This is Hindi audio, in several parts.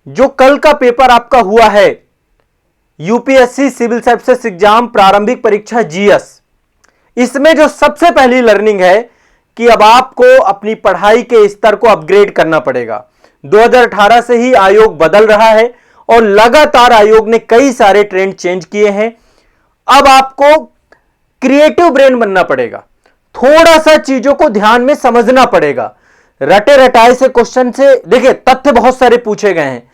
जो कल का पेपर आपका हुआ है यूपीएससी सिविल सर्विसेज एग्जाम प्रारंभिक परीक्षा जीएस, इसमें जो सबसे पहली लर्निंग है कि अब आपको अपनी पढ़ाई के स्तर को अपग्रेड करना पड़ेगा। 2018 से ही आयोग बदल रहा है और लगातार आयोग ने कई सारे ट्रेंड चेंज किए हैं। अब आपको क्रिएटिव ब्रेन बनना पड़ेगा, थोड़ा सा चीजों को ध्यान में समझना पड़ेगा। रटे रटाए से क्वेश्चन से देखिए, तथ्य बहुत सारे पूछे गए हैं।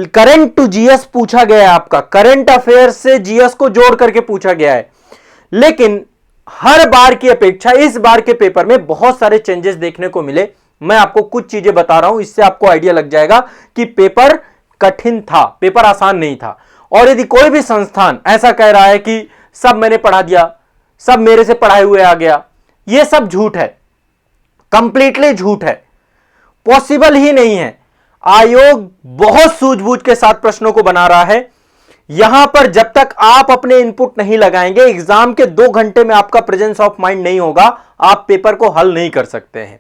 करंट टू जीएस पूछा गया है, आपका करंट अफेयर से जीएस को जोड़ करके पूछा गया है, लेकिन हर बार की अपेक्षा इस बार के पेपर में बहुत सारे चेंजेस देखने को मिले। मैं आपको कुछ चीजें बता रहा हूं, इससे आपको आइडिया लग जाएगा कि पेपर कठिन था, पेपर आसान नहीं था। और यदि कोई भी संस्थान ऐसा कह रहा है कि सब मैंने पढ़ा दिया, सब मेरे से पढ़ाए हुए आ गया, यह सब झूठ है, कंप्लीटली झूठ है, पॉसिबल ही नहीं है। आयोग बहुत सूझबूझ के साथ प्रश्नों को बना रहा है। यहां पर जब तक आप अपने इनपुट नहीं लगाएंगे, एग्जाम के 2 घंटे में आपका प्रेजेंस ऑफ माइंड नहीं होगा, आप पेपर को हल नहीं कर सकते हैं।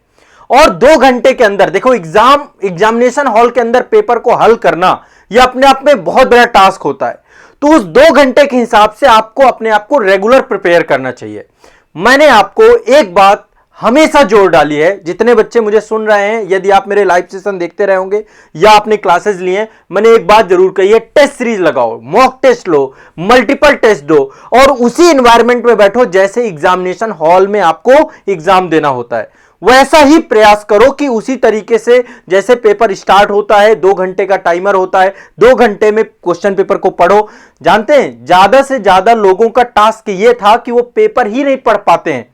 और 2 घंटे के अंदर देखो, एग्जामिनेशन हॉल के अंदर पेपर को हल करना यह अपने आप में बहुत बड़ा टास्क होता है। तो उस 2 घंटे के हिसाब से आपको अपने आप को रेगुलर प्रिपेयर करना चाहिए। मैंने आपको एक बात हमेशा जोर डाली है, जितने बच्चे मुझे सुन रहे हैं, यदि आप मेरे लाइव सेशन देखते रहे होंगे या आपने क्लासेस लिए, मैंने एक बात जरूर कही है, टेस्ट सीरीज लगाओ, मॉक टेस्ट लो, मल्टीपल टेस्ट दो और उसी एनवायरनमेंट में बैठो जैसे एग्जामिनेशन हॉल में आपको एग्जाम देना होता है। वैसा ही प्रयास करो कि उसी तरीके से जैसे पेपर स्टार्ट होता है, 2 घंटे का टाइमर होता है, 2 घंटे में क्वेश्चन पेपर को पढ़ो। जानते हैं, ज्यादा से ज्यादा लोगों का टास्क यह था कि वो पेपर ही नहीं पढ़ पाते हैं,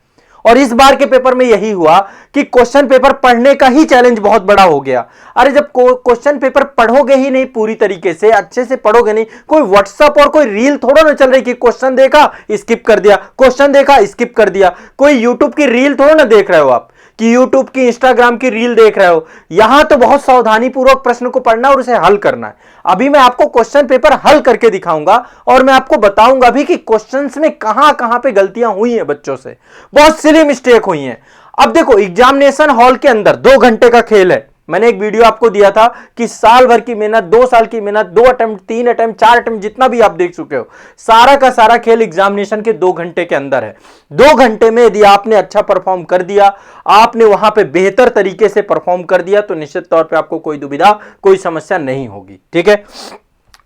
और इस बार के पेपर में यही हुआ कि क्वेश्चन पेपर पढ़ने का ही चैलेंज बहुत बड़ा हो गया। अरे जब क्वेश्चन पेपर पढ़ोगे ही नहीं, पूरी तरीके से अच्छे से पढ़ोगे नहीं, कोई व्हाट्सएप और कोई रील थोड़ा ना चल रही कि क्वेश्चन देखा स्किप कर दिया, क्वेश्चन देखा स्किप कर दिया। कोई यूट्यूब की रील थोड़ा ना देख रहे हो आप कि यूट्यूब की, इंस्टाग्राम की रील देख रहे हो। यहां तो बहुत सावधानी पूर्वक प्रश्न को पढ़ना और उसे हल करना है। अभी मैं आपको क्वेश्चन पेपर हल करके दिखाऊंगा और मैं आपको बताऊंगा भी कि क्वेश्चंस में कहां कहां पे गलतियां हुई हैं, बच्चों से बहुत सिली मिस्टेक हुई हैं। अब देखो, एग्जामिनेशन हॉल के अंदर 2 घंटे का खेल है। मैंने एक वीडियो आपको दिया था कि साल भर की मेहनत, 2 साल की मेहनत, 2 अटेम्प्ट, 3 अटेम्प्ट, 4 अटेम्प्ट, जितना भी आप देख चुके हो, सारा का सारा खेल एग्जामिनेशन के 2 घंटे के अंदर है। 2 घंटे में यदि आपने अच्छा परफॉर्म कर दिया, आपने वहां पे बेहतर तरीके से परफॉर्म कर दिया, तो निश्चित तौर पे आपको कोई दुविधा, कोई समस्या नहीं होगी। ठीक है,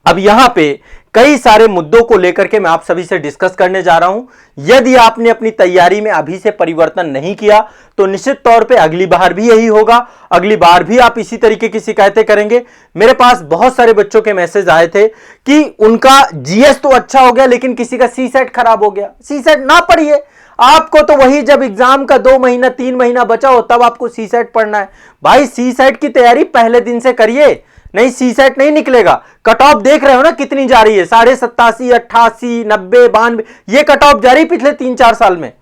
अब यहां पे कई सारे मुद्दों को लेकर के मैं आप सभी से डिस्कस करने जा रहा हूं। यदि आपने अपनी तैयारी में अभी से परिवर्तन नहीं किया तो निश्चित तौर पे अगली बार भी यही होगा, अगली बार भी आप इसी तरीके की शिकायतें करेंगे। मेरे पास बहुत सारे बच्चों के मैसेज आए थे कि उनका जीएस तो अच्छा हो गया लेकिन किसी का सी सेट खराब हो गया। सी सेट ना पढ़िए, आपको तो वही जब एग्जाम का 2 महीना 3 महीना बचा हो तब आपको सी सेट पढ़ना है। भाई सी सेट की तैयारी पहले दिन से करिए, नहीं सी सेट नहीं निकलेगा। कट ऑफ देख रहे हो ना कितनी जा रही है, 87.5, 88, 90, 92, ये कट ऑफ जा रही पिछले 3-4 साल में।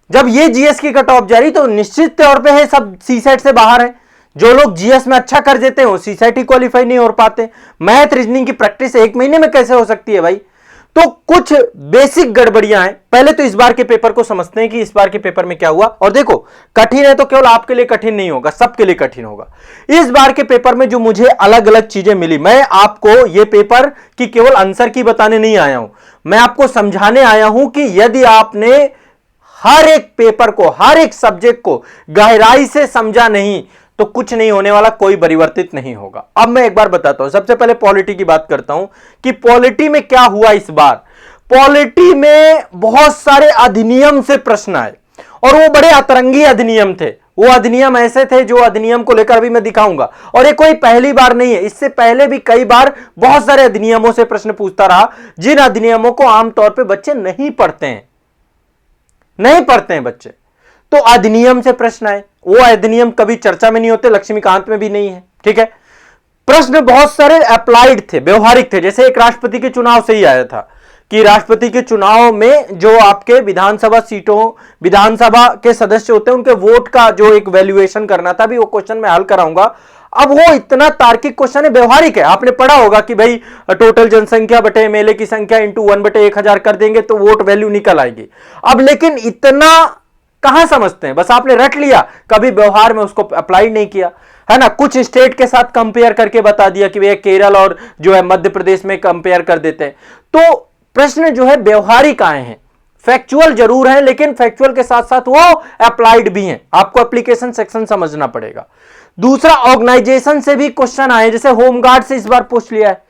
जब ये जीएस की कट ऑफ जा रही तो निश्चित तौर पे है सब सी सेट से बाहर है। जो लोग जीएस में अच्छा कर देते हैं वो सी सेट ही क्वालिफाई नहीं हो पाते। मैथ रीजनिंग की प्रैक्टिस 1 महीने में कैसे हो सकती है भाई? तो कुछ बेसिक गड़बड़ियां हैं। पहले तो इस बार के पेपर को समझते हैं कि इस बार के पेपर में क्या हुआ। और देखो, कठिन है तो केवल आपके लिए कठिन नहीं होगा, सबके लिए कठिन होगा। इस बार के पेपर में जो मुझे अलग अलग चीजें मिली, मैं आपको यह पेपर की केवल आंसर की बताने नहीं आया हूं, मैं आपको समझाने आया हूं कि यदि आपने हर एक पेपर को, हर एक सब्जेक्ट को गहराई से समझा नहीं तो कुछ नहीं होने वाला, कोई परिवर्तित नहीं होगा। अब मैं एक बार बताता हूं, सबसे पहले पॉलिटी की बात करता हूं कि पॉलिटी में क्या हुआ इस बार। पॉलिटी में बहुत सारे अधिनियम से प्रश्न आए और वो बड़े अतरंगी अधिनियम थे। वो अधिनियम ऐसे थे जो अधिनियम को लेकर भी मैं दिखाऊंगा। और ये कोई पहली बार नहीं है, इससे पहले भी कई बार बहुत सारे अधिनियमों से प्रश्न पूछता रहा, जिन अधिनियमों को आमतौर पर बच्चे नहीं पढ़ते हैं बच्चे। तो अधिनियम से प्रश्न आए, वो अधिनियम कभी चर्चा में नहीं होते, लक्ष्मीकांत में भी नहीं है। ठीक है, प्रश्न बहुत सारे अप्लाइड थे, व्यवहारिक थे। जैसे एक राष्ट्रपति के चुनाव से ही आया था कि राष्ट्रपति के चुनाव में जो आपके विधानसभा सीटों, विधानसभा के सदस्य होते हैं, उनके वोट का जो एक वैल्यूएशन करना था, भी वो क्वेश्चन मैं हल कराऊंगा। अब वो इतना तार्किक क्वेश्चन है, व्यवहारिक है। आपने पढ़ा होगा कि भाई टोटल जनसंख्या बटे एमएलए की संख्या इंटू 1/1000 कर देंगे तो वोट वैल्यू निकल आएगी। अब लेकिन इतना कहां समझते हैं? बस आपने रट लिया, कभी व्यवहार में उसको अप्लाई नहीं किया, है ना। कुछ स्टेट के साथ कंपेयर करके बता दिया कि भैया केरल और जो है मध्य प्रदेश में कंपेयर कर देते हैं। तो प्रश्न जो है व्यवहारिक आए हैं, फैक्चुअल जरूर है, लेकिन फैक्चुअल के साथ साथ वो अप्लाइड भी हैं। आपको एप्लीकेशन सेक्शन समझना पड़ेगा। दूसरा, ऑर्गेनाइजेशन से भी क्वेश्चन आए, जैसे होमगार्ड से इस बार पूछ लिया है,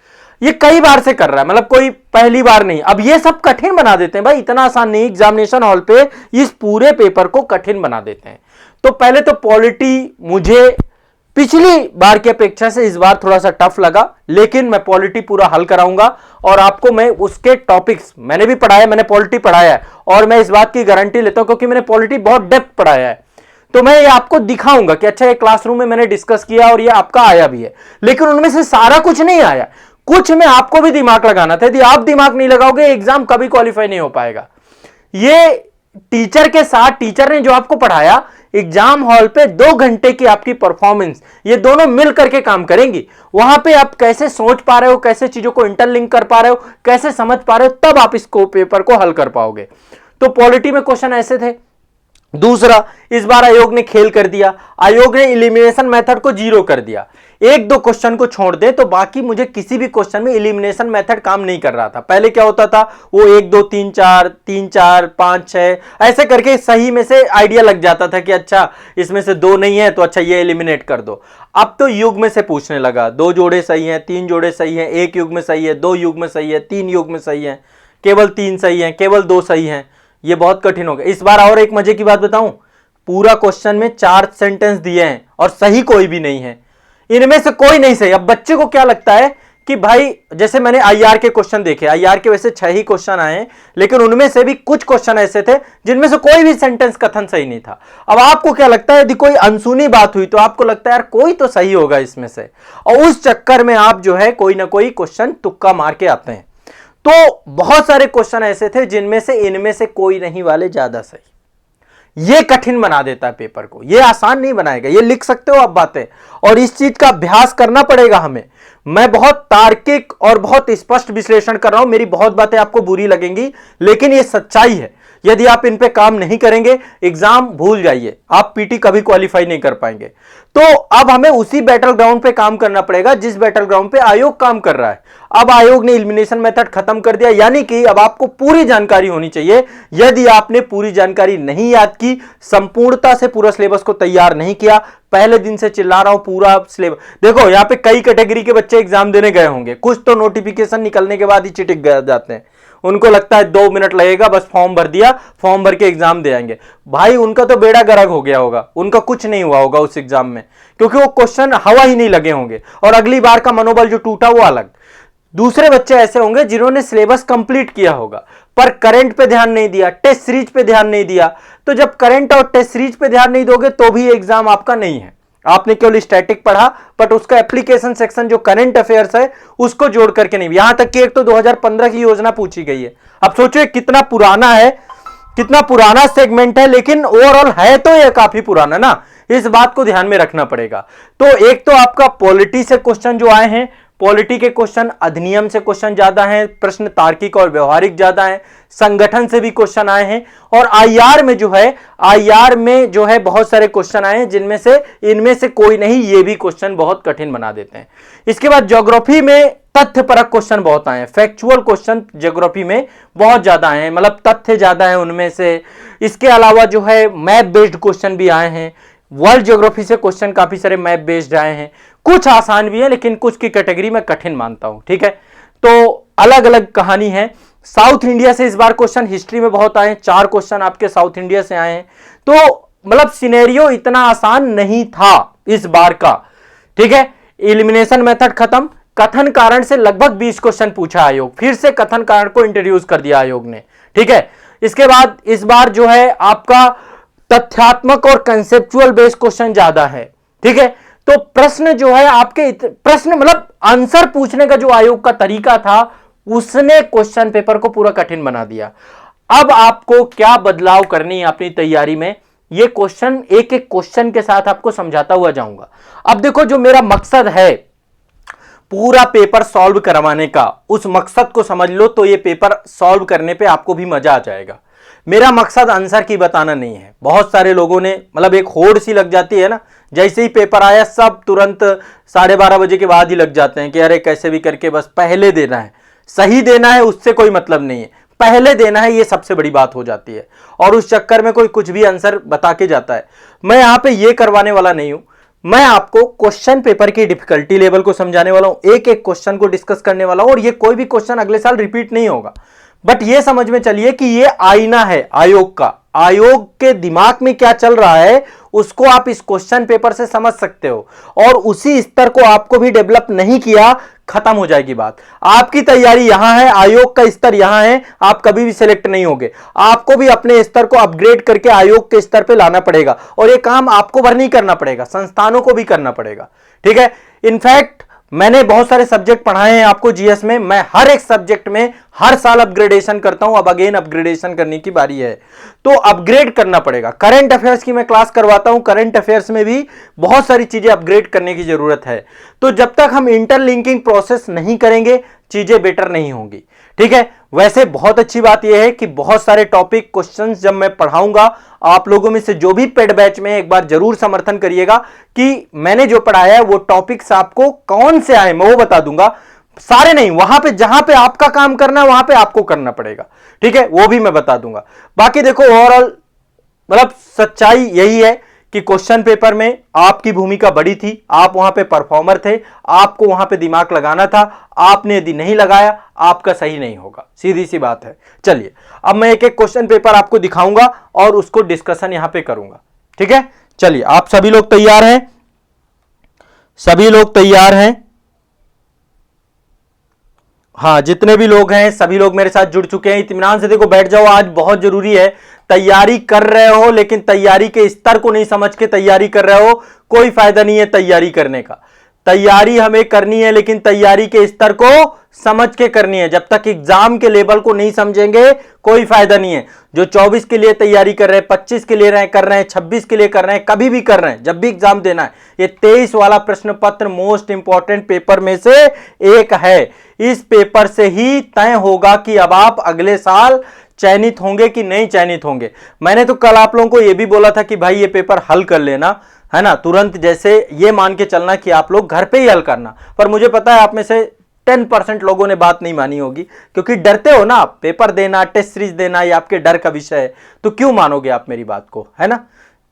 ये कई बार से कर रहा है, मतलब कोई पहली बार नहीं। अब ये सब कठिन बना देते हैं भाई, इतना आसान नहीं, एग्जामिनेशन हॉल पे इस पूरे पेपर को कठिन बना देते हैं। तो पहले तो पॉलिटी मुझे पिछली बार की अपेक्षा से इस बार थोड़ा सा टफ लगा, लेकिन मैं पॉलिटी पूरा हल कराऊंगा और आपको मैं उसके टॉपिक्स, मैंने भी पढ़ाया, मैंने पॉलिटी पढ़ाया है और मैं इस बात की गारंटी लेता हूं क्योंकि मैंने पॉलिटी बहुत डेप्थ पढ़ाया है। तो मैं ये आपको दिखाऊंगा कि अच्छा ये क्लासरूम में मैंने डिस्कस किया और ये आपका आया भी है, लेकिन उनमें से सारा कुछ नहीं आया, कुछ में आपको भी दिमाग लगाना था। यदि आप दिमाग नहीं लगाओगे एग्जाम कभी क्वालिफाई नहीं हो पाएगा। ये टीचर के साथ, टीचर ने जो आपको पढ़ाया, एग्जाम हॉल पे 2 घंटे की आपकी परफॉर्मेंस, ये दोनों मिल करके काम करेंगी। वहां पे आप कैसे सोच पा रहे हो, कैसे चीजों को इंटरलिंक कर पा रहे हो, कैसे समझ पा रहे हो, तब आप इसको पेपर को हल कर पाओगे। तो पॉलिटी में क्वेश्चन ऐसे थे। दूसरा, इस बार आयोग ने खेल कर दिया, आयोग ने एलिमिनेशन मेथड को 0 कर दिया। 1-2 क्वेश्चन को छोड़ दे तो बाकी मुझे किसी भी क्वेश्चन में एलिमिनेशन मेथड काम नहीं कर रहा था। पहले क्या होता था, वो 1 2 3 4 3 4 5 6 ऐसे करके सही में से आइडिया लग जाता था कि अच्छा इसमें से 2 नहीं है तो अच्छा ये एलिमिनेट कर दो। अब तो युग में से पूछने लगा, 2 जोड़े सही हैं, 3 जोड़े सही हैं, 1 युग में सही है, 2 युग में सही है, 3 युग में सही है, केवल 3 सही है, केवल 2 सही है। ये बहुत कठिन हो गया इस बार। और एक मजे की बात बताऊं, पूरा क्वेश्चन में 4 सेंटेंस दिए हैं और सही कोई भी नहीं है, इनमें से कोई नहीं सही। अब बच्चे को क्या लगता है कि भाई, जैसे मैंने आईआर के क्वेश्चन देखे, आईआर के वैसे 6 ही क्वेश्चन आए, लेकिन उनमें से भी कुछ क्वेश्चन ऐसे थे जिनमें से कोई भी सेंटेंस कथन सही नहीं था। अब आपको क्या लगता है, यदि कोई अनसुनी बात हुई तो आपको लगता है यार कोई तो सही होगा इसमें से, और उस चक्कर में आप जो है कोई ना कोई क्वेश्चन तुक्का मार के आते हैं। तो बहुत सारे क्वेश्चन ऐसे थे जिनमें से इनमें से कोई नहीं वाले ज्यादा सही। ये कठिन बना देता है पेपर को, ये आसान नहीं बनाएगा। ये लिख सकते हो आप बातें, और इस चीज का अभ्यास करना पड़ेगा हमें। मैं बहुत तार्किक और बहुत स्पष्ट विश्लेषण कर रहा हूं, मेरी बहुत बातें आपको बुरी लगेंगी, लेकिन ये सच्चाई है। यदि आप इन पे काम नहीं करेंगे, एग्जाम भूल जाइए, आप पीटी कभी क्वालिफाई नहीं कर पाएंगे। तो अब हमें उसी बैटल ग्राउंड पे काम करना पड़ेगा जिस बैटल ग्राउंड पे आयोग काम कर रहा है। अब आयोग ने एलिमिनेशन मेथड खत्म कर दिया, यानी कि अब आपको पूरी जानकारी होनी चाहिए। यदि आपने पूरी जानकारी नहीं याद की, संपूर्णता से पूरा सिलेबस को तैयार नहीं किया, पहले दिन से चिल्ला रहा हूं पूरा सिलेबस, देखो यहां पे कई कैटेगरी के बच्चे एग्जाम देने गए होंगे, कुछ तो नोटिफिकेशन निकलने के बाद ही चिटिक जाते हैं, उनको लगता है 2 मिनट लगेगा, बस फॉर्म भर दिया, फॉर्म भर के एग्जाम दे आएंगे। भाई उनका तो बेड़ा गर्क हो गया होगा, उनका कुछ नहीं हुआ होगा उस एग्जाम में, क्योंकि वो क्वेश्चन हवा ही नहीं लगे होंगे, और अगली बार का मनोबल जो टूटा वो अलग। दूसरे बच्चे ऐसे होंगे जिन्होंने सिलेबस कंप्लीट किया होगा पर करंट पे ध्यान नहीं दिया, टेस्ट सीरीज पे ध्यान नहीं दिया। तो जब करंट और टेस्ट सीरीज पे ध्यान नहीं दोगे तो भी एग्जाम आपका नहीं है। आपने केवल स्टैटिक पढ़ा, बट उसका एप्लीकेशन सेक्शन जो करंट अफेयर्स है उसको जोड़ करके नहीं। यहां तक कि एक तो 2015 की योजना पूछी गई है। अब सोचो कितना पुराना है, कितना पुराना सेगमेंट है, लेकिन ओवरऑल है तो यह काफी पुराना ना, इस बात को ध्यान में रखना पड़ेगा। तो एक तो आपका पॉलिटी से क्वेश्चन जो आए हैं, पॉलिटी के क्वेश्चन, अधिनियम से क्वेश्चन ज्यादा हैं, प्रश्न तार्किक और व्यवहारिक ज्यादा हैं, संगठन से भी क्वेश्चन आए हैं, और आईआर में जो है, आईआर में जो है बहुत सारे क्वेश्चन आए हैं जिनमें से इनमें से कोई नहीं, ये भी क्वेश्चन बहुत कठिन बना देते हैं। इसके बाद ज्योग्राफी में तथ्यपरक क्वेश्चन बहुत आए हैं, फैक्चुअल क्वेश्चन ज्योग्राफी में बहुत ज्यादा आए हैं, मतलब तथ्य ज्यादा है उनमें से। इसके अलावा जो है मैप बेस्ड क्वेश्चन भी आए हैं, वर्ल्ड ज्योग्राफी से क्वेश्चन काफी सारे मैप बेस्ड आए हैं, कुछ आसान भी है लेकिन कुछ की कैटेगरी में कठिन मानता हूं, ठीक है। तो अलग अलग कहानी है। साउथ इंडिया से इस बार क्वेश्चन हिस्ट्री में बहुत आए हैं, 4 क्वेश्चन आपके साउथ इंडिया से आए हैं। तो मतलब सिनेरियो इतना आसान नहीं था इस बार का, ठीक है। एलिमिनेशन मेथड खत्म, कथन कारण से लगभग 20 क्वेश्चन पूछा आयोग, फिर से कथन कारण को इंट्रोड्यूस कर दिया आयोग ने, ठीक है। इसके बाद इस बार जो है आपका तथ्यात्मक और कंसेप्चुअल बेस्ड क्वेश्चन ज्यादा है, ठीक है। तो प्रश्न जो है आपके प्रश्न, मतलब आंसर पूछने का जो आयोग का तरीका था, उसने क्वेश्चन पेपर को पूरा कठिन बना दिया। अब आपको क्या बदलाव करनी है अपनी तैयारी में, ये क्वेश्चन एक एक क्वेश्चन के साथ आपको समझाता हुआ जाऊंगा। अब देखो, जो मेरा मकसद है पूरा पेपर सॉल्व करवाने का, उस मकसद को समझ लो तो ये पेपर सॉल्व करने पे आपको भी मजा आ जाएगा। मेरा मकसद आंसर की बताना नहीं है। बहुत सारे लोगों ने मतलब एक होड़ सी लग जाती है ना, जैसे ही पेपर आया सब तुरंत 12:30 बजे के बाद ही लग जाते हैं कि अरे कैसे भी करके बस पहले देना है, सही देना है, उससे कोई मतलब नहीं है, पहले देना है, ये सबसे बड़ी बात हो जाती है। और उस चक्कर में कोई कुछ भी आंसर बता के जाता है। मैं यहां पे ये करवाने वाला नहीं हूं, मैं आपको क्वेश्चन पेपर की डिफिकल्टी लेवल को समझाने वाला हूं, एक एक क्वेश्चन को डिस्कस करने वाला हूं, और ये कोई भी क्वेश्चन अगले साल रिपीट नहीं होगा। बट ये समझ में चलिए कि ये आईना है आयोग का, आयोग के दिमाग में क्या चल रहा है उसको आप इस क्वेश्चन पेपर से समझ सकते हो, और उसी स्तर को आपको भी डेवलप नहीं किया, खत्म हो जाएगी बात। आपकी तैयारी यहां है, आयोग का स्तर यहां है, आप कभी भी सिलेक्ट नहीं होंगे। आपको भी अपने स्तर को अपग्रेड करके आयोग के स्तर पे लाना पड़ेगा, और ये काम आपको भर नहीं करना पड़ेगा, संस्थानों को भी करना पड़ेगा। ठीक है, इनफैक्ट मैंने बहुत सारे सब्जेक्ट पढ़ाए हैं आपको जीएस में, मैं हर एक सब्जेक्ट में हर साल अपग्रेडेशन करता हूं, अब अगेन अपग्रेडेशन करने की बारी है, तो अपग्रेड करना पड़ेगा। करंट अफेयर्स की मैं क्लास करवाता हूं, करंट अफेयर्स में भी बहुत सारी चीजें अपग्रेड करने की जरूरत है। तो जब तक हम इंटरलिंकिंग प्रोसेस नहीं करेंगे चीजें बेटर नहीं होंगी। ठीक है, वैसे बहुत अच्छी बात यह है कि बहुत सारे टॉपिक क्वेश्चंस जब मैं पढ़ाऊंगा, आप लोगों में से जो भी पेड बैच में एक बार जरूर समर्थन करिएगा कि मैंने जो पढ़ाया है वो टॉपिक्स आपको कौन से आए मैं वो बता दूंगा, सारे नहीं, वहां पे जहां पे आपका काम करना है वहां पे आपको करना पड़ेगा। ठीक है, वो भी मैं बता दूंगा। बाकी देखो ओवरऑल मतलब सच्चाई यही है कि क्वेश्चन पेपर में आपकी भूमिका बड़ी थी, आप वहां पे परफॉर्मर थे, आपको वहां पे दिमाग लगाना था, आपने यदि नहीं लगाया आपका सही नहीं होगा, सीधी सी बात है। चलिए अब मैं एक एक क्वेश्चन पेपर आपको दिखाऊंगा और उसको डिस्कशन यहां पे करूंगा। ठीक है, चलिए आप सभी लोग तैयार हैं? सभी लोग तैयार हैं? हाँ, जितने भी लोग हैं सभी लोग मेरे साथ जुड़ चुके हैं। इत्मीनान से देखो बैठ जाओ, आज बहुत जरूरी है। तैयारी कर रहे हो लेकिन तैयारी के स्तर को नहीं समझ के तैयारी कर रहे हो, कोई फायदा नहीं है तैयारी करने का। तैयारी हमें करनी है लेकिन तैयारी के स्तर को समझ के करनी है। जब तक एग्जाम के लेवल को नहीं समझेंगे कोई फायदा नहीं है। जो 24 के लिए तैयारी कर रहे हैं, 25 के लिए कर रहे हैं, 26 के लिए कर रहे हैं, कभी भी कर रहे हैं, जब भी एग्जाम देना है, ये 23 वाला प्रश्न पत्र मोस्ट इंपॉर्टेंट पेपर में से एक है। इस पेपर से ही तय होगा कि अब आप अगले साल चयनित होंगे कि नहीं चयनित होंगे। मैंने तो कल आप लोगों को यह भी बोला था कि भाई ये पेपर हल कर लेना, है ना, तुरंत, जैसे ये मान के चलना कि आप लोग घर पे ही हल करना। पर मुझे पता है आप में से 10% लोगों ने बात नहीं मानी होगी, क्योंकि डरते हो ना आप, पेपर देना, टेस्ट सीरीज देना, ये आपके डर का विषय है, तो क्यों मानोगे आप मेरी बात को, है ना।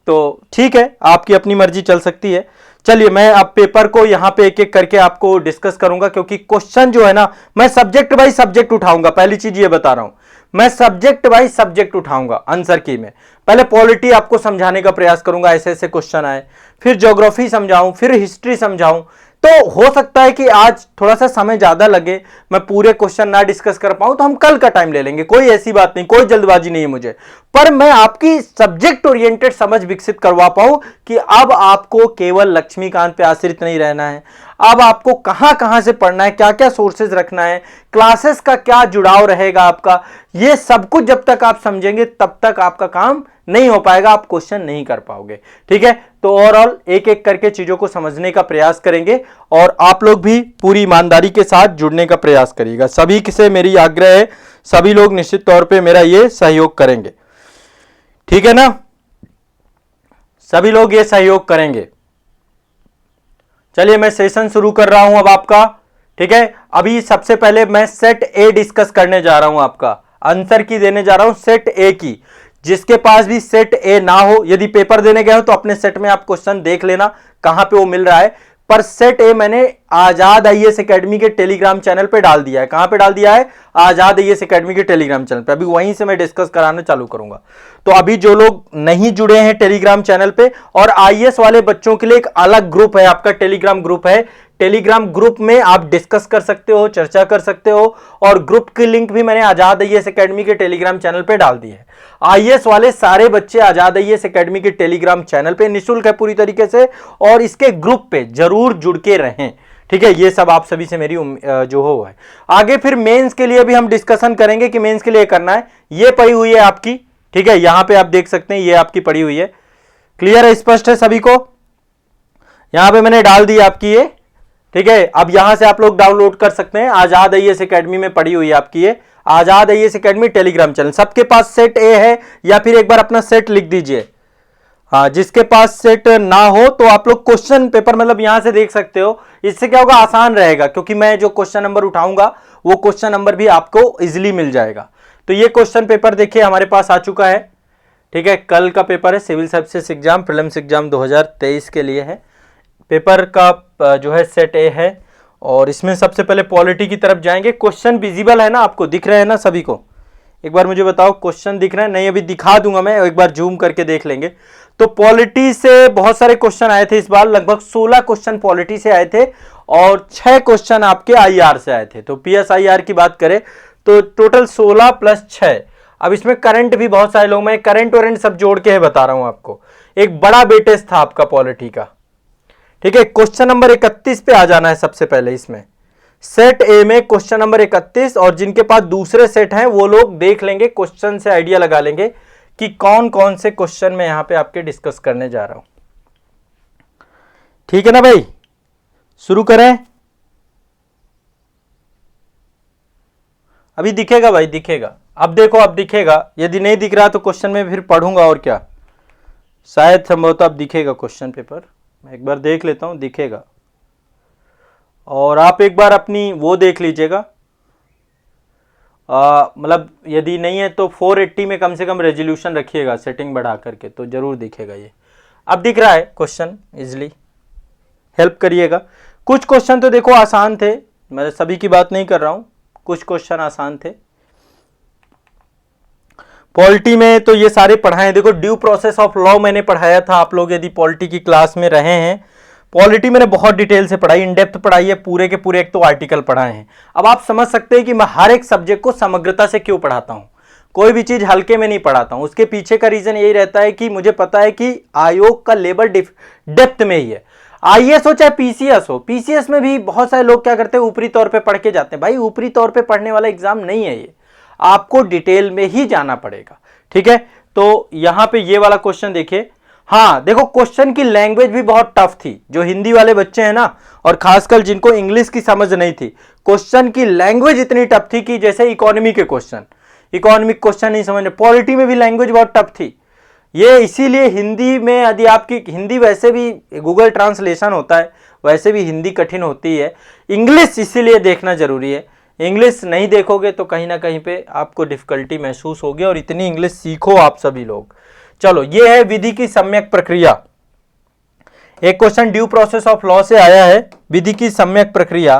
तो ठीक है, आपकी अपनी मर्जी चल सकती है। चलिए मैं अब पेपर को यहां पे एक एक करके आपको डिस्कस करूंगा, क्योंकि क्वेश्चन जो है ना मैं सब्जेक्ट बाय सब्जेक्ट उठाऊंगा। पहली चीज ये बता रहा हूं, मैं सब्जेक्ट बाय सब्जेक्ट उठाऊंगा आंसर की में। पहले पॉलिटी आपको समझाने का प्रयास करूंगा, ऐसे ऐसे क्वेश्चन आए, फिर ज्योग्राफी समझाऊं, फिर हिस्ट्री समझाऊं। तो हो सकता है कि आज थोड़ा सा समय ज्यादा लगे, मैं पूरे क्वेश्चन ना डिस्कस कर पाऊं, तो हम कल का टाइम ले लेंगे, कोई ऐसी बात नहीं, कोई जल्दबाजी नहीं है मुझे। पर मैं आपकी सब्जेक्ट ओरिएंटेड समझ विकसित करवा पाऊं कि अब आपको केवल लक्ष्मीकांत पे आश्रित नहीं रहना है, अब आपको कहां कहां से पढ़ना है, क्या क्या सोर्सेज रखना है, क्लासेस का क्या जुड़ाव रहेगा आपका, ये सब कुछ जब तक आप समझेंगे तब तक आपका काम नहीं हो पाएगा, आप क्वेश्चन नहीं कर पाओगे। ठीक है, तो ओवरऑल एक एक करके चीजों को समझने का प्रयास करेंगे, और आप लोग भी पूरी ईमानदारी के साथ जुड़ने का प्रयास करिएगा। सभी से मेरी आग्रह है, सभी लोग निश्चित तौर पे मेरा ये सहयोग करेंगे, ठीक है ना, सभी लोग ये सहयोग करेंगे। चलिए मैं सेशन शुरू कर रहा हूं अब आपका। ठीक है, अभी सबसे पहले मैं सेट ए डिस्कस करने जा रहा हूं, आपका आंसर की देने जा रहा हूं सेट ए की। जिसके पास भी सेट ए ना हो, यदि पेपर देने गए हो तो अपने सेट में आप क्वेश्चन देख लेना कहां पे वो मिल रहा है। पर सेट ए मैंने आजाद आईएएस एकेडमी के टेलीग्राम चैनल पे डाल दिया है। कहां पे डाल दिया है? आजाद आईएएस एकेडमी के टेलीग्राम चैनल पे। अभी वहीं से मैं डिस्कस कराना चालू करूंगा। तो अभी जो लोग नहीं जुड़े हैं टेलीग्राम चैनल पे, और आईएएस वाले बच्चों के लिए एक अलग ग्रुप है, आपका टेलीग्राम ग्रुप है। टेलीग्राम ग्रुप में आप डिस्कस कर सकते हो, चर्चा कर सकते हो, और ग्रुप की लिंक भी मैंने आजाद आईएएस एकेडमी के टेलीग्राम चैनल पे डाल दी है। आईएएस वाले सारे बच्चे आजाद आईएएस एकेडमी के टेलीग्राम चैनल पे निःशुल्क है पूरी तरीके से, और इसके ग्रुप पे जरूर जुड़ के रहें। ठीक है, ये सब आप सभी से मेरी जो हो है। आगे फिर मेंस के लिए भी हम डिस्कशन करेंगे कि मेंस के लिए करना है। ये पड़ी हुई है आपकी, ठीक है, यहां पे आप देख सकते हैं, ये आपकी पड़ी हुई है। क्लियर है, स्पष्ट है सभी को? यहां पे मैंने डाल दी आपकी ये, ठीक है। अब यहां से आप लोग डाउनलोड कर सकते हैं, आजाद आईएएस एकेडमी में पड़ी हुई है आपकी ये, आजाद आईएएस एकेडमी टेलीग्राम चैनल। सबके पास सेट ए है या फिर एक बार अपना सेट लिख दीजिए। हाँ, जिसके पास सेट ना हो तो आप लोग क्वेश्चन पेपर मतलब यहां से देख सकते हो। इससे क्या होगा, आसान रहेगा, क्योंकि मैं जो क्वेश्चन नंबर उठाऊंगा वो क्वेश्चन नंबर भी आपको इजीली मिल जाएगा। तो ये क्वेश्चन पेपर देखिए हमारे पास आ चुका है, ठीक है। कल का पेपर है, civil services exam prelims exam 2023 के लिए है। पेपर का जो है सेट ए है और इसमें सबसे पहले पॉलिटी की तरफ जाएंगे। क्वेश्चन विजिबल है ना, आपको दिख रहे हैं ना सभी को? एक बार मुझे बताओ, क्वेश्चन दिख रहे हैं? नहीं, अभी दिखा दूंगा मैं, एक बार जूम करके देख लेंगे। तो पॉलिटी से बहुत सारे क्वेश्चन आए थे इस बार, लगभग 16 क्वेश्चन पॉलिटी से आए थे और 6 क्वेश्चन आपके आईआर से आए थे। तो पीएसआईआर की बात करें तो टोटल 16 प्लस 6। अब इसमें करंट भी बहुत सारे लोग, मैं करंट वरेंट सब जोड़ के है बता रहा हूं आपको। एक बड़ा वेटेज था आपका पॉलिटी का, ठीक है। क्वेश्चन नंबर 31 पे आ जाना है सबसे पहले। इसमें सेट ए में क्वेश्चन नंबर 31, और जिनके पास दूसरे सेट हैं वो लोग देख लेंगे, क्वेश्चन से आइडिया लगा लेंगे कि कौन कौन से क्वेश्चन में यहां पे आपके डिस्कस करने जा रहा हूं। ठीक है ना भाई, शुरू करें। अभी दिखेगा भाई, दिखेगा। अब देखो, अब दिखेगा। यदि नहीं दिख रहा तो क्वेश्चन में फिर पढ़ूंगा और क्या, शायद संभवतः अब दिखेगा क्वेश्चन पेपर। मैं एक बार देख लेता हूं, दिखेगा। और आप एक बार अपनी वो देख लीजिएगा, मतलब यदि नहीं है तो 480 में कम से कम रेजोल्यूशन रखिएगा सेटिंग बढ़ा करके, तो जरूर दिखेगा ये। अब दिख रहा है क्वेश्चन, इजिली हेल्प करिएगा। कुछ क्वेश्चन तो देखो आसान थे, मैं सभी की बात नहीं कर रहा हूं, कुछ क्वेश्चन आसान थे पॉलिटी में। तो ये सारे पढ़ाए, देखो ड्यू प्रोसेस ऑफ लॉ मैंने पढ़ाया था। आप लोग यदि पॉलिटी की क्लास में रहे हैं, पॉलिटी मैंने बहुत डिटेल से पढ़ाई, इन डेप्थ पढ़ाई है, पूरे के पूरे एक तो आर्टिकल पढ़ाए हैं। अब आप समझ सकते हैं कि मैं हर एक सब्जेक्ट को समग्रता से क्यों पढ़ाता हूं, कोई भी चीज हल्के में नहीं पढ़ाता हूं। उसके पीछे का रीजन यही रहता है कि मुझे पता है कि आयोग का लेवल डेप्थ में ही है। आईएएस हो चाहे पीसीएस हो, पीसीएस में भी बहुत सारे लोग क्या करते हैं, ऊपरी तौर पे पढ़ के जाते हैं। भाई ऊपरी तौर पे पढ़ने वाला एग्जाम नहीं है ये, आपको डिटेल में ही जाना पड़ेगा, ठीक है। तो यहां पे ये वाला क्वेश्चन देखिए। हाँ देखो, क्वेश्चन की लैंग्वेज भी बहुत टफ थी। जो हिंदी वाले बच्चे हैं ना, और खासकर जिनको इंग्लिश की समझ नहीं थी, क्वेश्चन की लैंग्वेज इतनी टफ थी कि जैसे इकोनॉमी के क्वेश्चन, इकोनॉमिक क्वेश्चन नहीं समझने। पॉलिटी में भी लैंग्वेज बहुत टफ थी ये, इसीलिए हिंदी में यदि आपकी हिंदी, वैसे भी गूगल ट्रांसलेशन होता है, वैसे भी हिंदी कठिन होती है। इंग्लिश इसीलिए देखना जरूरी है, इंग्लिश नहीं देखोगे तो कहीं ना कहीं पे आपको डिफिकल्टी महसूस होगी, और इतनी इंग्लिश सीखो आप सभी लोग। चलो, ये है विधि की सम्यक प्रक्रिया। एक question due process of law से आया है, विधि की सम्यक प्रक्रिया।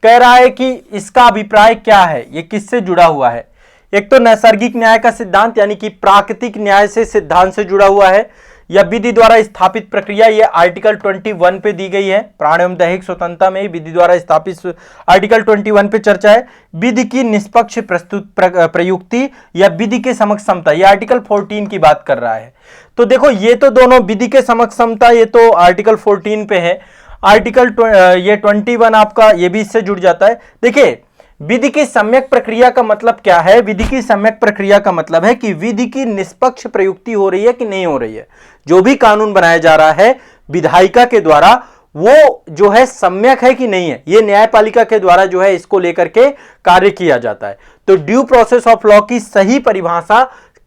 कह रहा है कि इसका अभिप्राय क्या है, ये किससे जुड़ा हुआ है। एक तो नैसर्गिक न्याय का सिद्धांत, यानी कि प्राकृतिक न्याय से सिद्धांत से जुड़ा हुआ है, या विधि द्वारा स्थापित प्रक्रिया। ये आर्टिकल 21 पे दी गई है, प्राण एवं दैहिक स्वतंत्रता में विधि द्वारा स्थापित आर्टिकल 21 पे चर्चा है। विधि की निष्पक्ष प्रयुक्ति या विधि के समक्ष समता, ये आर्टिकल 14 की बात कर रहा है। तो देखो, ये तो दोनों विधि के समक्ष समता, ये तो आर्टिकल 14 पे है। आर्टिकल ये 21 आपका, ये भी इससे जुड़ जाता है। देखिए, विधि की सम्यक प्रक्रिया का मतलब क्या है। विधि की सम्यक प्रक्रिया का मतलब है कि विधि की निष्पक्ष प्रयुक्ति हो रही है कि नहीं हो रही है। जो भी कानून बनाया जा रहा है विधायिका के द्वारा, वो जो है सम्यक है कि नहीं है, ये न्यायपालिका के द्वारा जो है इसको लेकर के कार्य किया जाता है। तो ड्यू प्रोसेस ऑफ लॉ की सही परिभाषा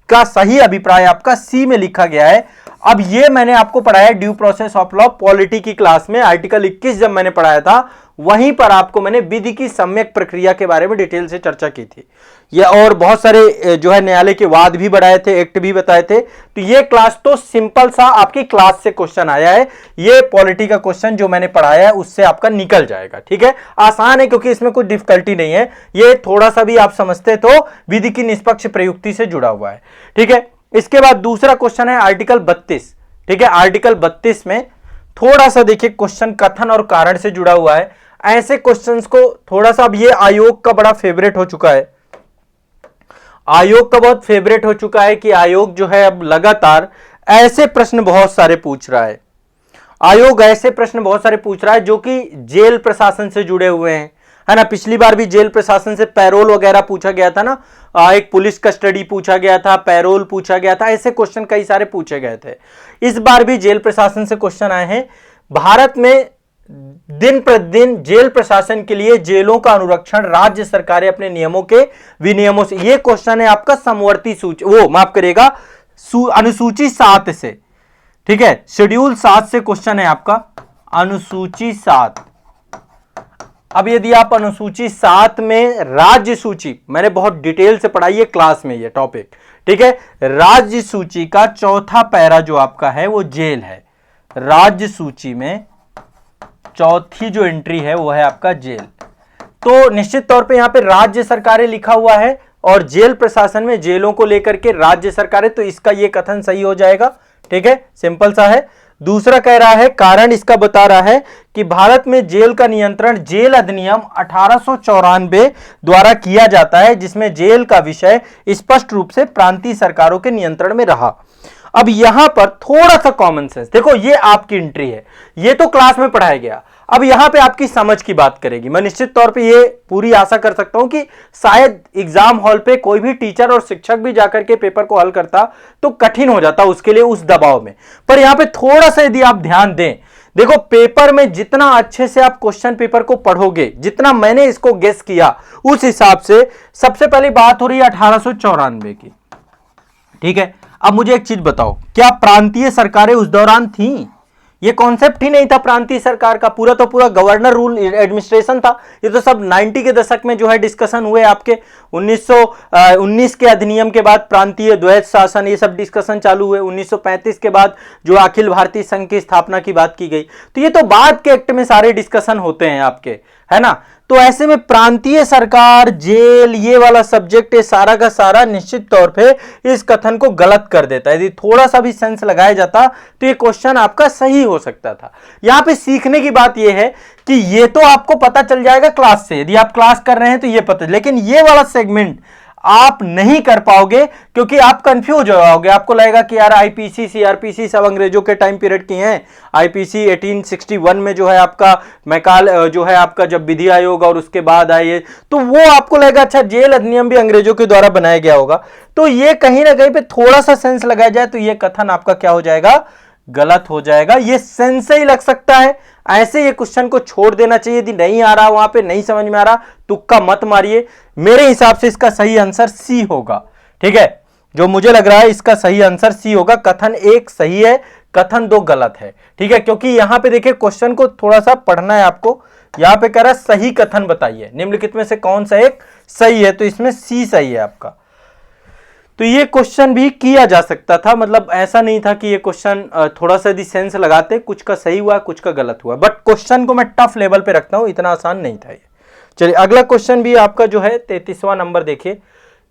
का सही अभिप्राय आपका सी में लिखा गया है। अब ये मैंने आपको पढ़ाया due process of law polity की क्लास में, आर्टिकल 21 जब मैंने पढ़ाया था, वहीं पर आपको मैंने विधि की सम्यक प्रक्रिया के बारे में डिटेल से चर्चा की थी। ये और बहुत सारे जो है न्यायालय के वाद भी बढ़ाए थे, एक्ट भी बताए थे। तो ये क्लास तो सिंपल सा आपकी क्लास से क्वेश्चन आया है। ये पॉलिटी का क्वेश्चन जो मैंने पढ़ाया है उससे आपका निकल जाएगा, ठीक है। आसान है क्योंकि इसमें कोई डिफिकल्टी नहीं है। ये थोड़ा सा भी आप समझते तो विधि की निष्पक्ष प्रयुक्ति से जुड़ा हुआ है, ठीक है। इसके बाद दूसरा क्वेश्चन है आर्टिकल 32, ठीक है। आर्टिकल 32 में थोड़ा सा देखिए क्वेश्चन कथन और कारण से जुड़ा हुआ है। ऐसे क्वेश्चंस को थोड़ा सा, अब ये आयोग का बड़ा फेवरेट हो चुका है, आयोग का बहुत फेवरेट हो चुका है कि आयोग जो है अब लगातार ऐसे प्रश्न बहुत सारे पूछ रहा है। आयोग ऐसे प्रश्न बहुत सारे पूछ रहा है जो कि जेल प्रशासन से जुड़े हुए हैं, है ना। पिछली बार भी जेल प्रशासन से पैरोल वगैरह पूछा गया था ना, एक पुलिस कस्टडी पूछा गया था, पैरोल पूछा गया था, ऐसे क्वेश्चन कई सारे पूछे गए थे। इस बार भी जेल प्रशासन से क्वेश्चन आए हैं। भारत में दिन प्रतिदिन जेल प्रशासन के लिए जेलों का अनुरक्षण राज्य सरकारें अपने नियमों के विनियमों से, ये क्वेश्चन है आपका समवर्ती सूची, वो माफ करिएगा अनुसूची 7 से, ठीक है, शेड्यूल 7 से क्वेश्चन है आपका, अनुसूची 7। अब यदि आप अनुसूची 7 में राज्य सूची, मैंने बहुत डिटेल से पढ़ाई है क्लास में ये टॉपिक, ठीक है, राज्य सूची का चौथा पैरा जो आपका है वो जेल है। राज्य सूची में चौथी जो एंट्री है वो है आपका जेल। तो निश्चित तौर पे यहां पे राज्य सरकारें लिखा हुआ है और जेल प्रशासन में जेलों को लेकर के राज्य सरकारें, तो इसका ये कथन सही हो जाएगा, ठीक है, सिंपल सा है। दूसरा कह रहा है, कारण इसका बता रहा है कि भारत में जेल का नियंत्रण जेल अधिनियम 1894 द्वारा किया जाता है, जिसमें जेल का विषय स्पष्ट रूप से प्रांतीय सरकारों के नियंत्रण में रहा। अब यहां पर थोड़ा सा कॉमन सेंस देखो, ये आपकी एंट्री है, ये तो क्लास में पढ़ाया गया, अब यहां पे आपकी समझ की बात करेगी। मैं निश्चित तौर पे ये पूरी आशा कर सकता हूं कि शायद एग्जाम हॉल पे कोई भी टीचर और शिक्षक भी जाकर के पेपर को हल करता तो कठिन हो जाता उसके लिए उस दबाव में, पर यहां पे थोड़ा सा यदि आप ध्यान दें, देखो पेपर में जितना अच्छे से आप क्वेश्चन पेपर को पढ़ोगे, जितना मैंने इसको गेस किया उस हिसाब से, सबसे पहली बात हो रही है 1894 की, ठीक है। अब मुझे एक चीज बताओ, क्या प्रांतीय सरकारें उस दौरान थीं? ये कॉन्सेप्ट ही नहीं था प्रांतीय सरकार का, पूरा तो पूरा गवर्नर रूल एडमिनिस्ट्रेशन था। ये तो सब 90 के दशक में जो है डिस्कशन हुए, आपके 1919 के अधिनियम के बाद प्रांतीय द्वैत शासन, ये सब डिस्कशन चालू हुए। 1935 के बाद जो अखिल भारतीय संघ की स्थापना की बात की गई, तो ये तो बाद के एक्ट में सारे डिस्कशन होते हैं आपके, है ना। तो ऐसे में प्रांतीय सरकार, जेल, ये वाला सब्जेक्ट ये सारा का सारा निश्चित तौर पे इस कथन को गलत कर देता है। यदि थोड़ा सा भी सेंस लगाया जाता तो ये क्वेश्चन आपका सही हो सकता था। यहां पे सीखने की बात ये है कि ये तो आपको पता चल जाएगा क्लास से, यदि आप क्लास कर रहे हैं तो ये पता, लेकिन ये वाला सेगमेंट आप नहीं कर पाओगे क्योंकि आप कंफ्यूज हो जाओगे। आपको लगेगा कि यार आईपीसी, सीआरपीसी सब अंग्रेजों के टाइम पीरियड की हैं। आईपीसी 1861 में जो है आपका मैकाल जो है आपका जब विधि आयोग और उसके बाद आए, तो वो आपको लगेगा अच्छा जेल अधिनियम भी अंग्रेजों के द्वारा बनाया गया होगा। तो ये कहीं ना कहीं पे थोड़ा सा सेंस लगाया जाए तो ये कथन आपका क्या हो जाएगा, गलत हो जाएगा। ये सेंस से ही लग सकता है, ऐसे ये क्वेश्चन को छोड़ देना चाहिए। यदि नहीं आ रहा वहां पे, नहीं समझ में आ रहा, तुक्का मत मारिए। मेरे हिसाब से इसका सही आंसर सी होगा, ठीक है, जो मुझे लग रहा है इसका सही आंसर सी होगा। कथन 1 सही है, कथन 2 गलत है, ठीक है, क्योंकि यहां पे देखिए क्वेश्चन को थोड़ा सा पढ़ना है आपको। यहां पे कह रहा है सही कथन बताइए, निम्नलिखित में से कौन सा एक सही है, तो इसमें सी सही है आपका। तो ये क्वेश्चन भी किया जा सकता था, मतलब ऐसा नहीं था कि ये क्वेश्चन थोड़ा सा यदि सेंस लगाते, कुछ का सही हुआ कुछ का गलत हुआ, बट क्वेश्चन को मैं टफ लेवल पे रखता हूं, इतना आसान नहीं था ये। चलिए अगला क्वेश्चन भी आपका जो है 33वां नंबर देखिए।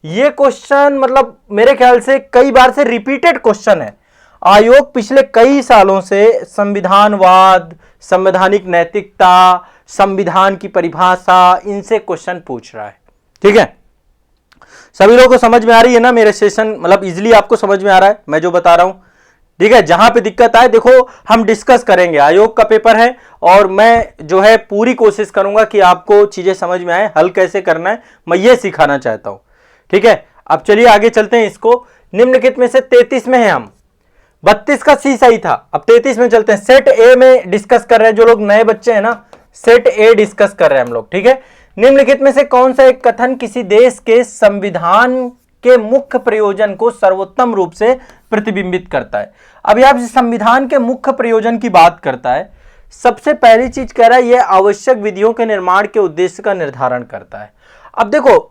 ये क्वेश्चन मतलब मेरे ख्याल से कई बार से रिपीटेड क्वेश्चन है। आयोग पिछले कई सालों से संविधानवाद, संवैधानिक नैतिकता, संविधान की परिभाषा, इनसे क्वेश्चन पूछ रहा है, ठीक है। सभी लोगों को समझ में आ रही है ना मेरे सेशन, मतलब इजीली आपको समझ में आ रहा है मैं जो बता रहा हूं, ठीक है। जहां पे दिक्कत आए देखो हम डिस्कस करेंगे, आयोग का पेपर है और मैं जो है पूरी कोशिश करूंगा कि आपको चीजें समझ में आए, हल कैसे करना है मैं ये सिखाना चाहता हूं, ठीक है। अब चलिए आगे चलते हैं। इसको निम्नलिखित में से 33 में है, हम 32 का सी सही था, अब 33 में चलते हैं। सेट ए में डिस्कस कर रहे हैं, जो लोग नए बच्चे हैं ना, सेट ए डिस्कस कर रहे हैं हम लोग, ठीक है। निम्नलिखित में से कौन सा एक कथन किसी देश के संविधान के मुख्य प्रयोजन को सर्वोत्तम रूप से प्रतिबिंबित करता है? अब यहां संविधान के मुख्य प्रयोजन की बात करता है, सबसे पहली चीज कह रहा है यह आवश्यक विधियों के निर्माण के उद्देश्य का निर्धारण करता है। अब देखो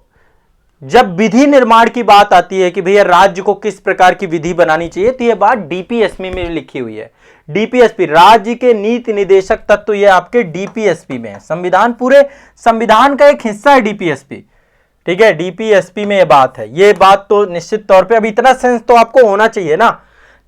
जब विधि निर्माण की बात आती है कि भैया राज्य को किस प्रकार की विधि बनानी चाहिए, तो यह बात डीपीएसपी में लिखी हुई है। डीपीएसपी राज्य के नीति निदेशक तत्व ये आपके डीपीएसपी में है। संविधान पूरे संविधान का एक हिस्सा है डीपीएसपी, ठीक है। डीपीएसपी में ये बात है, ये बात तो निश्चित तौर पे अब इतना सेंस तो आपको होना चाहिए ना।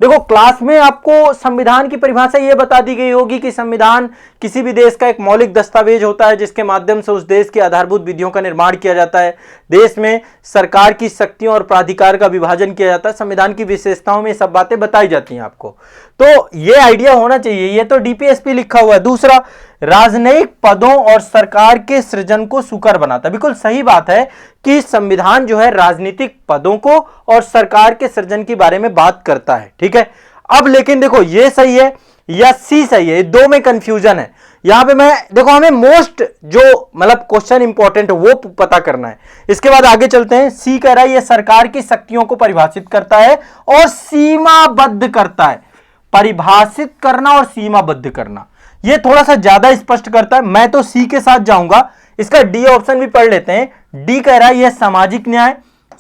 देखो क्लास में आपको संविधान की परिभाषा ये बता दी गई होगी कि संविधान किसी भी देश का एक मौलिक दस्तावेज होता है जिसके माध्यम से उस देश की आधारभूत विधियों का निर्माण किया जाता है। देश में सरकार की शक्तियों और प्राधिकार का विभाजन किया जाता है। संविधान की विशेषताओं में सब बातें बताई जाती हैं आपको, तो ये आइडिया होना चाहिए। ये तो डीपीएसपी लिखा हुआ है। दूसरा, राजनयिक पदों और सरकार के सृजन को सुकर बनाता है। बिल्कुल सही बात है कि संविधान जो है राजनीतिक पदों को और सरकार के सृजन के बारे में बात करता है, ठीक है। अब लेकिन देखो ये सही है, या सी सही है? दो में कंफ्यूजन है यहां पे। मैं देखो, हमें मोस्ट जो मतलब क्वेश्चन इंपॉर्टेंट है वो पता करना है। इसके बाद आगे चलते हैं। सी कह रहा है ये सरकार की शक्तियों को परिभाषित करता है और सीमाबद्ध करता है। परिभाषित करना और सीमाबद्ध करना, ये थोड़ा सा ज्यादा स्पष्ट करता है। मैं तो सी के साथ जाऊंगा। इसका डी ऑप्शन भी पढ़ लेते हैं। डी कह रहा है यह सामाजिक न्याय,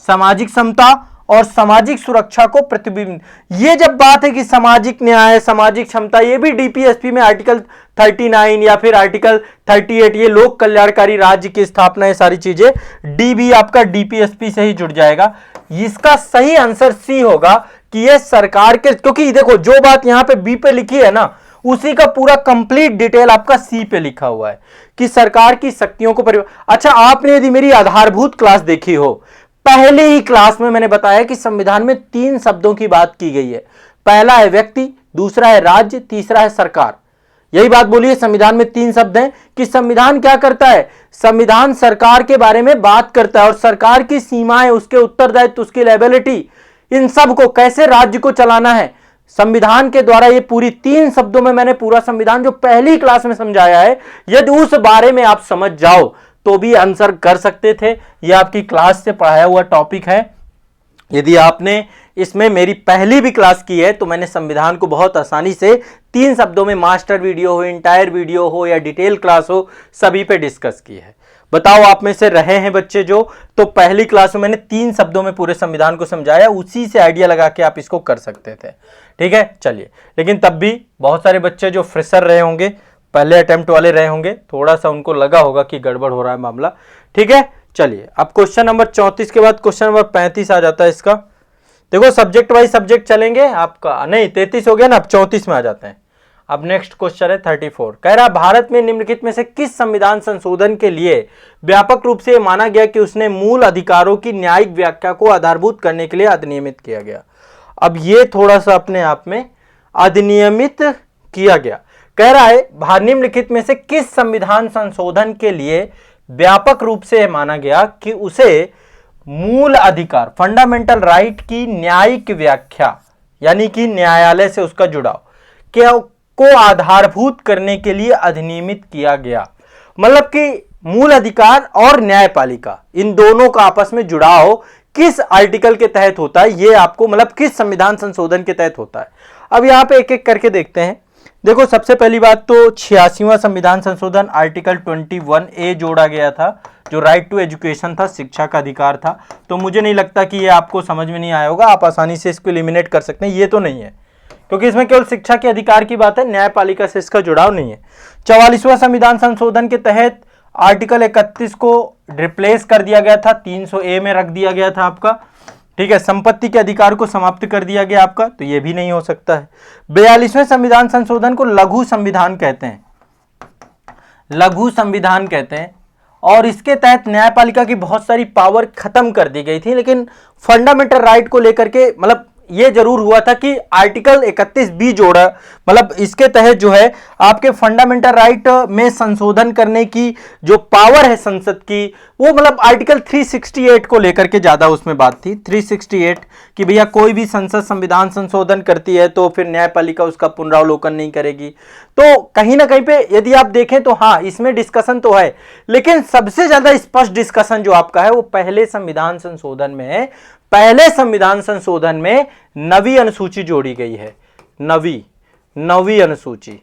सामाजिक समता और सामाजिक सुरक्षा को प्रतिबिंब। ये जब बात है कि सामाजिक न्याय, सामाजिक क्षमता, ये भी डीपीएसपी में आर्टिकल 39 या फिर आर्टिकल 38, ये लोक कल्याणकारी राज्य की स्थापना, ये सारी चीजें डी भी आपका डीपीएसपी से ही जुड़ जाएगा। इसका सही आंसर सी होगा कि ये सरकार के, क्योंकि देखो जो बात यहां पे बी पे लिखी है ना, उसी का पूरा कंप्लीट डिटेल आपका सी पे लिखा हुआ है कि सरकार की शक्तियों को अच्छा, आपने यदि मेरी आधारभूत क्लास देखी हो, पहले ही क्लास में मैंने बताया कि संविधान में 3 शब्दों की बात की गई है। पहला है व्यक्ति, दूसरा है राज्य, तीसरा है सरकार। यही बात बोली है, संविधान में 3 शब्द हैं कि संविधान क्या करता है, संविधान सरकार के बारे में बात करता है और सरकार की सीमाएं, उसके उत्तरदायित्व, उसकी लायबिलिटी, इन सब को कैसे राज्य को चलाना है संविधान के द्वारा। ये पूरी 3 शब्दों में मैंने पूरा संविधान जो पहली क्लास में समझाया है, यदि उस बारे में आप समझ जाओ तो भी आंसर कर सकते थे। यह आपकी क्लास से पढ़ाया हुआ टॉपिक है। यदि आपने इसमें मेरी पहली भी क्लास की है तो मैंने संविधान को बहुत आसानी से 3 शब्दों में, मास्टर वीडियो हो, इंटायर वीडियो हो या डिटेल क्लास हो, सभी पे डिस्कस की है। बताओ आप में से रहे हैं बच्चे जो, तो पहली क्लास में मैंने 3 शब्दों में पूरे संविधान को समझाया, उसी से आइडिया लगा के आप इसको कर सकते थे। ठीक है, चलिए। लेकिन तब भी बहुत सारे बच्चे जो फ्रेशर रहे होंगे, पहले अटेम्प्ट वाले रहे होंगे, थोड़ा सा उनको लगा होगा कि गड़बड़ हो रहा है मामला। ठीक है, चलिए। अब क्वेश्चन नंबर 34 के बाद क्वेश्चन नंबर 35 आ जाता है इसका। देखो सब्जेक्ट वाइज सब्जेक्ट चलेंगे आपका, नहीं 33 हो गया ना, अब 34 में आ जाते हैं। अब नेक्स्ट क्वेश्चन है 34। कह रहा भारत में निम्नलिखित में से किस संविधान संशोधन के लिए व्यापक रूप से माना गया कि उसने मूल अधिकारों की न्यायिक व्याख्या को आधारभूत करने के लिए अधिनियमित किया गया। अब ये थोड़ा सा अपने आप में अधिनियमित किया गया। कह रहा है निम्नलिखित में से किस संविधान संशोधन के लिए व्यापक रूप से माना गया कि उसे मूल अधिकार, फंडामेंटल राइट की न्यायिक व्याख्या, यानी कि न्यायालय से उसका जुड़ाव को आधारभूत करने के लिए अधिनियमित किया गया। मतलब कि मूल अधिकार और न्यायपालिका, इन दोनों का आपस में जुड़ाव किस आर्टिकल के तहत होता है, ये आपको मतलब किस संविधान संशोधन के तहत होता है। अब यहां पे एक एक करके देखते हैं। देखो सबसे पहली बात तो 86वां संविधान संशोधन, आर्टिकल 21A जोड़ा गया था, जो राइट टू एजुकेशन था, शिक्षा का अधिकार था। तो मुझे नहीं लगता कि ये आपको समझ में नहीं आया होगा, आप आसानी से इसको एलिमिनेट कर सकते हैं। ये तो नहीं है, क्योंकि इसमें केवल शिक्षा के अधिकार की बात है, न्यायपालिका से इसका जुड़ाव नहीं है। 44वां संविधान संशोधन के तहत आर्टिकल 31 को रिप्लेस कर दिया गया था, 300A में रख दिया गया था आपका। ठीक है, संपत्ति के अधिकार को समाप्त कर दिया गया आपका, तो यह भी नहीं हो सकता है। 42वें संविधान संशोधन को लघु संविधान कहते हैं, लघु संविधान कहते हैं, और इसके तहत न्यायपालिका की बहुत सारी पावर खत्म कर दी गई थी। लेकिन फंडामेंटल राइट को लेकर के मतलब ये जरूर हुआ था कि आर्टिकल 31B जोड़ा, मतलब इसके तहत जो है आपके फंडामेंटल राइट में संशोधन करने की जो पावर है संसद की, वो मतलब आर्टिकल 368 को लेकर के ज्यादा उसमें बात थी। 368 कि भैया कोई भी संसद संविधान संशोधन करती है तो फिर न्यायपालिका उसका पुनरावलोकन नहीं करेगी। तो कहीं ना कहीं पे यदि आप देखें तो हाँ, इसमें डिस्कशन तो है, लेकिन सबसे ज्यादा स्पष्ट डिस्कशन जो आपका है वो पहले संविधान संशोधन में है। पहले संविधान संशोधन में नवीं अनुसूची जोड़ी गई है, नवीं अनुसूची।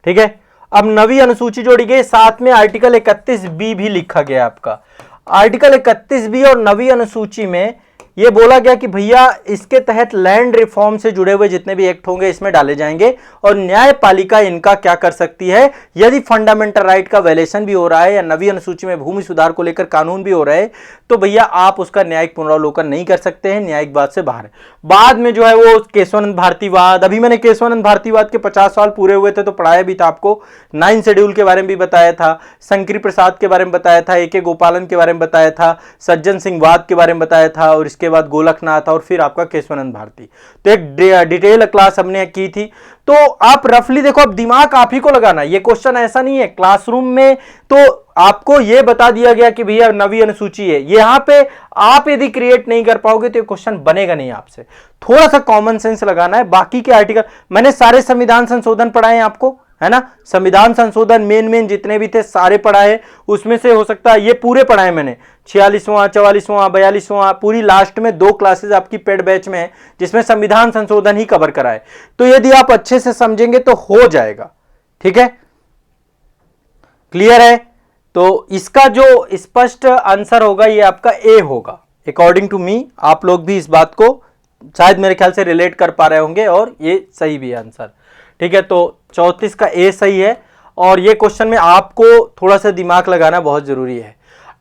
ठीक है, अब नवीं अनुसूची जोड़ी गई, साथ में आर्टिकल 31B भी लिखा गया आपका। आर्टिकल 31B और नवीं अनुसूची में यह बोला गया कि भैया इसके तहत लैंड रिफॉर्म से जुड़े हुए जितने भी एक्ट होंगे इसमें डाले जाएंगे, और न्यायपालिका इनका क्या कर सकती है, यदि फंडामेंटल राइट का वायलेशन भी हो रहा है या नवीं अनुसूची में भूमि सुधार को लेकर कानून भी हो रहा है, तो भैया आप उसका न्यायिक पुनरावलोकन नहीं कर सकते हैं, न्यायिक बात से बाहर है। बाद में जो है वो केशवानंद भारतीवाद, अभी मैंने केशवानंद भारतीवाद के 50 साल पूरे हुए थे तो पढ़ाया भी था आपको, 9 शेड्यूल के बारे में भी बताया था, शंकरी प्रसाद के बारे में बताया था, AK गोपालन के बारे में बताया था, सज्जन सिंह वाद के बारे में बताया था, और इसके उसके बाद गोलकनाथ और फिर आपका केशवानंद भारती। तो एक डिटेल क्लास हमने की थी। तो आप रफली देखो, अब दिमाग आप ही को लगाना है। ये क्वेश्चन ऐसा नहीं है क्लासरूम में तो आपको ये बता दिया गया कि भैया नवी अनुसूची है, यहां पे आप यदि क्रिएट नहीं कर पाओगे तो ये क्वेश्चन बनेगा नहीं आपसे। थोड़ा सा कॉमन सेंस लगाना है। बाकी के आर्टिकल मैंने सारे संविधान संशोधन पढ़ाए आपको, है ना। संविधान संशोधन मेन जितने भी थे सारे पढ़ाए, उसमें से हो सकता है ये पूरे पढ़ाए मैंने, 46वां 44वां 42वां, पूरी लास्ट में 2 क्लासेस आपकी पेड बैच में है जिसमें संविधान संशोधन ही कवर कराए। तो यदि आप अच्छे से समझेंगे तो हो जाएगा, ठीक है, क्लियर है। तो इसका जो स्पष्ट आंसर होगा ये आपका ए होगा अकॉर्डिंग टू मी। आप लोग भी इस बात को शायद मेरे ख्याल से रिलेट कर पा रहे होंगे और ये सही भी है आंसर, ठीक है। तो 34 का ए सही है। और ये क्वेश्चन में आपको थोड़ा सा दिमाग लगाना बहुत जरूरी है।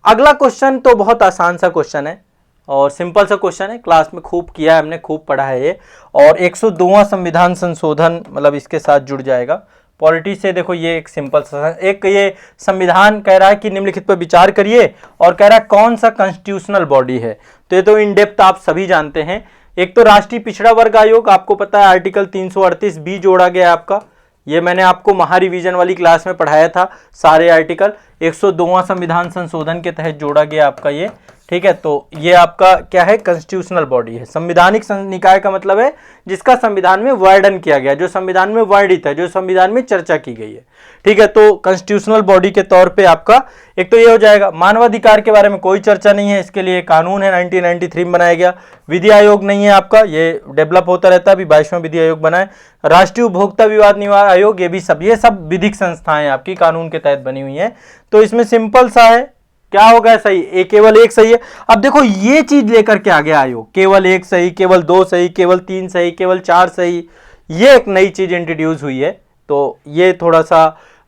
अगला क्वेश्चन तो बहुत आसान सा क्वेश्चन है और सिंपल सा क्वेश्चन है, क्लास में खूब किया है हमने, खूब पढ़ा है ये। और 102वां संविधान संशोधन मतलब इसके साथ जुड़ जाएगा। पॉलिटी से देखो ये एक सिंपल सा एक ये संविधान कह रहा है कि निम्नलिखित पर विचार करिए और कह रहा है कौन सा कॉन्स्टिट्यूशनल बॉडी है। तो ये तो इन डेप्थ आप सभी जानते हैं। एक तो राष्ट्रीय पिछड़ा वर्ग आयोग, आपको पता है आर्टिकल 338 बी जोड़ा गया आपका, ये मैंने आपको महारिवीजन वाली क्लास में पढ़ाया था सारे आर्टिकल। 102वां संविधान संशोधन के तहत जोड़ा गया आपका ये, ठीक है। तो ये आपका क्या है, कॉन्स्टिट्यूशनल बॉडी है। संवैधानिक निकाय का मतलब है जिसका संविधान में वर्णन किया गया, जो संविधान में वर्णित है, जो संविधान में चर्चा की गई है, ठीक है। तो कॉन्स्टिट्यूशनल बॉडी के तौर पे आपका एक तो ये हो जाएगा। मानवाधिकार के बारे में कोई चर्चा नहीं है, इसके लिए कानून है 1993 में बनाया गया। विधि आयोग नहीं है आपका, ये डेवलप होता रहता है, अभी 22वां विधि आयोग बना है। राष्ट्रीय उपभोक्ता विवाद निवारण आयोग, ये भी सब ये सब विधिक संस्थाएं आपकी कानून के तहत बनी हुई हैं। तो इसमें सिंपल सा है, क्या होगा सही, केवल एक सही है। अब देखो ये चीज लेकर के आ गया आयोग, केवल 1 सही, केवल 2 सही, केवल 3 सही, केवल 4 सही, ये एक नई चीज इंट्रोड्यूस हुई है। तो ये थोड़ा सा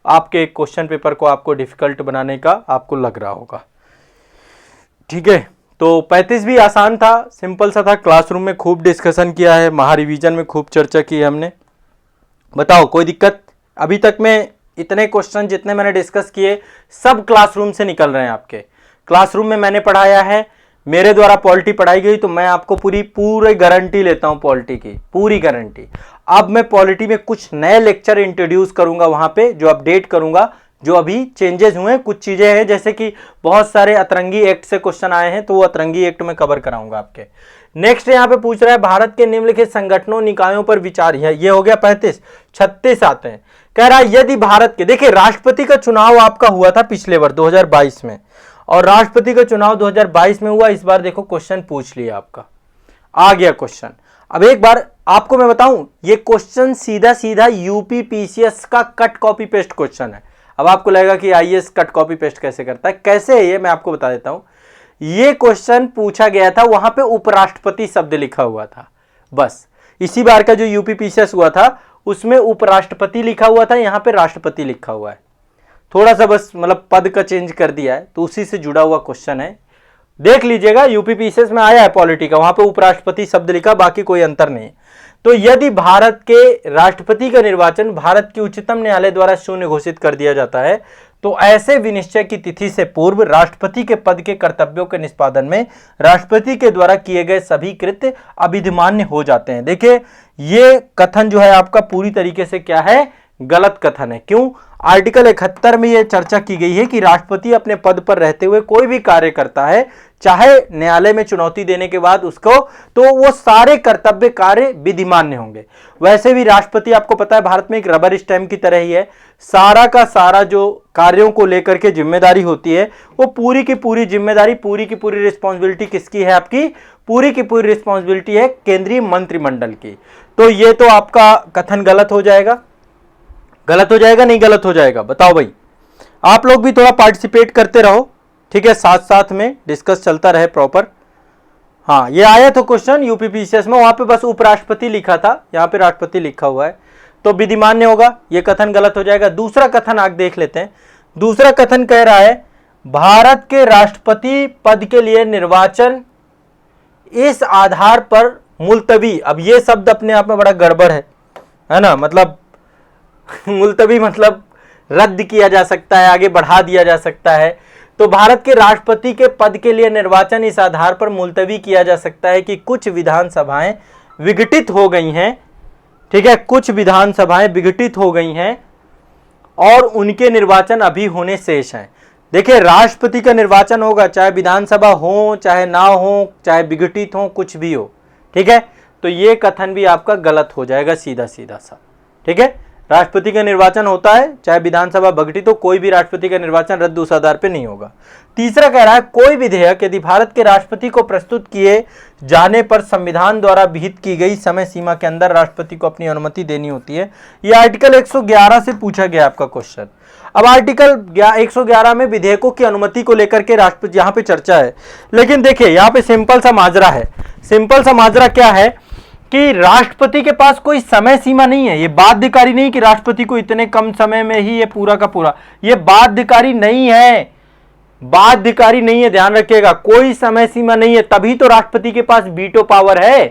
आपके क्वेश्चन पेपर को आपको डिफिकल्ट बनाने का आपको लग रहा होगा, ठीक है। तो 35 भी आसान था, सिंपल सा था, क्लासरूम में खूब डिस्कशन किया है, महारिवीजन में खूब चर्चा की है हमने। बताओ कोई दिक्कत? अभी तक में इतने क्वेश्चन जितने मैंने डिस्कस किए सब क्लासरूम से निकल रहे हैं आपके। क्लासरूम में मैंने पढ़ाया है, मेरे द्वारा पॉलिटी पढ़ाई गई, तो मैं आपको पूरी गारंटी लेता हूं पॉलिटी की, पूरी गारंटी। अब मैं पॉलिटी में कुछ नए लेक्चर इंट्रोड्यूस करूंगा वहां पे, जो अपडेट करूंगा, जो अभी चेंजेस हुए हैं, कुछ चीजें हैं जैसे कि बहुत सारे अतरंगी एक्ट से क्वेश्चन आए हैं, तो वो अतरंगी एक्ट में कवर कराऊंगा आपके। नेक्स्ट यहाँ पे पूछ रहा है भारत के निम्नलिखित संगठनों निकायों पर विचार, ये हो गया 35। 36 आते हैं, कह रहा है यदि भारत के, देखिए राष्ट्रपति का चुनाव आपका हुआ था पिछले वर्ष 2022 में, और राष्ट्रपति का चुनाव 2022 में हुआ। इस बार देखो क्वेश्चन पूछ लिया आपका, आ गया क्वेश्चन। अब एक बार आपको मैं बताऊं, ये क्वेश्चन सीधा सीधा यूपी पीसीएस का कट कॉपी पेस्ट क्वेश्चन है। अब आपको लगेगा कि आईएएस कट कॉपी पेस्ट कैसे करता है, कैसे है ये मैं आपको बता देता हूं। ये क्वेश्चन पूछा गया था, वहां पे उपराष्ट्रपति शब्द लिखा हुआ था, बस इसी बार का जो यूपी पीसीएस हुआ था उसमें उपराष्ट्रपति लिखा हुआ था, यहां पे राष्ट्रपति लिखा हुआ है। थोड़ा सा बस मतलब पद का चेंज कर दिया है, तो उसी से जुड़ा हुआ क्वेश्चन है, देख लीजिएगा। यूपी पीसीएस में आया है पॉलिटी का, वहां पे उपराष्ट्रपति शब्द लिखा, बाकी कोई अंतर नहीं। तो यदि भारत के राष्ट्रपति का निर्वाचन भारत के उच्चतम न्यायालय द्वारा शून्य घोषित कर दिया जाता है, तो ऐसे विनिश्चय की तिथि से पूर्व राष्ट्रपति के पद के कर्तव्यों के निष्पादन में राष्ट्रपति के द्वारा किए गए सभी कृत्य अविधिमान्य हो जाते हैं। देखिए ये कथन जो है आपका पूरी तरीके से क्या है, गलत कथन है। क्यों? आर्टिकल 71 में यह चर्चा की गई है कि राष्ट्रपति अपने पद पर रहते हुए कोई भी कार्य करता है, चाहे न्यायालय में चुनौती देने के बाद उसको, तो वो सारे कर्तव्य कार्य विधिमान्य होंगे। वैसे भी राष्ट्रपति आपको पता है भारत में एक रबर स्टैंप की तरह ही है, सारा का सारा जो कार्यों को लेकर के जिम्मेदारी होती है, वो पूरी की पूरी जिम्मेदारी, पूरी की पूरी रिस्पॉन्सिबिलिटी किसकी है आपकी, पूरी की पूरी रिस्पॉन्सिबिलिटी है केंद्रीय मंत्रिमंडल की। तो ये तो आपका कथन गलत हो जाएगा, गलत हो जाएगा नहीं गलत हो जाएगा, बताओ भाई। आप लोग भी थोड़ा पार्टिसिपेट करते रहो, ठीक है, साथ साथ में डिस्कस चलता रहे प्रॉपर। हाँ ये आया था क्वेश्चन यूपी पीसीएस में, वहां पे बस उपराष्ट्रपति लिखा था, यहाँ पे राष्ट्रपति लिखा हुआ है, तो विधिमान्य होगा, ये कथन गलत हो जाएगा। दूसरा कथन आगे देख लेते हैं। दूसरा कथन कह रहा है भारत के राष्ट्रपति पद के लिए निर्वाचन इस आधार पर मुलतवी। अब ये शब्द अपने आप में बड़ा गड़बड़ है ना, मतलब मुलतवी मतलब रद्द किया जा सकता है, आगे बढ़ा दिया जा सकता है। तो भारत के राष्ट्रपति के पद के लिए निर्वाचन इस आधार पर मुलतवी किया जा सकता है कि कुछ विधानसभाएं विघटित हो गई हैं, ठीक है, कुछ विधानसभाएं विघटित हो गई हैं और उनके निर्वाचन अभी होने शेष हैं। देखिए, राष्ट्रपति का निर्वाचन होगा, चाहे विधानसभा हो चाहे ना हो, चाहे विघटित हो, कुछ भी हो, ठीक है। तो ये कथन भी आपका गलत हो जाएगा सीधा सीधा सा, ठीक है। राष्ट्रपति का निर्वाचन होता है, चाहे विधानसभा विघटित हो, कोई भी राष्ट्रपति का निर्वाचन रद्द उस आधार पर नहीं होगा। तीसरा कह रहा है, कोई विधेयक यदि भारत के राष्ट्रपति को प्रस्तुत किए जाने पर संविधान द्वारा विहित की गई समय सीमा के अंदर राष्ट्रपति को अपनी अनुमति देनी होती है। यह आर्टिकल 111 से पूछा गया आपका क्वेश्चन। अब आर्टिकल 111 में विधेयकों की अनुमति को लेकर के राष्ट्रपति यहाँ पे चर्चा है, लेकिन देखिए यहाँ पे सिंपल सा माजरा है। सिंपल सा माजरा क्या है कि राष्ट्रपति के पास कोई समय सीमा नहीं है। ये बाध्यकारी नहीं कि राष्ट्रपति को इतने कम समय में ही ये पूरा का पूरा, ये बाध्यकारी नहीं है, बाध्यकारी नहीं है, ध्यान रखिएगा, कोई समय सीमा नहीं है। तभी तो राष्ट्रपति के पास वीटो पावर है,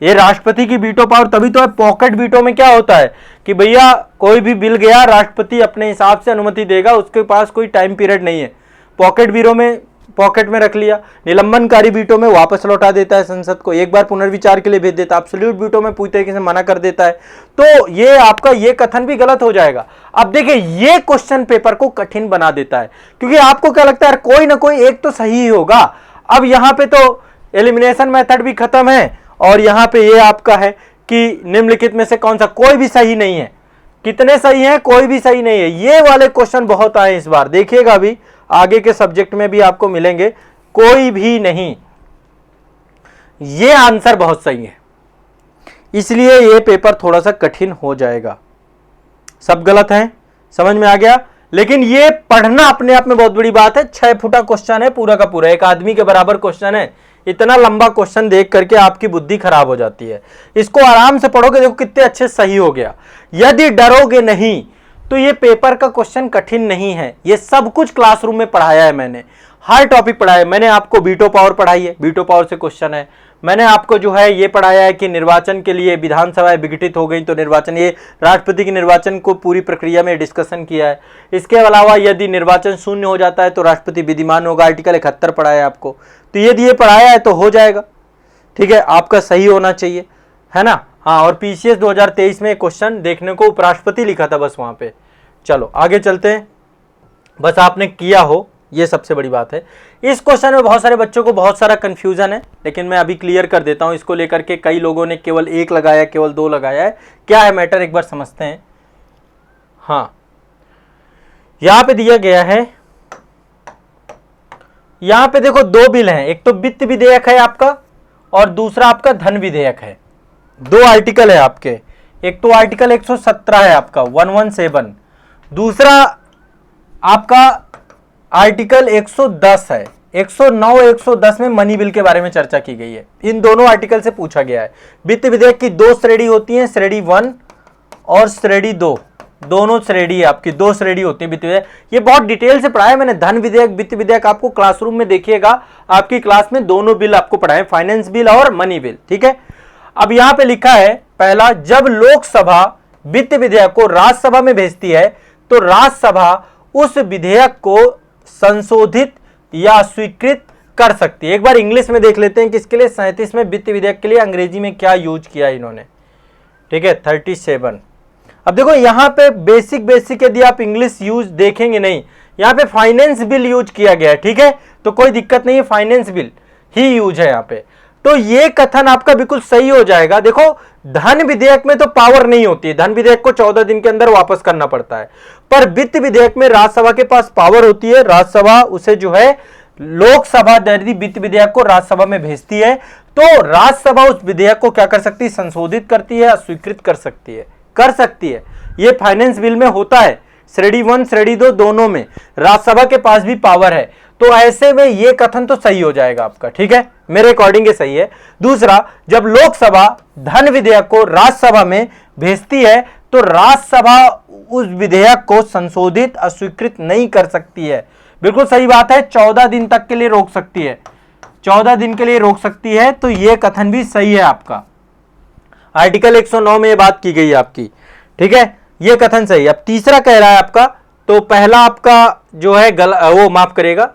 ये राष्ट्रपति की वीटो पावर तभी तो है। पॉकेट वीटो में क्या होता है कि भैया कोई भी बिल गया, राष्ट्रपति अपने हिसाब से अनुमति देगा, उसके पास कोई टाइम पीरियड नहीं है। पॉकेट वीटो में पॉकेट में रख लिया, निलंबनकारी वीटो में वापस लौटा देता है संसद को, एक बार पुनर्विचार के लिए भेज देता है, एब्सोल्यूट वीटो में पूरी तरीके से मना कर देता है। तो ये आपका ये कथन भी गलत हो जाएगा। अब देखिए, ये क्वेश्चन पेपर को कठिन बना देता है, क्योंकि आपको क्या लगता है कोई ना कोई एक तो सही होगा। अब यहाँ पे तो एलिमिनेशन मेथड भी खत्म है और यहाँ पे ये आपका है कि निम्नलिखित में से कौन सा, कोई भी सही नहीं है। कितने सही हैं? कोई भी सही नहीं है। ये वाले क्वेश्चन बहुत आए इस बार, देखिएगा अभी आगे के सब्जेक्ट में भी आपको मिलेंगे, कोई भी नहीं, ये आंसर बहुत सही है, इसलिए ये पेपर थोड़ा सा कठिन हो जाएगा। सब गलत है, समझ में आ गया। लेकिन ये पढ़ना अपने आप में बहुत बड़ी बात है। 6 फुटा क्वेश्चन है पूरा का पूरा, एक आदमी के बराबर क्वेश्चन है। इतना लंबा क्वेश्चन देख करके आपकी बुद्धि खराब हो जाती है। इसको आराम से पढ़ोगे, देखो कितने अच्छे सही हो गया। यदि डरोगे नहीं तो ये पेपर का क्वेश्चन कठिन नहीं है। ये सब कुछ क्लासरूम में पढ़ाया है मैंने, हर टॉपिक पढ़ाया है मैंने। आपको वीटो पावर पढ़ाई है, वीटो पावर से क्वेश्चन है। मैंने आपको जो है ये पढ़ाया है कि निर्वाचन के लिए विधानसभाएं विघटित हो गई तो निर्वाचन, ये राष्ट्रपति के निर्वाचन को पूरी प्रक्रिया में डिस्कशन किया है। इसके अलावा यदि निर्वाचन शून्य हो जाता है तो राष्ट्रपति विधिमान होगा, आर्टिकल 71 पढ़ाया है आपको। तो यदि ये पढ़ाया है तो हो जाएगा, ठीक है, आपका सही होना चाहिए, है ना। हाँ, और पीसीएस 2023 में क्वेश्चन देखने को उपराष्ट्रपति लिखा था बस वहां पे। चलो आगे चलते हैं, बस आपने किया हो, ये सबसे बड़ी बात है। इस क्वेश्चन में बहुत सारे बच्चों को बहुत सारा कंफ्यूजन है, लेकिन मैं अभी क्लियर कर देता हूं इसको लेकर के। कई लोगों ने केवल 1 लगाया, केवल 2 लगाया है। क्या है मैटर, एक बार समझते हैं। हाँ, यहां पे दिया गया है, यहां पे देखो 2 बिल हैं, एक तो वित्त विधेयक है आपका और दूसरा आपका धन विधेयक है। 2 आर्टिकल है आपके, एक तो आर्टिकल 117 है आपका 117, दूसरा आपका आर्टिकल 110 है। 109 110 में मनी बिल के बारे में चर्चा की गई है। इन दोनों आर्टिकल से पूछा गया है। वित्त विधेयक की 2 श्रेणी होती हैं, श्रेणी 1 और श्रेणी 2, दोनों श्रेणी है आपकी, 2 श्रेणी होती है वित्त विधेयक। ये बहुत डिटेल से पढ़ाया मैंने। धन विधेयक, वित्त विधेयक आपको क्लासरूम में देखिएगा, आपकी क्लास में दोनों बिल आपको पढ़ाए, फाइनेंस बिल और मनी बिल, ठीक है। अब यहां पे लिखा है पहला, जब लोकसभा वित्त विधेयक को राज्यसभा में भेजती है तो राज्यसभा उस विधेयक को संशोधित या स्वीकृत कर सकती है। एक बार इंग्लिश में देख लेते हैं कि इसके लिए 37 में वित्त विधेयक के लिए अंग्रेजी में क्या यूज किया इन्होंने, ठीक है, 37। अब देखो यहां पे बेसिक यदि आप इंग्लिश यूज देखेंगे नहीं, यहां पे फाइनेंस बिल यूज किया गया है, ठीक है, तो कोई दिक्कत नहीं है, फाइनेंस बिल ही यूज है यहां पे। तो ये कथन आपका बिल्कुल सही हो जाएगा। देखो धन विधेयक में तो पावर नहीं होती है, धन विधेयक को 14 दिन के अंदर वापस करना पड़ता है, पर वित्त विधेयक में राज्यसभा के पास पावर होती है। राज्यसभा उसे जो है, लोकसभा यदि वित्त विधेयक को राज्यसभा में भेजती है तो राज्यसभा उस विधेयक को क्या कर सकती है, संशोधित करती है, स्वीकृत कर सकती है। ये फाइनेंस बिल में होता है, श्रेणी 1 श्रेणी 2 दोनों में राज्यसभा के पास भी पावर है। तो ऐसे में ये कथन तो सही हो जाएगा आपका, ठीक है, मेरे अकॉर्डिंग ये सही है। दूसरा, जब लोकसभा धन विधेयक को राज्यसभा में भेजती है तो राज्यसभा उस विधेयक को संशोधित अस्वीकृत नहीं कर सकती है। बिल्कुल सही बात है, 14 दिन तक के लिए रोक सकती है, 14 दिन के लिए रोक सकती है। तो ये कथन भी सही है आपका, आर्टिकल 109 में ये बात की गई है आपकी, ठीक है, ये कथन सही है। अब तीसरा कह रहा है आपका, तो पहला आपका जो है वो माफ करेगा,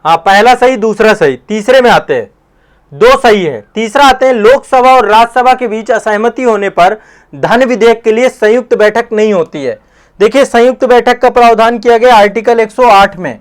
हाँ, पहला सही, दूसरा सही, तीसरे में आते हैं, दो सही है। तीसरा आते हैं, लोकसभा और राज्यसभा के बीच असहमति होने पर धन विधेयक के लिए संयुक्त बैठक नहीं होती है। देखिए, संयुक्त बैठक का प्रावधान किया गया आर्टिकल 108 में,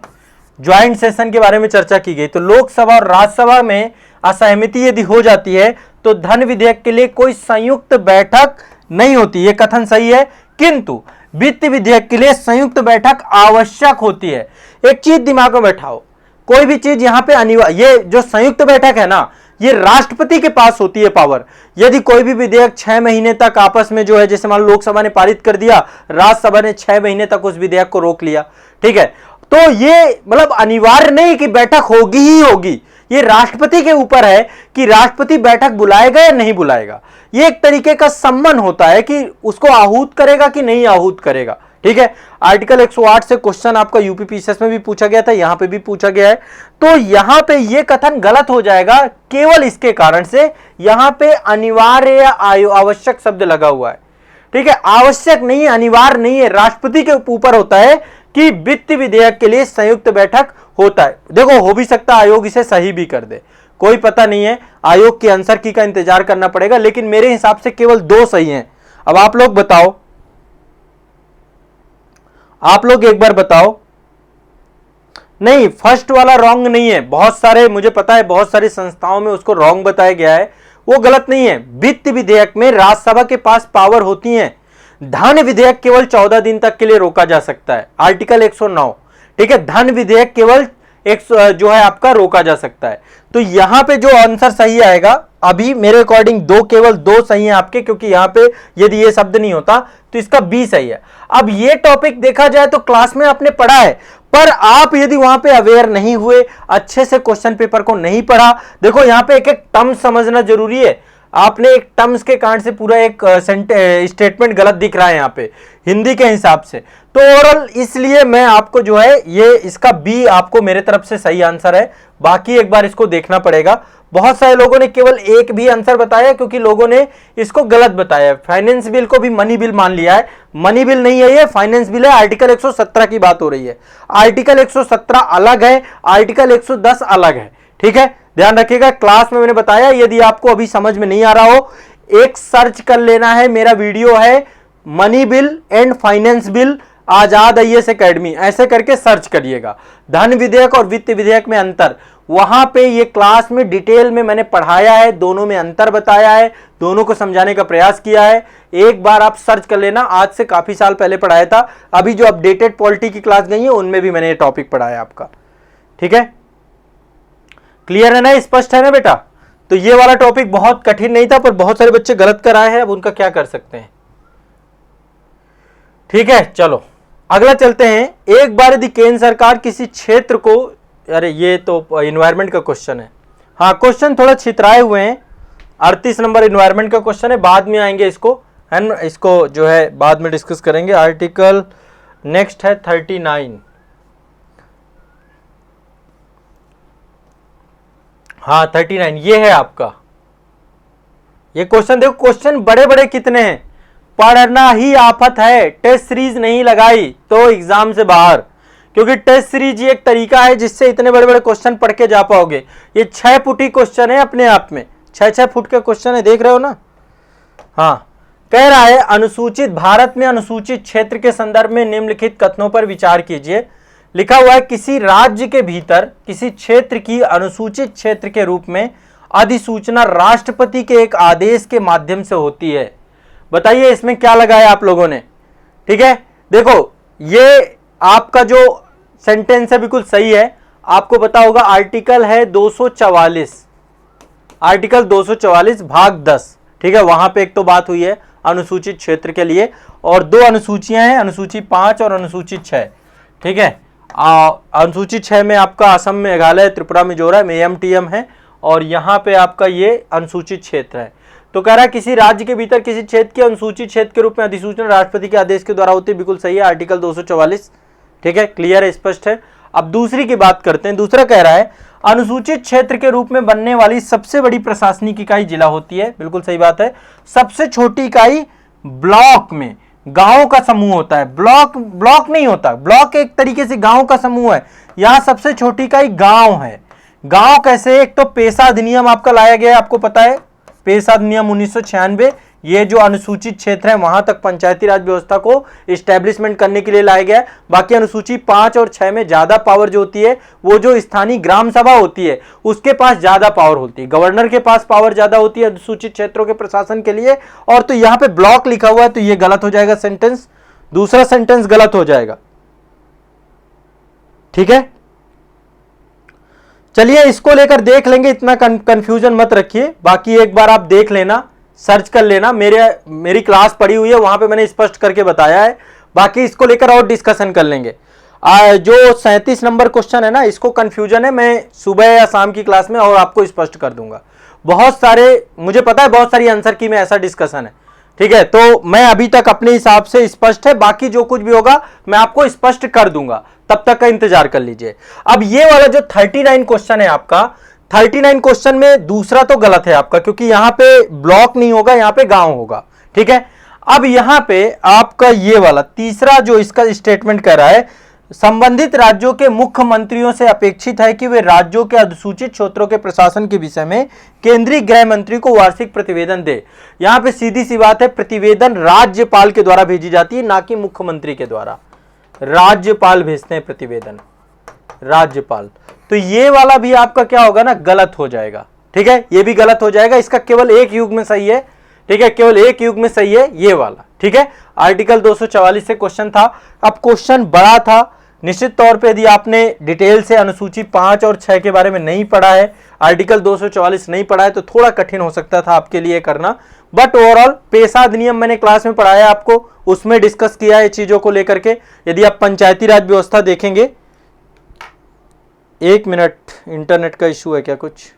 ज्वाइंट सेशन के बारे में चर्चा की गई। तो लोकसभा और राज्यसभा में असहमति यदि हो जाती है तो धन विधेयक के लिए कोई संयुक्त बैठक नहीं होती, यह कथन सही है। किंतु वित्त विधेयक के लिए संयुक्त बैठक आवश्यक होती है। एक चीज दिमाग में बैठाओ, कोई भी चीज यहां पे अनिवार्य, ये जो संयुक्त बैठक है ना, ये राष्ट्रपति के पास होती है पावर। यदि कोई भी विधेयक 6 महीने तक आपस में जो है, जैसे मान लो लोकसभा ने पारित कर दिया, राज्यसभा ने 6 महीने तक उस विधेयक को रोक लिया, ठीक है, तो ये मतलब अनिवार्य नहीं कि बैठक होगी ही होगी। ये राष्ट्रपति के ऊपर है कि राष्ट्रपति बैठक बुलाएगा या नहीं बुलाएगा। ये एक तरीके का सम्मान होता है कि उसको आहूत करेगा कि नहीं आहूत करेगा, ठीक है। आर्टिकल 108 से क्वेश्चन आपका यूपीपीसीएस में भी पूछा गया था, यहां पे भी पूछा गया है। तो यहां पे ये कथन गलत हो जाएगा केवल इसके कारण से, यहां पे अनिवार्य या आवश्यक शब्द लगा हुआ है, ठीक है। आवश्यक नहीं है, अनिवार्य नहीं है, राष्ट्रपति के ऊपर होता है कि वित्त विधेयक के लिए संयुक्त बैठक होता है। देखो, हो भी सकता है आयोग इसे सही भी कर दे, कोई पता नहीं है, आयोग के आंसर की का इंतजार करना पड़ेगा, लेकिन मेरे हिसाब से केवल 2 सही हैं। अब आप लोग बताओ, आप लोग एक बार बताओ। नहीं, फर्स्ट वाला रॉन्ग नहीं है, बहुत सारे, मुझे पता है बहुत सारी संस्थाओं में उसको रॉन्ग बताया गया है, वो गलत नहीं है। वित्त विधेयक में राज्यसभा के पास पावर होती है, धन विधेयक केवल 14 दिन तक के लिए रोका जा सकता है, आर्टिकल 109, ठीक है। धन विधेयक केवल जो है आपका रोका जा सकता है। तो यहां पे जो आंसर सही आएगा, अभी मेरे अकॉर्डिंग केवल 2 सही है आपके, क्योंकि यहां पे यदि ये शब्द नहीं होता तो इसका बी सही है। अब ये टॉपिक देखा जाए तो क्लास में आपने पढ़ा है, पर आप यदि वहां पे अवेयर नहीं हुए, अच्छे से क्वेश्चन पेपर को नहीं पढ़ा, देखो यहां पे एक एक टर्म समझना जरूरी है। आपने एक टर्म्स के कारण से पूरा एक स्टेटमेंट गलत दिख रहा है यहां पे हिंदी के हिसाब से। तो ओवरऑल इसलिए मैं आपको जो है ये इसका बी आपको मेरे तरफ से सही आंसर है, बाकी एक बार इसको देखना पड़ेगा। बहुत सारे लोगों ने केवल एक भी आंसर बताया, क्योंकि लोगों ने इसको गलत बताया। फाइनेंस बिल को भी मनी बिल मान लिया है, मनी बिल नहीं है, ये फाइनेंस बिल है। आर्टिकल 117 की बात हो रही है, आर्टिकल 117 अलग है, आर्टिकल 110 अलग है, ठीक है। ध्यान रखिएगा, क्लास में मैंने बताया, यदि आपको अभी समझ में नहीं आ रहा हो, एक सर्च कर लेना है, मेरा वीडियो है money bill and finance bill Azad IAS academy, ऐसे करके सर्च करिएगा। धन विधेयक और वित्त विधेयक में अंतर, वहां पे ये क्लास में डिटेल में मैंने पढ़ाया है, दोनों में अंतर बताया है, दोनों को समझाने का प्रयास किया है। एक बार आप सर्च कर लेना, आज से काफी साल पहले पढ़ाया था। अभी जो अपडेटेड पॉलिटी की क्लास गई है उनमें भी मैंने ये टॉपिक पढ़ाया आपका, ठीक है। क्लियर है ना, स्पष्ट है ना बेटा। तो ये वाला टॉपिक बहुत कठिन नहीं था, पर बहुत सारे बच्चे गलत कराए हैं, अब उनका क्या कर सकते हैं, ठीक है। चलो अगला चलते हैं। एक बार यदि केंद्र सरकार किसी क्षेत्र को, अरे ये तो इन्वायरमेंट का क्वेश्चन है, हाँ क्वेश्चन थोड़ा छितराए हुए हैं। 38 नंबर इन्वायरमेंट का क्वेश्चन है, बाद में आएंगे इसको, है ना, इसको जो है बाद में डिस्कस करेंगे। आर्टिकल नेक्स्ट है 39, हाँ 39 ये है आपका। ये क्वेश्चन देखो, क्वेश्चन बड़े बड़े कितने हैं, पढ़ना ही आफत है। टेस्ट सीरीज नहीं लगाई तो एग्जाम से बाहर, क्योंकि टेस्ट सीरीज एक तरीका है जिससे इतने बड़े बड़े क्वेश्चन पढ़ के जा पाओगे। ये 6 फुटी क्वेश्चन है अपने आप में, 6 फुट का क्वेश्चन है, देख रहे हो ना। हाँ, कह रहा है अनुसूचित भारत में अनुसूचित क्षेत्र के संदर्भ में निम्नलिखित कथनों पर विचार कीजिए। लिखा हुआ है, किसी राज्य के भीतर किसी क्षेत्र की अनुसूचित क्षेत्र के रूप में अधिसूचना राष्ट्रपति के एक आदेश के माध्यम से होती है। बताइए इसमें क्या लगाया आप लोगों ने, ठीक है। देखो ये आपका जो सेंटेंस है बिल्कुल सही है, आपको पता होगा आर्टिकल है 244, आर्टिकल 244 भाग 10, ठीक है। वहां पे एक तो बात हुई है अनुसूचित क्षेत्र के लिए, और 2 अनुसूचियां हैं, अनुसूची 5 और अनुसूची 6, ठीक है। अनुसूची 6 में आपका असम, मेघालय, त्रिपुरा, मिजोरम, एमटीएम है, और यहाँ पे आपका ये अनुसूचित क्षेत्र है। तो कह रहा है किसी राज्य के भीतर किसी क्षेत्र के अनुसूचित क्षेत्र के रूप में अधिसूचना राष्ट्रपति के आदेश के द्वारा होती है, बिल्कुल सही है, आर्टिकल 244, ठीक है, क्लियर है, स्पष्ट है। अब दूसरी की बात करते हैं। दूसरा कह रहा है अनुसूचित क्षेत्र के रूप में बनने वाली सबसे बड़ी प्रशासनिक इकाई जिला होती है, बिल्कुल सही बात है। सबसे छोटी इकाई ब्लॉक में, गांवों का समूह होता है, ब्लॉक नहीं होता। ब्लॉक एक तरीके से गांव का समूह है, यहां सबसे छोटी इकाई गांव है। गांव कैसे? एक तो पेशा अधिनियम आपका लाया गया है, आपको पता है पेशा अधिनियम 1996, ये जो अनुसूचित क्षेत्र है वहां तक पंचायती राज व्यवस्था को इस्टेब्लिशमेंट करने के लिए लाया गया है। बाकी अनुसूची 5 और 6 में ज्यादा पावर जो होती है वो जो स्थानीय ग्राम सभा होती है उसके पास ज्यादा पावर होती है, गवर्नर के पास पावर ज्यादा होती है अनुसूचित क्षेत्रों के प्रशासन के लिए। और तो यहां पे ब्लॉक लिखा हुआ है तो ये गलत हो जाएगा सेंटेंस, दूसरा सेंटेंस गलत हो जाएगा। ठीक है, चलिए इसको लेकर देख लेंगे, इतना कंफ्यूजन मत रखिए। बाकी एक बार आप देख लेना, सर्च कर लेना, मेरी क्लास पड़ी हुई है वहां पे मैंने स्पष्ट करके बताया है। बाकी इसको लेकर और डिस्कशन कर लेंगे। जो 37 नंबर क्वेश्चन है ना, इसको कंफ्यूजन है, मैं सुबह या शाम की क्लास में और आपको स्पष्ट कर दूंगा। बहुत सारे, मुझे पता है बहुत सारी आंसर की में ऐसा डिस्कशन है। ठीक है, तो मैं अभी तक अपने हिसाब से स्पष्ट है, बाकी जो कुछ भी होगा मैं आपको स्पष्ट कर दूंगा, तब तक का इंतजार कर लीजिए। अब ये वाला जो 39 क्वेश्चन है आपका, 39 क्वेश्चन में दूसरा तो गलत है आपका, क्योंकि यहां पे ब्लॉक नहीं होगा, यहां पे गांव होगा। ठीक है, अब यहां पे आपका ये वाला तीसरा जो इसका स्टेटमेंट कह रहा है, संबंधित राज्यों के मुख्यमंत्रियों से अपेक्षित है कि वे राज्यों के अनुसूचित क्षेत्रों के प्रशासन के विषय में केंद्रीय गृह मंत्री को वार्षिक प्रतिवेदन दे। यहां पे सीधी सी बात है, प्रतिवेदन राज्यपाल के द्वारा भेजी जाती है, ना कि मुख्यमंत्री के द्वारा। राज्यपाल भेजते हैं प्रतिवेदन, राज्यपाल। तो ये वाला भी आपका क्या होगा ना, गलत हो जाएगा। ठीक है, ये भी गलत हो जाएगा, इसका केवल एक युग में सही है। ठीक है, केवल एक युग में सही है ये वाला। ठीक है, आर्टिकल 244 से क्वेश्चन था। अब क्वेश्चन बड़ा था, निश्चित तौर पे यदि आपने डिटेल से अनुसूची 5 और 6 के बारे में नहीं पढ़ा है, आर्टिकल 244 नहीं पढ़ा है, तो थोड़ा कठिन हो सकता था आपके लिए करना। बट ओवरऑल पेशा अधिनियम मैंने क्लास में पढ़ाया आपको, उसमें डिस्कस किया है चीजों को लेकर के। यदि आप पंचायती राज व्यवस्था देखेंगे, 1 मिनट, इंटरनेट का इशू है क्या कुछ?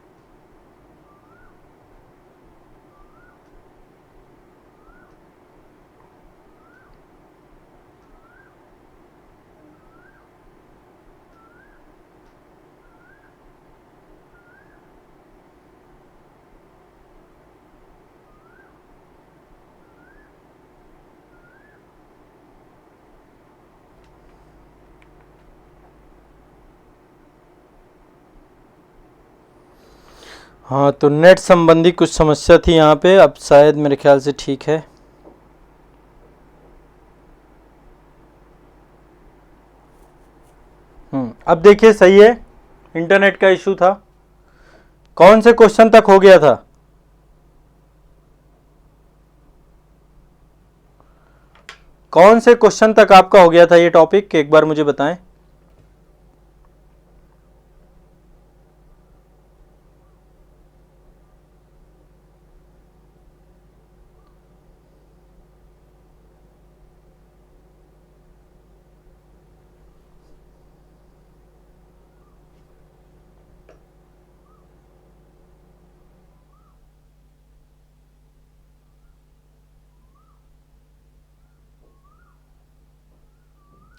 हाँ, तो नेट संबंधी कुछ समस्या थी यहाँ पे, अब शायद मेरे ख्याल से ठीक है। अब देखिए सही है, इंटरनेट का इशू था। कौन से क्वेश्चन तक हो गया था? कौन से क्वेश्चन तक आपका हो गया था ये टॉपिक, एक बार मुझे बताएं।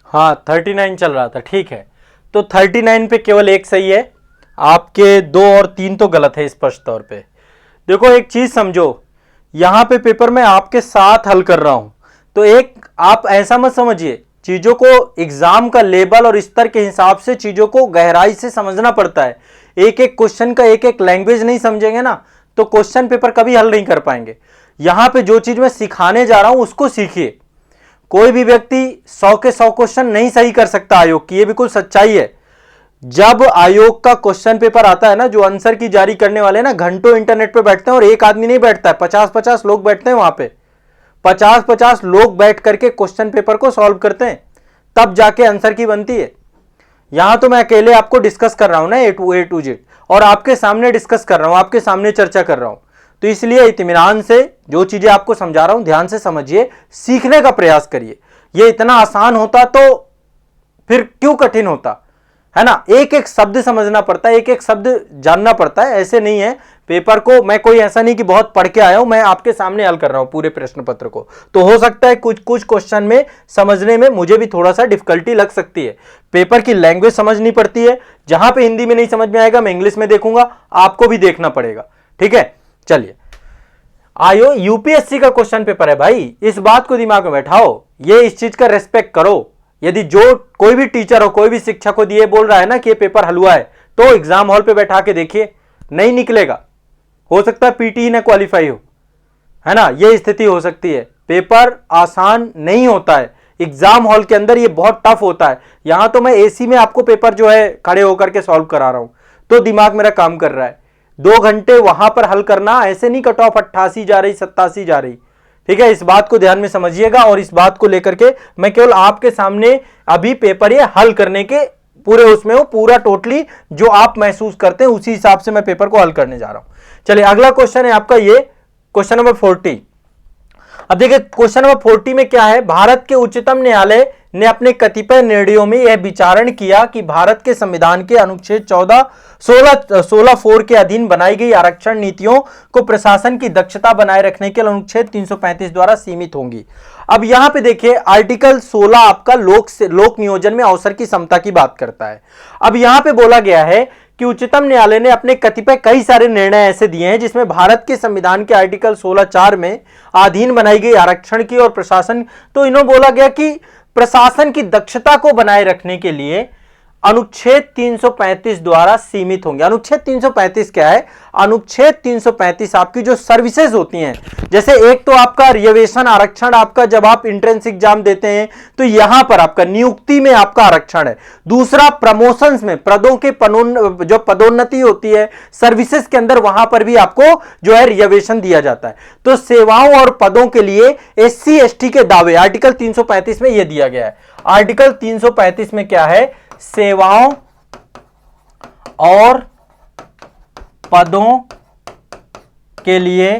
हाँ, 39 चल रहा था। ठीक है, तो 39 पे केवल एक सही है, आपके 2 और 3 तो गलत है स्पष्ट तौर पे। देखो एक चीज समझो, यहां पे पेपर में आपके साथ हल कर रहा हूं, तो एक आप ऐसा मत समझिए, चीजों को एग्जाम का लेवल और स्तर के हिसाब से चीजों को गहराई से समझना पड़ता है। एक एक क्वेश्चन का एक एक लैंग्वेज नहीं समझेंगे ना तो क्वेश्चन पेपर कभी हल नहीं कर पाएंगे। यहां पे जो चीज मैं सिखाने जा रहा हूं उसको सीखिए। कोई भी व्यक्ति 100 के 100 क्वेश्चन नहीं सही कर सकता आयोग की, ये बिल्कुल सच्चाई है। जब आयोग का क्वेश्चन पेपर आता है ना, जो आंसर की जारी करने वाले ना घंटों इंटरनेट पे बैठते हैं, और एक आदमी नहीं बैठता है, 50-50 लोग बैठते हैं वहां पे, 50-50 लोग बैठ करके क्वेश्चन पेपर को सॉल्व करते हैं, तब जाके आंसर की बनती है। यहां तो मैं अकेले आपको डिस्कस कर रहा हूं ना ए टू जेड, और आपके सामने डिस्कस कर रहा हूं, आपके सामने चर्चा कर रहा हूं, तो इसलिए इत्मीनान से जो चीजें आपको समझा रहा हूं ध्यान से समझिए, सीखने का प्रयास करिए। ये इतना आसान होता तो फिर क्यों कठिन होता, है ना। एक एक शब्द समझना पड़ता है, एक एक शब्द जानना पड़ता है, ऐसे नहीं है पेपर को। मैं कोई ऐसा नहीं कि बहुत पढ़ के आया हूं, मैं आपके सामने हल कर रहा हूं पूरे प्रश्न पत्र को, तो हो सकता है कुछ कुछ क्वेश्चन में समझने में मुझे भी थोड़ा सा डिफिकल्टी लग सकती है। पेपर की लैंग्वेज समझनी पड़ती है, जहां पे हिंदी में नहीं समझ में आएगा मैं इंग्लिश में देखूंगा, आपको भी देखना पड़ेगा। ठीक है, चलिए आयो यूपीएससी का क्वेश्चन पेपर है भाई, इस बात को दिमाग में बैठाओ, ये इस चीज का रेस्पेक्ट करो। यदि जो कोई भी टीचर हो, कोई भी शिक्षक को दिए बोल रहा है ना कि ये पेपर हलवा है, तो एग्जाम हॉल पे बैठा के देखिए, नहीं निकलेगा। हो सकता है पीटी ना क्वालिफाई हो, है ना, ये स्थिति हो सकती है। पेपर आसान नहीं होता है, एग्जाम हॉल के अंदर ये बहुत टफ होता है। यहां तो मैं एसी में आपको पेपर जो है खड़े होकर के सॉल्व करा रहा हूं, तो दिमाग मेरा काम कर रहा है। 2 घंटे वहां पर हल करना, ऐसे नहीं कट ऑफ 88 जा रही 87 जा रही, ठीक है। इस बात को ध्यान में समझिएगा, और इस बात को लेकर के मैं केवल आपके सामने अभी पेपर ये हल करने के पूरे उसमें हूं, पूरा टोटली जो आप महसूस करते हैं उसी हिसाब से मैं पेपर को हल करने जा रहा हूं। चलिए अगला क्वेश्चन है आपका ये क्वेश्चन नंबर 40। अब देखिए क्वेश्चन नंबर 40 में क्या है, भारत के उच्चतम न्यायालय ने अपने कतिपय निर्णयों में यह विचारण किया कि भारत के संविधान के अनुच्छेद 16 के अधीन बनाई गई आरक्षण नीतियों को प्रशासन की दक्षता बनाए रखने के लिए अनुच्छेद 335 द्वारा सीमित होंगी। अब यहां पे देखिए आर्टिकल 16 आपका लोक नियोजन में अवसर की समता की बात करता है। अब यहां पे बोला गया है कि उच्चतम न्यायालय ने अपने कतिपय कई सारे निर्णय ऐसे दिए हैं जिसमें भारत के संविधान के आर्टिकल 16(4) में अधीन बनाई गई आरक्षण की और प्रशासन, तो इन्होंने बोला गया कि प्रशासन की दक्षता को बनाए रखने के लिए अनुच्छेद 335 द्वारा सीमित होंगे। अनुच्छेद 335 क्या है? अनुच्छेद 335 आपकी जो सर्विसेज होती हैं, जैसे एक तो आपका रिजर्वेशन आरक्षण, आपका जब आप एंट्रेंस एग्जाम देते हैं तो यहां पर आपका नियुक्ति में आपका आरक्षण है। दूसरा प्रमोशंस में, पदों के जो पदोन्नति होती है सर्विसेज के अंदर, वहां पर भी आपको जो है रिजर्वेशन दिया जाता है। तो सेवाओं और पदों के लिए SC ST के दावे आर्टिकल 335 में यह दिया गया है। आर्टिकल 335 में क्या है? सेवाओं और पदों के लिए,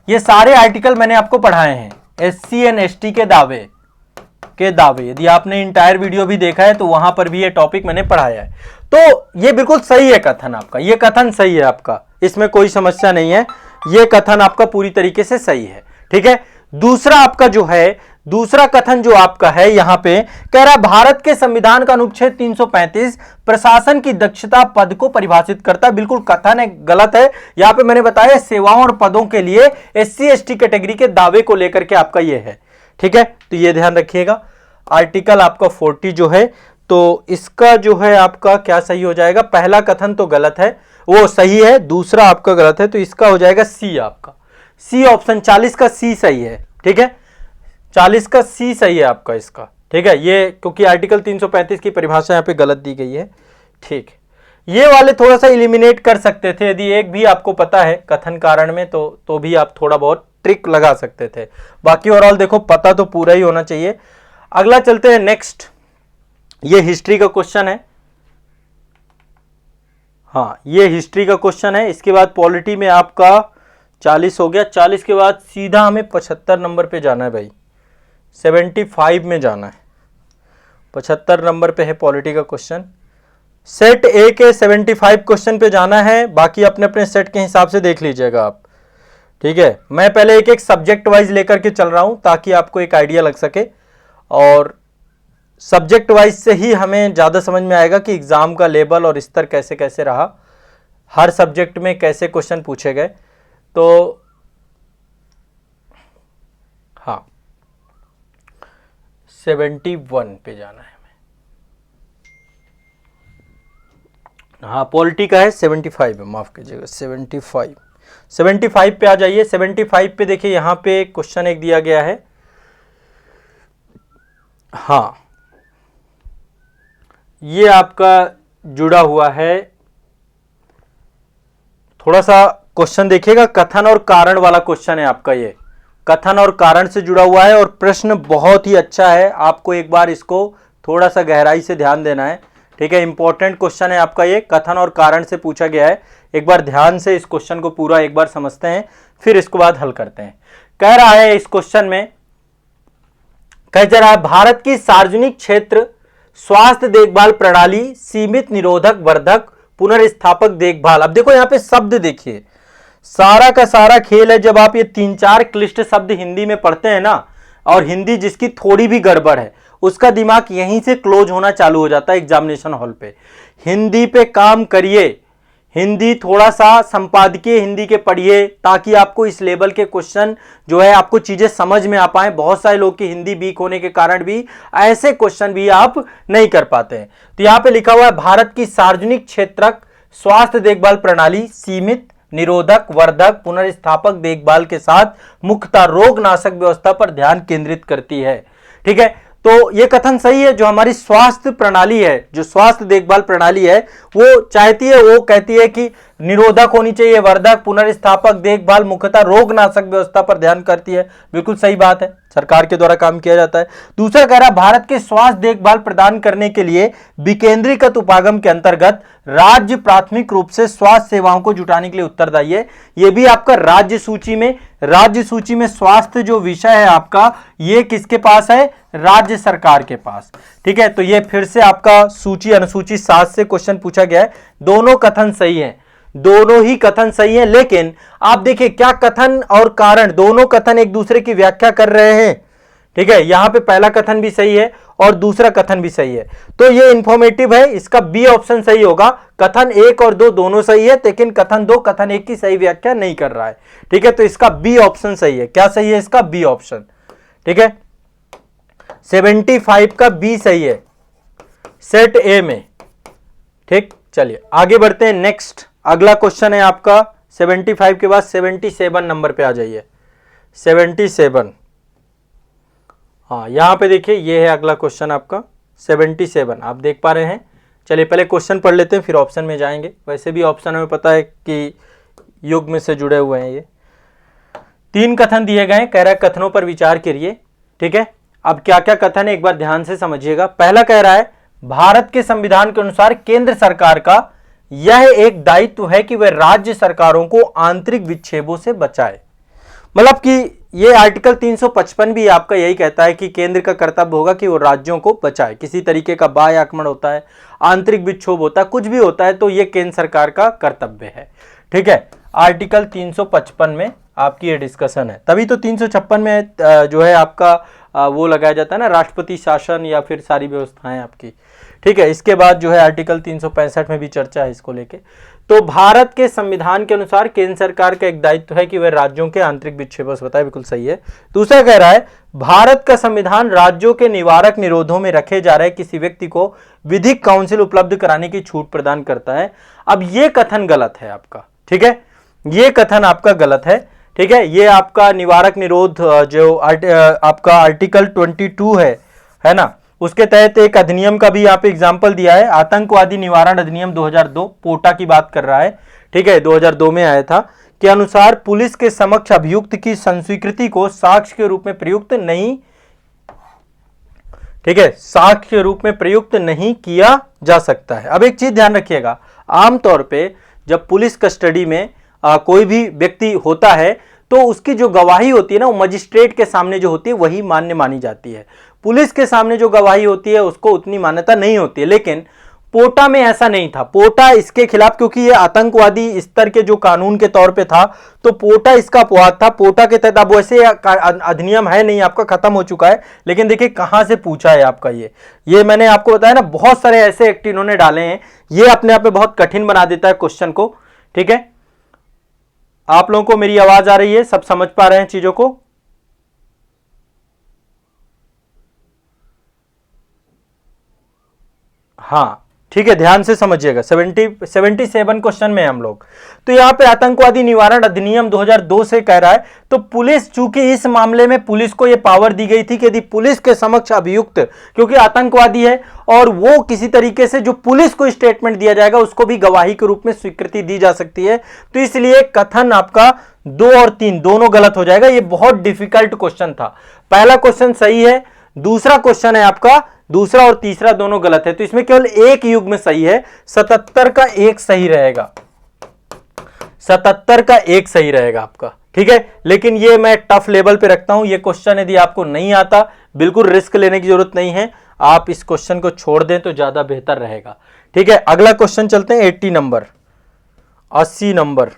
ये सारे आर्टिकल मैंने आपको पढ़ाए हैं। SC एंड ST के दावे यदि आपने इंटायर वीडियो भी देखा है तो वहां पर भी ये टॉपिक मैंने पढ़ाया है। तो ये बिल्कुल सही है कथन आपका, ये कथन सही है आपका, इसमें कोई समस्या नहीं है, ये कथन आपका पूरी तरीके से सही है, ठीक है। दूसरा आपका जो है, दूसरा कथन जो आपका है यहां पे कह रहा है भारत के संविधान का अनुच्छेद 335 प्रशासन की दक्षता पद को परिभाषित करता है। बिल्कुल कथन है, गलत है। यहां पे मैंने बताया सेवाओं और पदों के लिए SC ST कैटेगरी के दावे को लेकर के आपका ये है, ठीक है। तो ये ध्यान रखिएगा। आर्टिकल आपका 40 जो है, तो इसका जो है आपका क्या सही हो जाएगा? पहला कथन तो गलत है, वो सही है, दूसरा आपका गलत है, तो इसका हो जाएगा C आपका, C ऑप्शन 40 का C सही है, ठीक है। 40 का C सही है आपका इसका, ठीक है। ये क्योंकि आर्टिकल 335 की परिभाषा यहाँ पे गलत दी गई है, ठीक। ये वाले थोड़ा सा इलिमिनेट कर सकते थे यदि एक भी आपको पता है कथन कारण में, तो भी आप थोड़ा बहुत ट्रिक लगा सकते थे। बाकी ओवरऑल देखो पता तो पूरा ही होना चाहिए। अगला चलते हैं नेक्स्ट, ये हिस्ट्री का क्वेश्चन है। हाँ, ये हिस्ट्री का क्वेश्चन है। इसके बाद पॉलिटी में आपका 40 हो गया। 40 के बाद सीधा हमें 75 नंबर पे जाना है भाई, 75 में जाना है। 75 नंबर पे है पॉलिटी का क्वेश्चन। सेट ए के 75 क्वेश्चन पे जाना है, बाकी अपने अपने सेट के हिसाब से देख लीजिएगा आप, ठीक है। मैं पहले एक एक सब्जेक्ट वाइज लेकर के चल रहा हूं ताकि आपको एक आइडिया लग सके, और सब्जेक्ट वाइज से ही हमें ज़्यादा समझ में आएगा कि एग्ज़ाम का लेवल और स्तर कैसे कैसे रहा, हर सब्जेक्ट में कैसे क्वेश्चन पूछे गए। तो हाँ, 71 पे जाना है हमें। हाँ, पॉलिटी का है 75 है, माफ़ कीजिएगा 75 पे आ जाइए। 75 पे देखिए यहाँ पे क्वेश्चन एक दिया गया है। हाँ, ये आपका जुड़ा हुआ है, थोड़ा सा क्वेश्चन देखिएगा, कथन और कारण वाला क्वेश्चन है आपका। ये कथन और कारण से जुड़ा हुआ है और प्रश्न बहुत ही अच्छा है। आपको एक बार इसको थोड़ा सा गहराई से ध्यान देना है, ठीक है। इंपॉर्टेंट क्वेश्चन है आपका, ये कथन और कारण से पूछा गया है। एक बार ध्यान से इस क्वेश्चन को पूरा एक बार समझते हैं, फिर इसको बाद हल करते हैं। कह रहा है इस क्वेश्चन में, कह रहा है भारत की सार्वजनिक क्षेत्र स्वास्थ्य देखभाल प्रणाली सीमित निरोधक वर्धक पुनर्स्थापक देखभाल। अब देखो यहाँ पे शब्द देखिए, सारा का सारा खेल है। जब आप ये 3-4 क्लिष्ट शब्द हिंदी में पढ़ते हैं ना, और हिंदी जिसकी थोड़ी भी गड़बड़ है उसका दिमाग यहीं से क्लोज होना चालू हो जाता है एग्जामिनेशन हॉल पे। हिंदी पे काम करिए, हिंदी थोड़ा सा संपादकीय हिंदी के पढ़िए, ताकि आपको इस लेवल के क्वेश्चन जो है आपको चीजें समझ में आ पाए। बहुत सारे लोग की हिंदी वीक होने के कारण भी ऐसे क्वेश्चन भी आप नहीं कर पाते हैं। तो यहां पे लिखा हुआ है, भारत की सार्वजनिक क्षेत्रक स्वास्थ्य देखभाल प्रणाली सीमित, निरोधक, वर्धक, पुनर्स्थापक देखभाल के साथ मुख्यतः रोगनाशक व्यवस्था पर ध्यान केंद्रित करती है। ठीक है, तो यह कथन सही है। जो हमारी स्वास्थ्य प्रणाली है, जो स्वास्थ्य देखभाल प्रणाली है, वो चाहती है, वो कहती है कि निरोधक होनी चाहिए, वर्धक, पुनर्स्थापक देखभाल, मुख्यतः रोगनाशक व्यवस्था पर ध्यान करती है। बिल्कुल सही बात है, सरकार के द्वारा काम किया जाता है। दूसरा कह रहा है, भारत के स्वास्थ्य देखभाल प्रदान करने के लिए विकेंद्रीकृत उपागम के अंतर्गत राज्य प्राथमिक रूप से स्वास्थ्य सेवाओं को जुटाने के लिए उत्तरदायी है। यह भी आपका राज्य सूची में स्वास्थ्य जो विषय है आपका, यह किसके पास है? राज्य सरकार के पास। ठीक है, तो यह फिर से आपका सूची अनुसूची 7 से क्वेश्चन पूछा गया है। दोनों कथन सही हैं, दोनों ही कथन सही हैं, लेकिन आप देखिए क्या कथन और कारण, दोनों कथन एक दूसरे की व्याख्या कर रहे हैं। ठीक है, यहां पे पहला कथन भी सही है और दूसरा कथन भी सही है, तो ये इंफॉर्मेटिव है, इसका बी ऑप्शन सही होगा। कथन 1 और 2 दोनों सही है, लेकिन कथन 2 कथन 1 की सही व्याख्या नहीं कर रहा है। ठीक है, तो इसका बी ऑप्शन सही है। क्या सही है इसका? B option. ठीक है, 75 का बी सही है सेट ए में। ठीक, चलिए आगे बढ़ते हैं। नेक्स्ट अगला क्वेश्चन है आपका 75 के बाद 77 नंबर पे आ जाइए। 77, हाँ यहां पे देखिए, ये है अगला क्वेश्चन आपका 77, आप देख पा रहे हैं। चलिए पहले क्वेश्चन पढ़ लेते हैं, फिर ऑप्शन में जाएंगे। वैसे भी ऑप्शन में पता है कि युग में से जुड़े हुए हैं। ये 3 कथन दिए गए हैं, कह रहा है कथनों पर विचार करिए। ठीक है, अब क्या क्या कथन है एक बार ध्यान से समझिएगा। पहला कह रहा है, भारत के संविधान के अनुसार केंद्र सरकार का यह एक दायित्व है कि वह राज्य सरकारों को आंतरिक विक्षेपों से बचाए। मतलब कि ये आर्टिकल 355 भी आपका यही कहता है कि केंद्र का कर्तव्य होगा कि वो राज्यों को बचाए। किसी तरीके का बाह्य आक्रमण होता है, आंतरिक विक्षोभ होता है, कुछ भी होता है, तो ये केंद्र सरकार का कर्तव्य है। ठीक है, आर्टिकल 355 में आपकी ये डिस्कशन है। तभी तो 356 में जो है आपका वो लगाया जाता है ना, राष्ट्रपति शासन या फिर सारी व्यवस्थाएं आपकी। ठीक है, इसके बाद जो है आर्टिकल 365 में भी चर्चा है इसको लेके। तो भारत के संविधान के अनुसार केंद्र सरकार का एक दायित्व है कि वह राज्यों के आंतरिक विक्षेपों से बताए। बिल्कुल सही है। दूसरा कह रहा है, भारत का संविधान राज्यों के निवारक निरोधों में रखे जा रहे किसी व्यक्ति को विधिक काउंसिल उपलब्ध कराने की छूट प्रदान करता है। अब यह कथन गलत है आपका। ठीक है, यह कथन आपका गलत है। ठीक है, यह आपका निवारक निरोध जो आपका आर्टिकल 22 है ना, उसके तहत एक अधिनियम का भी यहाँ पे एग्जाम्पल दिया है, आतंकवादी निवारण अधिनियम 2002, पोटा की बात कर रहा है। ठीक है, 2002 में आया था, के अनुसार पुलिस के समक्ष अभियुक्त की संस्वीकृति को साक्ष्य के रूप में प्रयुक्त नहीं, ठीक है, साक्ष्य के रूप में प्रयुक्त नहीं किया जा सकता है। अब एक चीज ध्यान रखिएगा, आमतौर पे जब पुलिस कस्टडी में कोई भी व्यक्ति होता है तो उसकी जो गवाही होती है ना, वो मजिस्ट्रेट के सामने जो होती है वही मान्य मानी जाती है। पुलिस के सामने जो गवाही होती है उसको उतनी मान्यता नहीं होती है। लेकिन पोटा में ऐसा नहीं था। पोटा इसके खिलाफ, क्योंकि ये आतंकवादी स्तर के जो कानून के तौर पे था, तो पोटा इसका अपवाद था। पोटा के तहत अब वैसे अधिनियम है नहीं, आपका खत्म हो चुका है। लेकिन देखिए कहां से पूछा है आपका, ये मैंने आपको बताया ना, बहुत सारे ऐसे एक्ट इन्होंने डाले हैं। ये अपने आप में बहुत कठिन बना देता है क्वेश्चन को। ठीक है, आप लोगों को मेरी आवाज आ रही है? सब समझ पा रहे हैं चीजों को? हाँ ठीक है, ध्यान से समझिएगा। 77 क्वेश्चन में हम लोग, तो यहां पे आतंकवादी निवारण अधिनियम 2002 से कह रहा है, तो पुलिस, चूंकि इस मामले में पुलिस को यह पावर दी गई थी कि यदि पुलिस के समक्ष अभियुक्त, क्योंकि आतंकवादी है और वो किसी तरीके से जो पुलिस को स्टेटमेंट दिया जाएगा उसको भी गवाही के रूप में स्वीकृति दी जा सकती है। तो इसलिए कथन आपका 2 और 3 दोनों गलत हो जाएगा। ये बहुत डिफिकल्ट क्वेश्चन था। पहला क्वेश्चन सही है, दूसरा क्वेश्चन है आपका, दूसरा और तीसरा दोनों गलत है। तो इसमें केवल एक युग्म सही है, 77 का एक सही रहेगा, 77 का एक सही रहेगा आपका। ठीक है, लेकिन ये मैं टफ लेवल पे रखता हूं। ये क्वेश्चन यदि आपको नहीं आता, बिल्कुल रिस्क लेने की जरूरत नहीं है, आप इस क्वेश्चन को छोड़ दें तो ज्यादा बेहतर रहेगा। ठीक है, अगला क्वेश्चन चलते हैं 80 नंबर, 80 नंबर,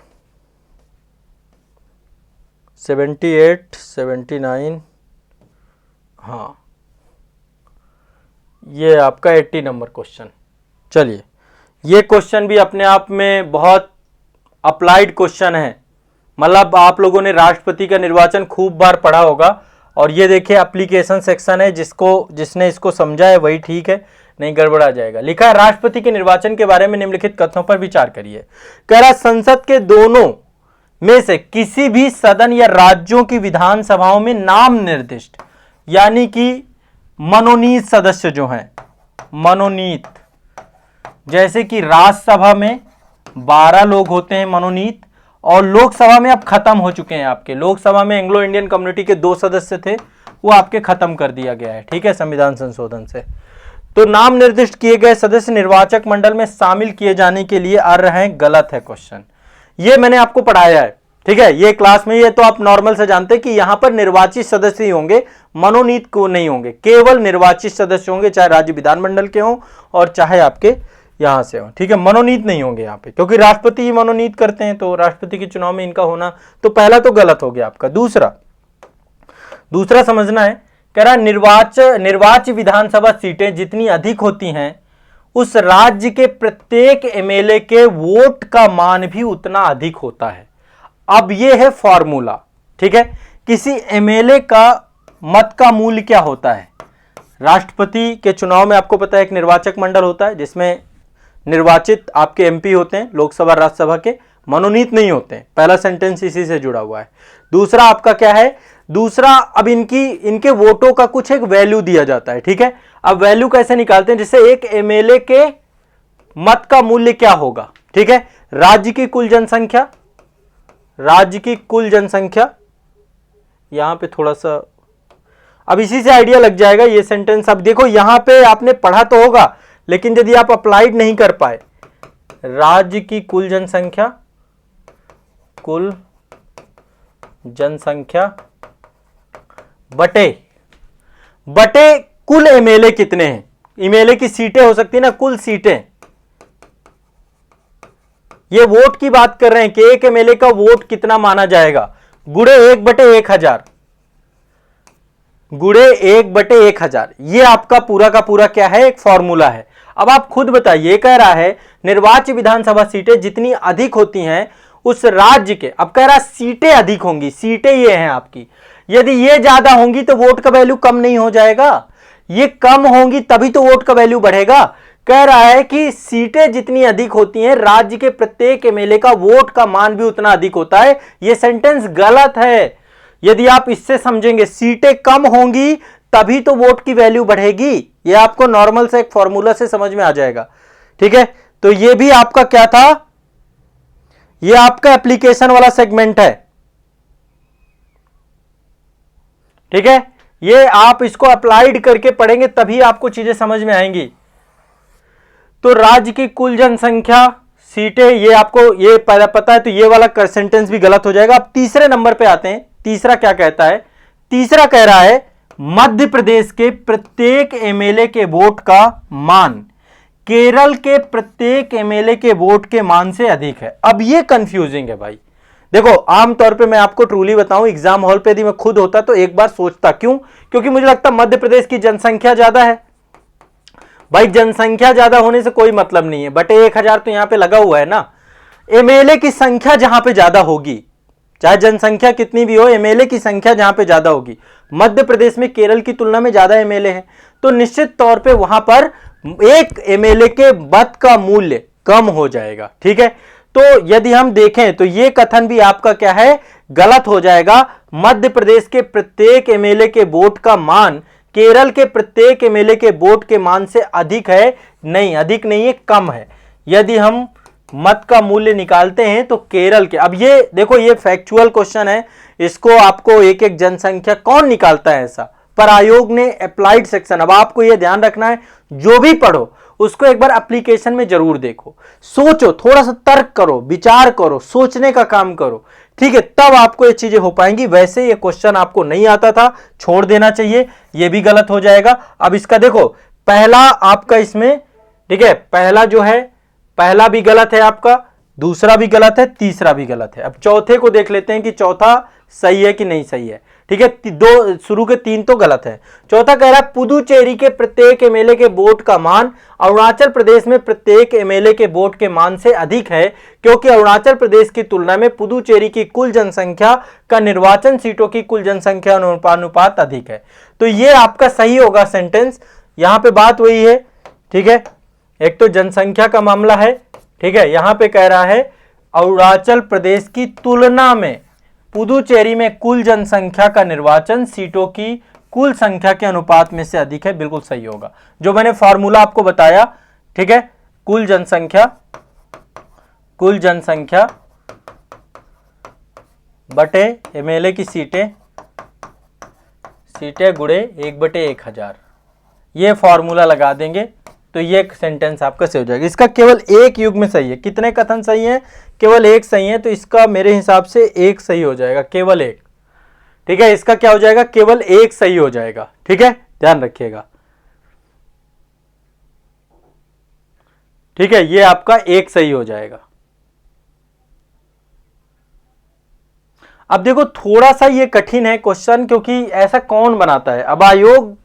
78, 79, हाँ ये आपका 80 नंबर क्वेश्चन। चलिए ये क्वेश्चन भी अपने आप में बहुत अप्लाइड क्वेश्चन है। मतलब आप लोगों ने राष्ट्रपति का निर्वाचन खूब बार पढ़ा होगा, और ये देखिए एप्लीकेशन सेक्शन है, जिसने इसको समझा है वही ठीक है, नहीं गड़बड़ा जाएगा। लिखा है राष्ट्रपति के निर्वाचन के बारे में निम्नलिखित कथनों पर विचार करिए। कह रहा संसद के दोनों में से किसी भी सदन या राज्यों की विधानसभाओं में नाम निर्दिष्ट यानी कि मनोनीत सदस्य जो हैं, मनोनीत, जैसे कि राज्यसभा में 12 लोग होते हैं मनोनीत, और लोकसभा में अब खत्म हो चुके हैं आपके। लोकसभा में एंग्लो इंडियन कम्युनिटी के 2 सदस्य थे, वो आपके खत्म कर दिया गया है, ठीक है, संविधान संशोधन से। तो नाम निर्दिष्ट किए गए सदस्य निर्वाचक मंडल में शामिल किए जाने के लिए अर्ह हैं, गलत है क्वेश्चन। ये मैंने आपको पढ़ाया है, ठीक है, ये क्लास में, ये तो आप नॉर्मल से जानते हैं कि यहां पर निर्वाचित सदस्य ही होंगे, मनोनीत को नहीं होंगे, केवल निर्वाचित सदस्य होंगे, चाहे राज्य विधानमंडल के हों और चाहे आपके यहां से हो, ठीक है, मनोनीत नहीं होंगे यहां पे, क्योंकि राष्ट्रपति ही मनोनीत करते हैं, तो राष्ट्रपति के चुनाव में इनका होना, तो पहला तो गलत हो गया आपका। दूसरा समझना है, कह रहा निर्वाच्य विधानसभा सीटें जितनी अधिक होती हैं उस राज्य के प्रत्येक एमएलए के वोट का मान भी उतना अधिक होता है। अब यह है फॉर्मूला, ठीक है, किसी एमएलए का मत का मूल्य क्या होता है। राष्ट्रपति के चुनाव में आपको पता है एक निर्वाचक मंडल होता है जिसमें निर्वाचित आपके एमपी होते हैं, लोकसभा राज्यसभा के, मनोनीत नहीं होते हैं। पहला सेंटेंस इसी से जुड़ा हुआ है। दूसरा आपका क्या है, दूसरा अब इनके वोटों का कुछ एक वैल्यू दिया जाता है, ठीक है। अब वैल्यू कैसे निकालते हैं, जैसे एक एमएलए के मत का मूल्य क्या होगा, ठीक है, राज्य की कुल जनसंख्या, यहां पे थोड़ा सा अब इसी से आइडिया लग जाएगा ये सेंटेंस। अब देखो यहां पे आपने पढ़ा तो होगा, लेकिन यदि आप अप्लाइड नहीं कर पाए, राज्य की कुल जनसंख्या बटे कुल एमएलए कितने हैं। एमएलए की सीटें हो सकती है ना, कुल सीटें, ये वोट की बात कर रहे हैं कि एक एमएलए का वोट कितना माना जाएगा, गुणे 1/1000, गुणे 1/1000। ये आपका पूरा का पूरा क्या है, एक फॉर्मूला है। अब आप खुद बताइए, कह रहा है निर्वाच्य विधानसभा सीटें जितनी अधिक होती हैं उस राज्य के, अब कह रहा सीटें अधिक होंगी, सीटें ये हैं आपकी, यदि ये ज्यादा होंगी तो वोट का वैल्यू कम नहीं हो जाएगा, ये कम होंगी तभी तो वोट का वैल्यू बढ़ेगा। कह रहा है कि सीटें जितनी अधिक होती हैं राज्य के प्रत्येक एमएलए का वोट का मान भी उतना अधिक होता है। यह सेंटेंस गलत है। यदि आप इससे समझेंगे सीटें कम होंगी तभी तो वोट की वैल्यू बढ़ेगी, यह आपको नॉर्मल से एक फॉर्मूला से समझ में आ जाएगा, ठीक है। तो यह भी आपका क्या था, यह आपका एप्लीकेशन वाला सेगमेंट है, ठीक है। ये आप इसको अप्लाइड करके पढ़ेंगे तभी आपको चीजें समझ में आएंगी। तो राज्य की कुल जनसंख्या, सीटें, ये आपको ये पता है, तो ये वाला सेंटेंस भी गलत हो जाएगा। अब तीसरे नंबर पे आते हैं। तीसरा क्या कहता है, तीसरा कह रहा है मध्य प्रदेश के प्रत्येक एमएलए के वोट का मान केरल के प्रत्येक एमएलए के वोट के मान से अधिक है। अब ये कंफ्यूजिंग है भाई। देखो आमतौर पे मैं आपको ट्रूली बताऊं, एग्जाम हॉल पे यदि मैं खुद होता तो एक बार सोचता, क्यों, क्योंकि मुझे लगता मध्य प्रदेश की जनसंख्या ज्यादा है। भाई जनसंख्या ज्यादा होने से कोई मतलब नहीं है, बटे 1000 तो यहां पे लगा हुआ है ना। एमएलए की संख्या जहां पे ज्यादा होगी, चाहे जनसंख्या कितनी भी हो, एमएलए की संख्या जहां पे ज्यादा होगी, मध्य प्रदेश में केरल की तुलना में ज्यादा एमएलए है, तो निश्चित तौर पे वहां पर एक एमएलए के मत का मूल्य कम हो जाएगा, ठीक है। तो यदि हम देखें तो यह कथन भी आपका क्या है, गलत हो जाएगा। मध्य प्रदेश के प्रत्येक एमएलए के वोट का मान केरल के प्रत्येक एमएलए के वोट के मान से अधिक है, नहीं, अधिक नहीं है, कम है। यदि हम मत का मूल्य निकालते हैं तो केरल के, अब ये देखो ये फैक्चुअल क्वेश्चन है, इसको आपको एक एक जनसंख्या कौन निकालता है ऐसा, पर आयोग ने अप्लाइड सेक्शन, अब आपको ये ध्यान रखना है जो भी पढ़ो उसको एक बार एप्लीकेशन में जरूर देखो, सोचो, थोड़ा सा तर्क करो, विचार करो, सोचने का काम करो, ठीक है, तब आपको ये चीजें हो पाएंगी। वैसे ये क्वेश्चन आपको नहीं आता था, छोड़ देना चाहिए, ये भी गलत हो जाएगा। अब इसका देखो पहला आपका इसमें, ठीक है, पहला जो है, पहला भी गलत है आपका, दूसरा भी गलत है, तीसरा भी गलत है। अब चौथे को देख लेते हैं कि चौथा सही है कि नहीं सही है। ठीक है, दो शुरू के 3 तो गलत है। चौथा कह रहा है पुदुचेरी के प्रत्येक एमएलए के वोट का मान अरुणाचल प्रदेश में प्रत्येक एमएलए के वोट के मान से अधिक है, क्योंकि अरुणाचल प्रदेश की तुलना में पुदुचेरी की कुल जनसंख्या का निर्वाचन सीटों की कुल जनसंख्या अनुपात अधिक है। तो ये आपका सही होगा सेंटेंस। यहां पे बात वही है। ठीक है, एक तो जनसंख्या का मामला है। ठीक है, यहां पे कह रहा है अरुणाचल प्रदेश की तुलना में पुदुचेरी में कुल जनसंख्या का निर्वाचन सीटों की कुल संख्या के अनुपात में से अधिक है। बिल्कुल सही होगा, जो मैंने फॉर्मूला आपको बताया। ठीक है, कुल जनसंख्या बटे एमएलए की सीटें गुणे 1/1000, ये फॉर्मूला लगा देंगे तो ये सेंटेंस आपका सही हो जाएगा। इसका केवल एक युग में सही है। कितने कथन सही हैं? केवल एक सही है, तो इसका मेरे हिसाब से एक सही हो जाएगा, केवल एक। ठीक है, इसका क्या हो जाएगा? केवल एक सही हो जाएगा। ठीक है, ध्यान रखिएगा। ठीक है, ये आपका एक सही हो जाएगा। अब देखो थोड़ा सा ये कठिन है क्वेश्चन, क्योंकि ऐसा कौन बनाता है। अब आयोग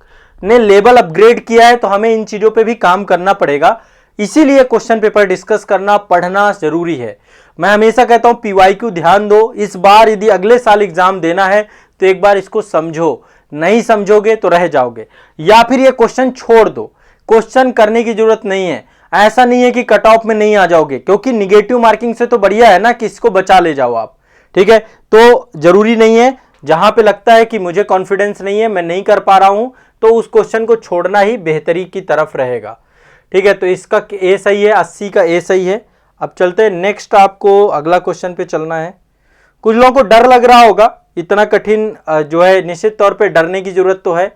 ने लेवल अपग्रेड किया है तो हमें इन चीजों पे भी काम करना पड़ेगा, इसीलिए क्वेश्चन पेपर डिस्कस करना, पढ़ना जरूरी है। मैं हमेशा कहता हूं पीवाईक्यू ध्यान दो। इस बार यदि अगले साल एग्जाम देना है तो एक बार इसको समझो, नहीं समझोगे तो रह जाओगे, या फिर ये क्वेश्चन छोड़ दो। क्वेश्चन करने की जरूरत नहीं है। ऐसा नहीं है कि कट ऑफ में नहीं आ जाओगे, क्योंकि निगेटिव मार्किंग से तो बढ़िया है ना कि इसको बचा ले जाओ आप। ठीक है, तो जरूरी नहीं है। जहां पे लगता है कि मुझे कॉन्फिडेंस नहीं है, मैं नहीं कर पा रहा हूं, तो उस क्वेश्चन को छोड़ना ही बेहतरी की तरफ रहेगा। ठीक है, तो इसका ए सही है, 80 का ए सही है। अब चलते हैं नेक्स्ट, आपको अगला क्वेश्चन पे चलना है। कुछ लोगों को डर लग रहा होगा, इतना कठिन जो है, निश्चित तौर पे डरने की जरूरत तो है।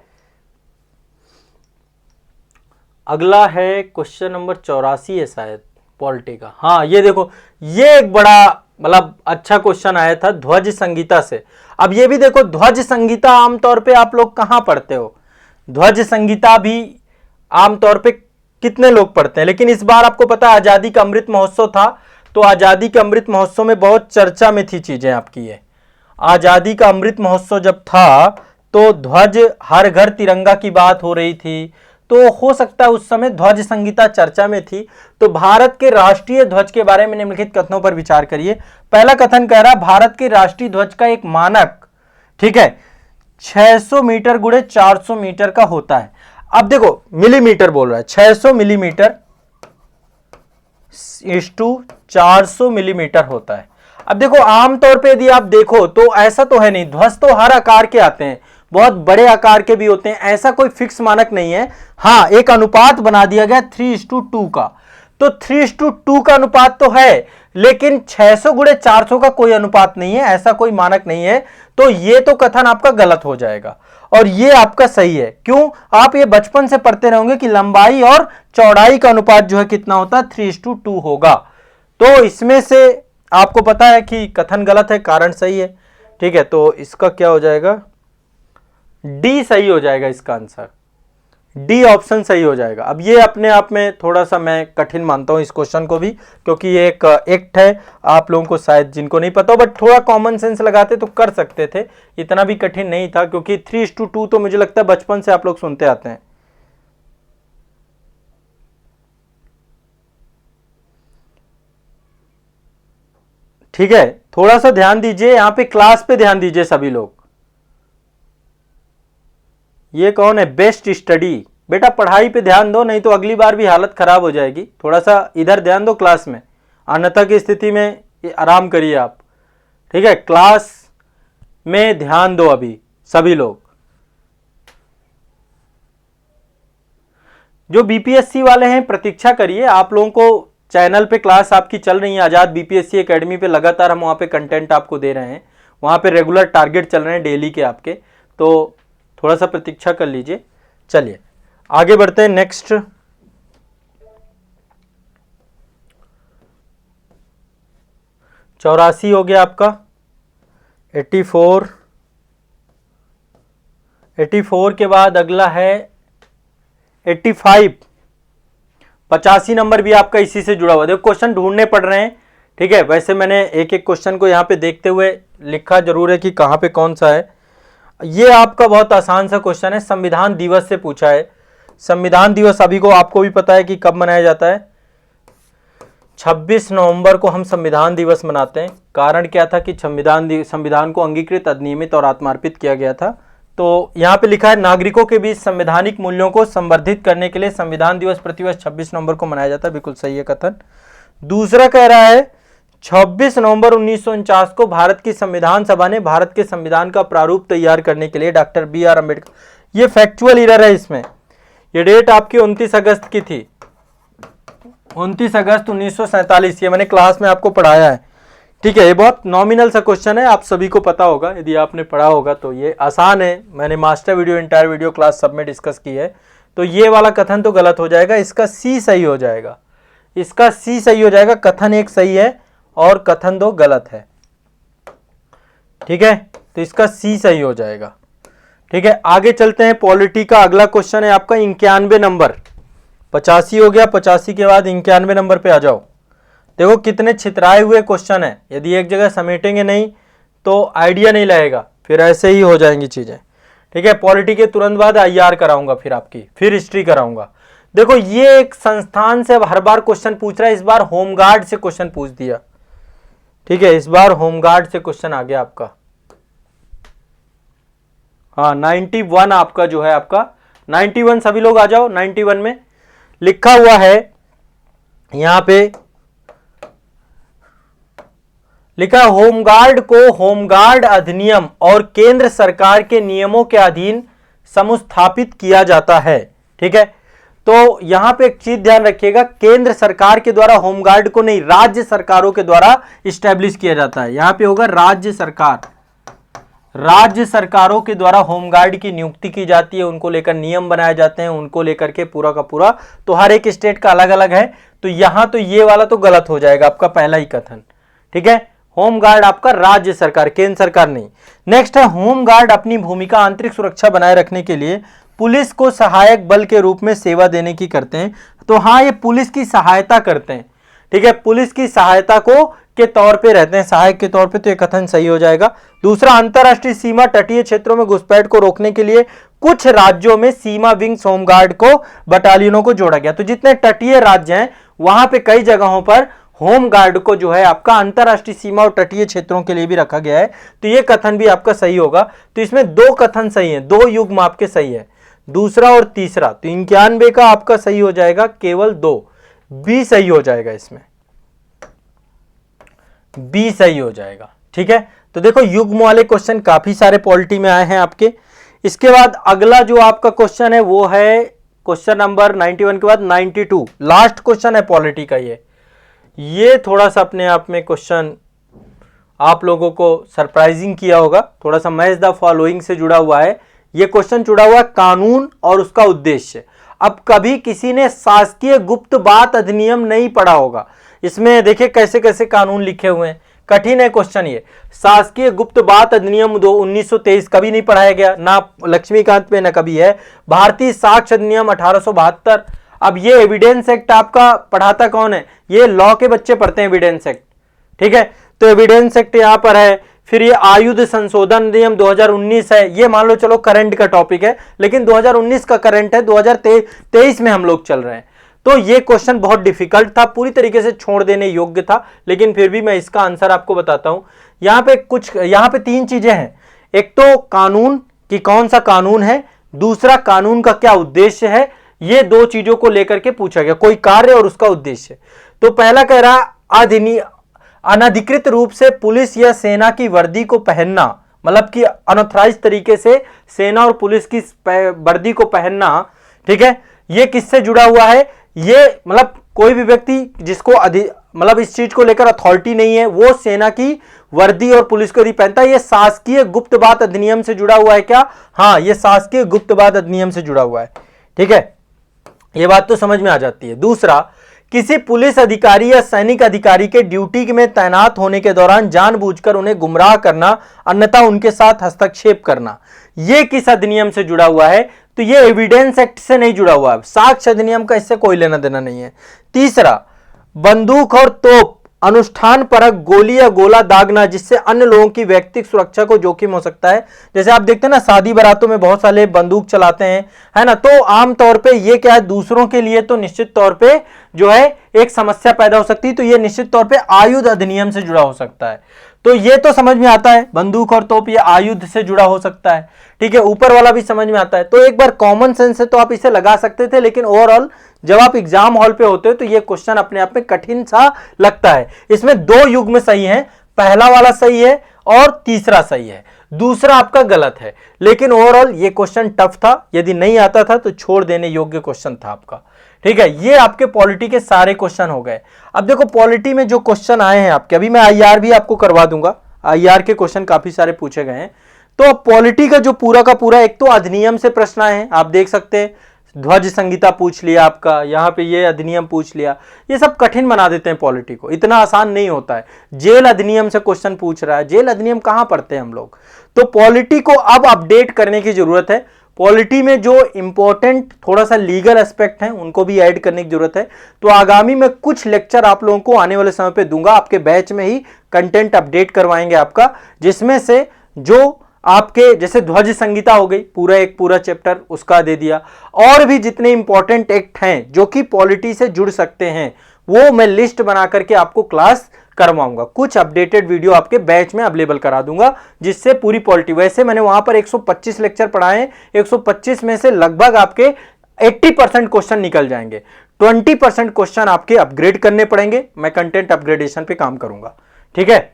अगला है क्वेश्चन नंबर 84 है शायद, पॉलिटी का। हाँ, ये देखो, ये एक बड़ा मतलब अच्छा क्वेश्चन आया था ध्वज संगीता से। अब ये भी देखो, ध्वज संगीता आमतौर पे आप लोग कहां पढ़ते हो? ध्वज संगीता भी आमतौर पे कितने लोग पढ़ते हैं? लेकिन इस बार आपको पता है आजादी का अमृत महोत्सव था, तो आजादी के अमृत महोत्सव में बहुत चर्चा में थी चीजें आपकी। ये आजादी का अमृत महोत्सव जब था तो ध्वज, हर घर तिरंगा की बात हो रही थी, तो हो सकता है उस समय ध्वज संगीता चर्चा में थी। तो भारत के राष्ट्रीय ध्वज के बारे में निम्नलिखित कथनों पर विचार करिए। पहला कथन कह रहा है भारत के राष्ट्रीय ध्वज का एक मानक, ठीक है, 600 मीटर गुणे 400 मीटर का होता है। अब देखो मिलीमीटर बोल रहा है, 600 मिलीमीटर = 400 मिलीमीटर होता है। अब देखो आमतौर पे यदि आप देखो तो ऐसा तो है नहीं, ध्वज तो हर आकार के आते हैं, बहुत बड़े आकार के भी होते हैं, ऐसा कोई फिक्स मानक नहीं है। हाँ, एक अनुपात बना दिया गया 3:2 का, तो 3:2 का अनुपात तो है, लेकिन 600 गुणे 400 का कोई अनुपात नहीं है, ऐसा कोई मानक नहीं है। तो ये तो कथन आपका गलत हो जाएगा और ये आपका सही है। क्यों? आप ये बचपन से पढ़ते रहोगे कि लंबाई और चौड़ाई का अनुपात जो है कितना होता है, 3:2 होगा। तो इसमें से आपको पता है कि कथन गलत है, कारण सही है। ठीक है, तो इसका क्या हो जाएगा? डी सही हो जाएगा, इसका आंसर डी ऑप्शन सही हो जाएगा। अब ये अपने आप में थोड़ा सा मैं कठिन मानता हूं इस क्वेश्चन को भी, क्योंकि ये एक एक्ट है, आप लोगों को शायद जिनको नहीं पता हो, बट थोड़ा कॉमन सेंस लगाते तो कर सकते थे, इतना भी कठिन नहीं था, क्योंकि 3:2 तो मुझे लगता है बचपन से आप लोग सुनते आते हैं। ठीक है, थोड़ा सा ध्यान दीजिए, यहां पे क्लास पे ध्यान दीजिए सभी लोग। ये कौन है? Best study. बेटा पढ़ाई पे ध्यान दो, नहीं तो अगली बार भी हालत खराब हो जाएगी। थोड़ा सा इधर ध्यान दो क्लास में, अन्यथा की स्थिति में आराम करिए आप। ठीक है, क्लास में ध्यान दो अभी सभी लोग। जो बीपीएससी वाले हैं प्रतीक्षा करिए, आप लोगों को चैनल पे क्लास आपकी चल रही है आजाद बीपीएससी एकेडमी पे, लगातार हम वहां पे कंटेंट आपको दे रहे हैं, वहां पे रेगुलर टारगेट चल रहे हैं डेली के आपके, तो थोड़ा सा प्रतीक्षा कर लीजिए। चलिए आगे बढ़ते हैं नेक्स्ट। चौरासी हो गया आपका, 84 के बाद अगला है 85। 85 नंबर भी आपका इसी से जुड़ा हुआ। देखो क्वेश्चन ढूंढने पड़ रहे हैं, ठीक है, वैसे मैंने एक एक क्वेश्चन को यहाँ पे देखते हुए लिखा जरूर है कि कहाँ पे कौन सा है। ये आपका बहुत आसान सा क्वेश्चन है, संविधान दिवस से पूछा है। संविधान दिवस अभी को आपको भी पता है कि कब मनाया जाता है, 26 नवंबर को हम संविधान दिवस मनाते हैं। कारण क्या था कि संविधान को अंगीकृत, अधिनियमित और आत्मार्पित किया गया था। तो यहाँ पे लिखा है नागरिकों के बीच संवैधानिक मूल्यों को संवर्धित करने के लिए संविधान दिवस प्रतिवर्ष 26 नवंबर को मनाया जाता है। बिल्कुल सही है कथन। दूसरा कह रहा है 26 नवंबर 1949 को भारत की संविधान सभा ने भारत के संविधान का प्रारूप तैयार करने के लिए डॉक्टर BR अम्बेडकर, ये फैक्चुअल एरर है इसमें, ये डेट आपकी 29 अगस्त की थी, 29 अगस्त 1947, ये मैंने क्लास में आपको पढ़ाया है। ठीक है, ये बहुत नॉमिनल सा क्वेश्चन है, आप सभी को पता होगा, यदि आपने पढ़ा होगा तो ये आसान है। मैंने master video, entire video class सब में डिस्कस की है। तो ये वाला कथन तो गलत हो जाएगा, इसका सी सही हो जाएगा, इसका सी सही हो जाएगा। कथन एक सही है और कथन दो गलत है। ठीक है, तो इसका सी सही हो जाएगा। ठीक है, आगे चलते हैं। पॉलिटी का अगला क्वेश्चन है आपका 91 नंबर, 85 हो गया, 85 के बाद 91 नंबर पे आ जाओ। देखो कितने छितराए हुए क्वेश्चन है, यदि एक जगह समेटेंगे नहीं तो आइडिया नहीं लगेगा, फिर ऐसे ही हो जाएंगी चीजें। ठीक है, पॉलिटी के तुरंत बाद IR कराऊंगा, फिर आपकी, फिर हिस्ट्री कराऊंगा। देखो ये एक संस्थान से हर बार क्वेश्चन पूछ रहा है, इस बार होमगार्ड से क्वेश्चन पूछ दिया। ठीक है, इस बार होमगार्ड से क्वेश्चन आ गया आपका। हाँ 91 आपका जो है, आपका 91, सभी लोग आ जाओ। 91 में लिखा हुआ है, यहां पे लिखा है होमगार्ड को होमगार्ड अधिनियम और केंद्र सरकार के नियमों के अधीन समुस्थापित किया जाता है। ठीक है, तो यहां पे एक चीज ध्यान रखिएगा, केंद्र सरकार के द्वारा होमगार्ड को नहीं, राज्य सरकारों के द्वारा इस्टेब्लिश किया जाता है। यहां पे होगा राज्य सरकार, राज्य सरकारों के द्वारा होमगार्ड की नियुक्ति की जाती है, उनको लेकर नियम बनाए जाते हैं, उनको लेकर के पूरा का पूरा। तो हर एक स्टेट का अलग अलग है, तो यहां तो ये वाला तो गलत हो जाएगा आपका पहला ही कथन। ठीक है, होमगार्ड आपका राज्य सरकार, केंद्र सरकार नहीं। नेक्स्ट है होमगार्ड अपनी भूमिका आंतरिक सुरक्षा बनाए रखने के लिए पुलिस को सहायक बल के रूप में सेवा देने की करते हैं। तो हाँ, ये पुलिस की सहायता करते हैं। ठीक है, पुलिस की सहायता को के तौर पे रहते हैं, सहायक के तौर पे, तो ये कथन सही हो जाएगा। दूसरा, अंतरराष्ट्रीय सीमा तटीय क्षेत्रों में घुसपैठ को रोकने के लिए कुछ राज्यों में सीमा विंग्स होमगार्ड को बटालियनों को जोड़ा गया। तो जितने तटीय राज्य हैं वहां पे कई जगहों पर होमगार्ड को जो है आपका अंतरराष्ट्रीय सीमा और तटीय क्षेत्रों के लिए भी रखा गया है। तो ये कथन भी आपका सही होगा। तो इसमें दो कथन सही है, दो युग्म आपके सही है, दूसरा और तीसरा। तो 91 का आपका सही हो जाएगा, केवल 2, बी सही हो जाएगा, इसमें बी सही हो जाएगा। ठीक है, तो देखो युग्म वाले क्वेश्चन काफी सारे पॉलिटी में आए हैं आपके। इसके बाद अगला जो आपका क्वेश्चन है वो है क्वेश्चन नंबर 91 के बाद 92, लास्ट क्वेश्चन है पॉलिटी का। ये थोड़ा सा अपने आप में क्वेश्चन आप लोगों को सरप्राइजिंग किया होगा, थोड़ा सा मैच द फॉलोइंग से जुड़ा हुआ है। ये क्वेश्चन जुड़ा हुआ है कानून और उसका उद्देश्य। अब कभी किसी ने शासकीय गुप्त बात अधिनियम नहीं पढ़ा होगा, इसमें देखिए कैसे कैसे कानून लिखे हुए हैं, कठिन है क्वेश्चन ये। शासकीय गुप्त बात अधिनियम 1923 कभी नहीं पढ़ाया गया, ना लक्ष्मीकांत पे ना कभी है। भारतीय साक्ष्य अधिनियम 1872। अब ये एविडेंस एक्ट आपका पढ़ाता कौन है? ये लॉ के बच्चे पढ़ते हैं एविडेंस एक्ट। ठीक है, तो एविडेंस एक्ट यहां पर है। फिर ये आयुध संशोधन नियम 2019 है, ये मान लो चलो करंट का टॉपिक है, लेकिन 2019 का करंट है, 2023 में हम लोग चल रहे हैं। तो ये क्वेश्चन बहुत डिफिकल्ट था, पूरी तरीके से छोड़ देने योग्य था, लेकिन फिर भी मैं इसका आंसर आपको बताता हूं। यहां पे 3 चीजें हैं। एक तो कानून कि कौन सा कानून है, दूसरा कानून का क्या उद्देश्य है, ये 2 चीजों को लेकर के पूछा गया, कोई कार्य और उसका उद्देश्य। तो पहला कह रहा अनधिकृत रूप से पुलिस या सेना की वर्दी को पहनना, मतलब कि अनऑथराइज तरीके से सेना और पुलिस की वर्दी को पहनना। ठीक है, ये किससे जुड़ा हुआ है? ये मतलब कोई भी व्यक्ति जिसको मतलब इस चीज को लेकर अथॉरिटी नहीं है, वो सेना की वर्दी और पुलिस को यदि पहनता है। ये शासकीय गुप्त बात अधिनियम से जुड़ा हुआ है क्या? हाँ, ये शासकीय गुप्त बात अधिनियम से जुड़ा हुआ है। ठीक है, ये बात तो समझ में आ जाती है। दूसरा, किसी पुलिस अधिकारी या सैनिक अधिकारी के ड्यूटी में तैनात होने के दौरान जानबूझकर उन्हें गुमराह करना, अन्यथा उनके साथ हस्तक्षेप करना, यह किस अधिनियम से जुड़ा हुआ है? तो यह एविडेंस एक्ट से नहीं जुड़ा हुआ है, साक्ष्य अधिनियम का इससे कोई लेना देना नहीं है। तीसरा, बंदूक और तोप अनुष्ठान परक गोली या गोला दागना जिससे अन्य लोगों की व्यक्तिगत सुरक्षा को जोखिम हो सकता है। जैसे आप देखते हैं ना, शादी बारातों में बहुत सारे बंदूक चलाते हैं, है ना, तो आमतौर पे ये क्या है, दूसरों के लिए तो निश्चित तौर पे जो है एक समस्या पैदा हो सकती है, तो ये निश्चित तौर पे आयुध अधिनियम से जुड़ा हो सकता है। तो ये तो समझ में आता है, बंदूक और तोप ये आयुध से जुड़ा हो सकता है, ठीक है। ऊपर वाला भी समझ में आता है, तो एक बार कॉमन सेंस से तो आप इसे लगा सकते थे, लेकिन ओवरऑल जब आप एग्जाम हॉल पे होते हो तो ये क्वेश्चन अपने आप में कठिन सा लगता है। इसमें दो युग्म सही है, पहला वाला सही है और तीसरा सही है, दूसरा आपका गलत है। लेकिन ओवरऑल ये क्वेश्चन टफ था, यदि नहीं आता था तो छोड़ देने योग्य क्वेश्चन था आपका, ठीक है। ये आपके पॉलिटी के सारे क्वेश्चन हो गए। अब देखो पॉलिटी में जो क्वेश्चन आए हैं आपके, अभी मैं आईआर भी आपको करवा दूंगा, आईआर के क्वेश्चन काफी सारे पूछे गए हैं। तो पॉलिटी का जो पूरा का पूरा, एक तो अधिनियम से प्रश्न आए हैं, आप देख सकते हैं, ध्वज संहिता पूछ लिया आपका, यहां पे ये अधिनियम पूछ लिया, ये सब कठिन बना देते हैं पॉलिटी को, इतना आसान नहीं होता है। जेल अधिनियम से क्वेश्चन पूछ रहा है, जेल अधिनियम कहां पढ़ते हैं हम लोग। तो पॉलिटी को अब अपडेट करने की जरूरत है, पॉलिटी में जो इंपॉर्टेंट थोड़ा सा लीगल एस्पेक्ट हैं उनको भी ऐड करने की जरूरत है। तो आगामी में कुछ लेक्चर आप लोगों को आने वाले समय पे दूंगा, आपके बैच में ही कंटेंट अपडेट करवाएंगे आपका, जिसमें से जो आपके जैसे ध्वज संहिता हो गई, पूरा एक पूरा चैप्टर उसका दे दिया, और भी जितने इंपॉर्टेंट एक्ट हैं जो कि पॉलिटी से जुड़ सकते हैं वो मैं लिस्ट बना करके आपको क्लास करवाऊंगा। कुछ अपडेटेड वीडियो आपके बैच में अवेलेबल करा दूंगा, जिससे पूरी पॉलिटी, वैसे मैंने वहां पर 125 लेक्चर पढ़ाए हैं, 125 में से लगभग आपके 80% क्वेश्चन निकल जाएंगे, 20% क्वेश्चन आपके अपग्रेड करने पड़ेंगे, मैं कंटेंट अपग्रेडेशन पे काम करूंगा, ठीक है।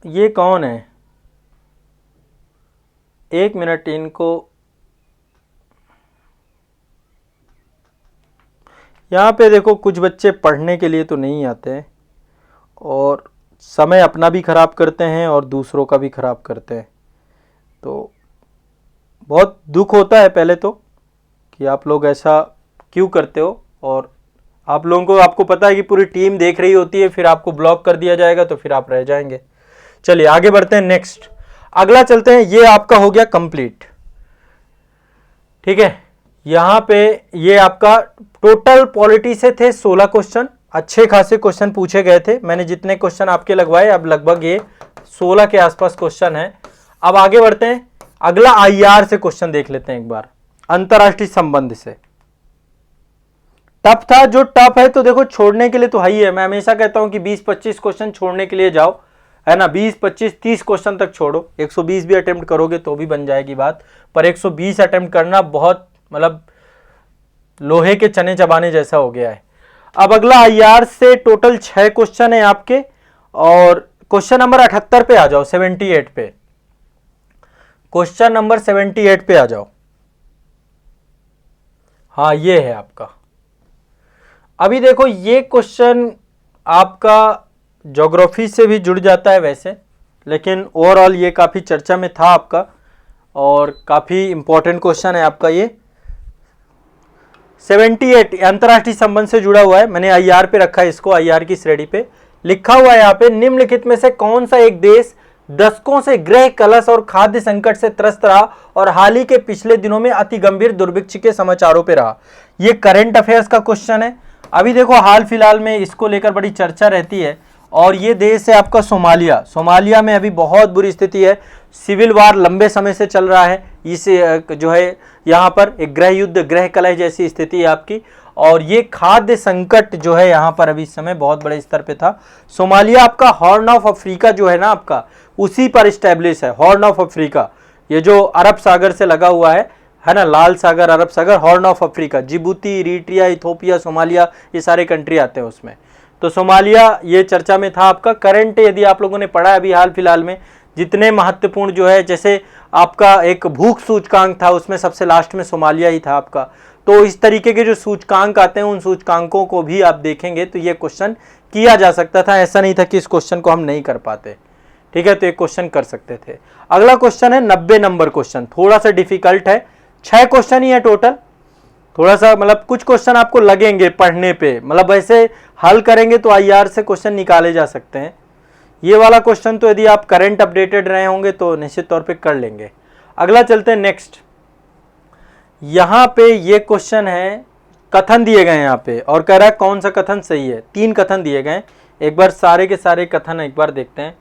ये कौन है, एक मिनट, इनको यहाँ पे देखो, कुछ बच्चे पढ़ने के लिए तो नहीं आते हैं और समय अपना भी ख़राब करते हैं और दूसरों का भी ख़राब करते हैं, तो बहुत दुख होता है पहले तो कि आप लोग ऐसा क्यों करते हो, और आप लोगों को, आपको पता है कि पूरी टीम देख रही होती है, फिर आपको ब्लॉक कर दिया जाएगा तो फिर आप रह जाएंगे। चलिए आगे बढ़ते हैं, नेक्स्ट अगला चलते हैं। ये आपका हो गया कंप्लीट, ठीक है। यहां पे ये आपका टोटल पॉलिटी से थे 16 क्वेश्चन, अच्छे खासे क्वेश्चन पूछे गए थे, मैंने जितने क्वेश्चन आपके लगवाए अब लगभग ये 16 के आसपास क्वेश्चन है। अब आगे बढ़ते हैं, अगला आईआर से क्वेश्चन देख लेते हैं एक बार, अंतरराष्ट्रीय संबंध से। टफ था, जो टफ है तो देखो छोड़ने के लिए तो है ही है, मैं हमेशा कहता हूं कि 20-25 क्वेश्चन छोड़ने के लिए जाओ, है ना, 20-25-30 क्वेश्चन तक छोड़ो, 120 भी अटेम्प्ट करोगे तो भी बन जाएगी बात, पर 120 अटेम्प्ट करना बहुत, मतलब लोहे के चने चबाने जैसा हो गया है। अब अगला आईआर से टोटल 6 क्वेश्चन है आपके, और क्वेश्चन नंबर 78 पे आ जाओ, 78 पे, क्वेश्चन नंबर 78 पे आ जाओ। हाँ ये है आपका। अभी देखो ये क्वेश्चन आपका ज्योग्राफी से भी जुड़ जाता है वैसे, लेकिन ओवरऑल ये काफ़ी चर्चा में था आपका और काफ़ी इंपॉर्टेंट क्वेश्चन है आपका ये। 78 अंतरराष्ट्रीय संबंध से जुड़ा हुआ है, मैंने आईआर पे रखा है इसको, आईआर की श्रेणी पे लिखा हुआ है यहाँ पे, निम्नलिखित में से कौन सा एक देश दशकों से गृह कलश और खाद्य संकट से त्रस्त रहा और हाल ही के पिछले दिनों में अति गंभीर दुर्भिक्ष के समाचारों पे रहा। ये करंट अफेयर्स का क्वेश्चन है। अभी देखो हाल फिलहाल में इसको लेकर बड़ी चर्चा रहती है, और ये देश है आपका सोमालिया। सोमालिया में अभी बहुत बुरी स्थिति है, सिविल वार लंबे समय से चल रहा है, इसे जो है यहाँ पर एक गृह युद्ध, गृह कलह जैसी स्थिति है आपकी, और ये खाद्य संकट जो है यहाँ पर अभी इस समय बहुत बड़े स्तर पे था। सोमालिया आपका हॉर्न ऑफ अफ्रीका जो है ना आपका, उसी पर स्टैब्लिश है, हॉर्न ऑफ अफ्रीका, ये जो अरब सागर से लगा हुआ है ना, लाल सागर, अरब सागर, Horn of Africa, Djibouti, Eritrea, Ethiopia, Somalia, ये सारे कंट्री आते हैं उसमें। तो सोमालिया ये चर्चा में था आपका। करंट यदि आप लोगों ने पढ़ा अभी हाल फिलहाल में, जितने महत्वपूर्ण जो है, जैसे आपका एक भूख सूचकांक था, उसमें सबसे लास्ट में सोमालिया ही था आपका। तो इस तरीके के जो सूचकांक आते हैं, उन सूचकांकों को भी आप देखेंगे तो ये क्वेश्चन किया जा सकता था, ऐसा नहीं था कि इस क्वेश्चन को हम नहीं कर पाते, ठीक है, तो एक क्वेश्चन कर सकते थे। अगला क्वेश्चन है 90 नंबर क्वेश्चन, थोड़ा सा डिफिकल्ट है, 6 क्वेश्चन ही है टोटल, थोड़ा सा मतलब कुछ क्वेश्चन आपको लगेंगे पढ़ने पे, मतलब वैसे हल करेंगे तो आईआर से क्वेश्चन निकाले जा सकते हैं। ये वाला क्वेश्चन तो यदि आप करंट अपडेटेड रहे होंगे तो निश्चित तौर पे कर लेंगे। अगला चलते हैं नेक्स्ट, यहाँ पे ये क्वेश्चन है कथन दिए गए हैं यहाँ पे और कह रहा है कौन सा कथन सही है। 3 कथन दिए गए हैं, एक बार सारे के सारे कथन एक बार देखते हैं।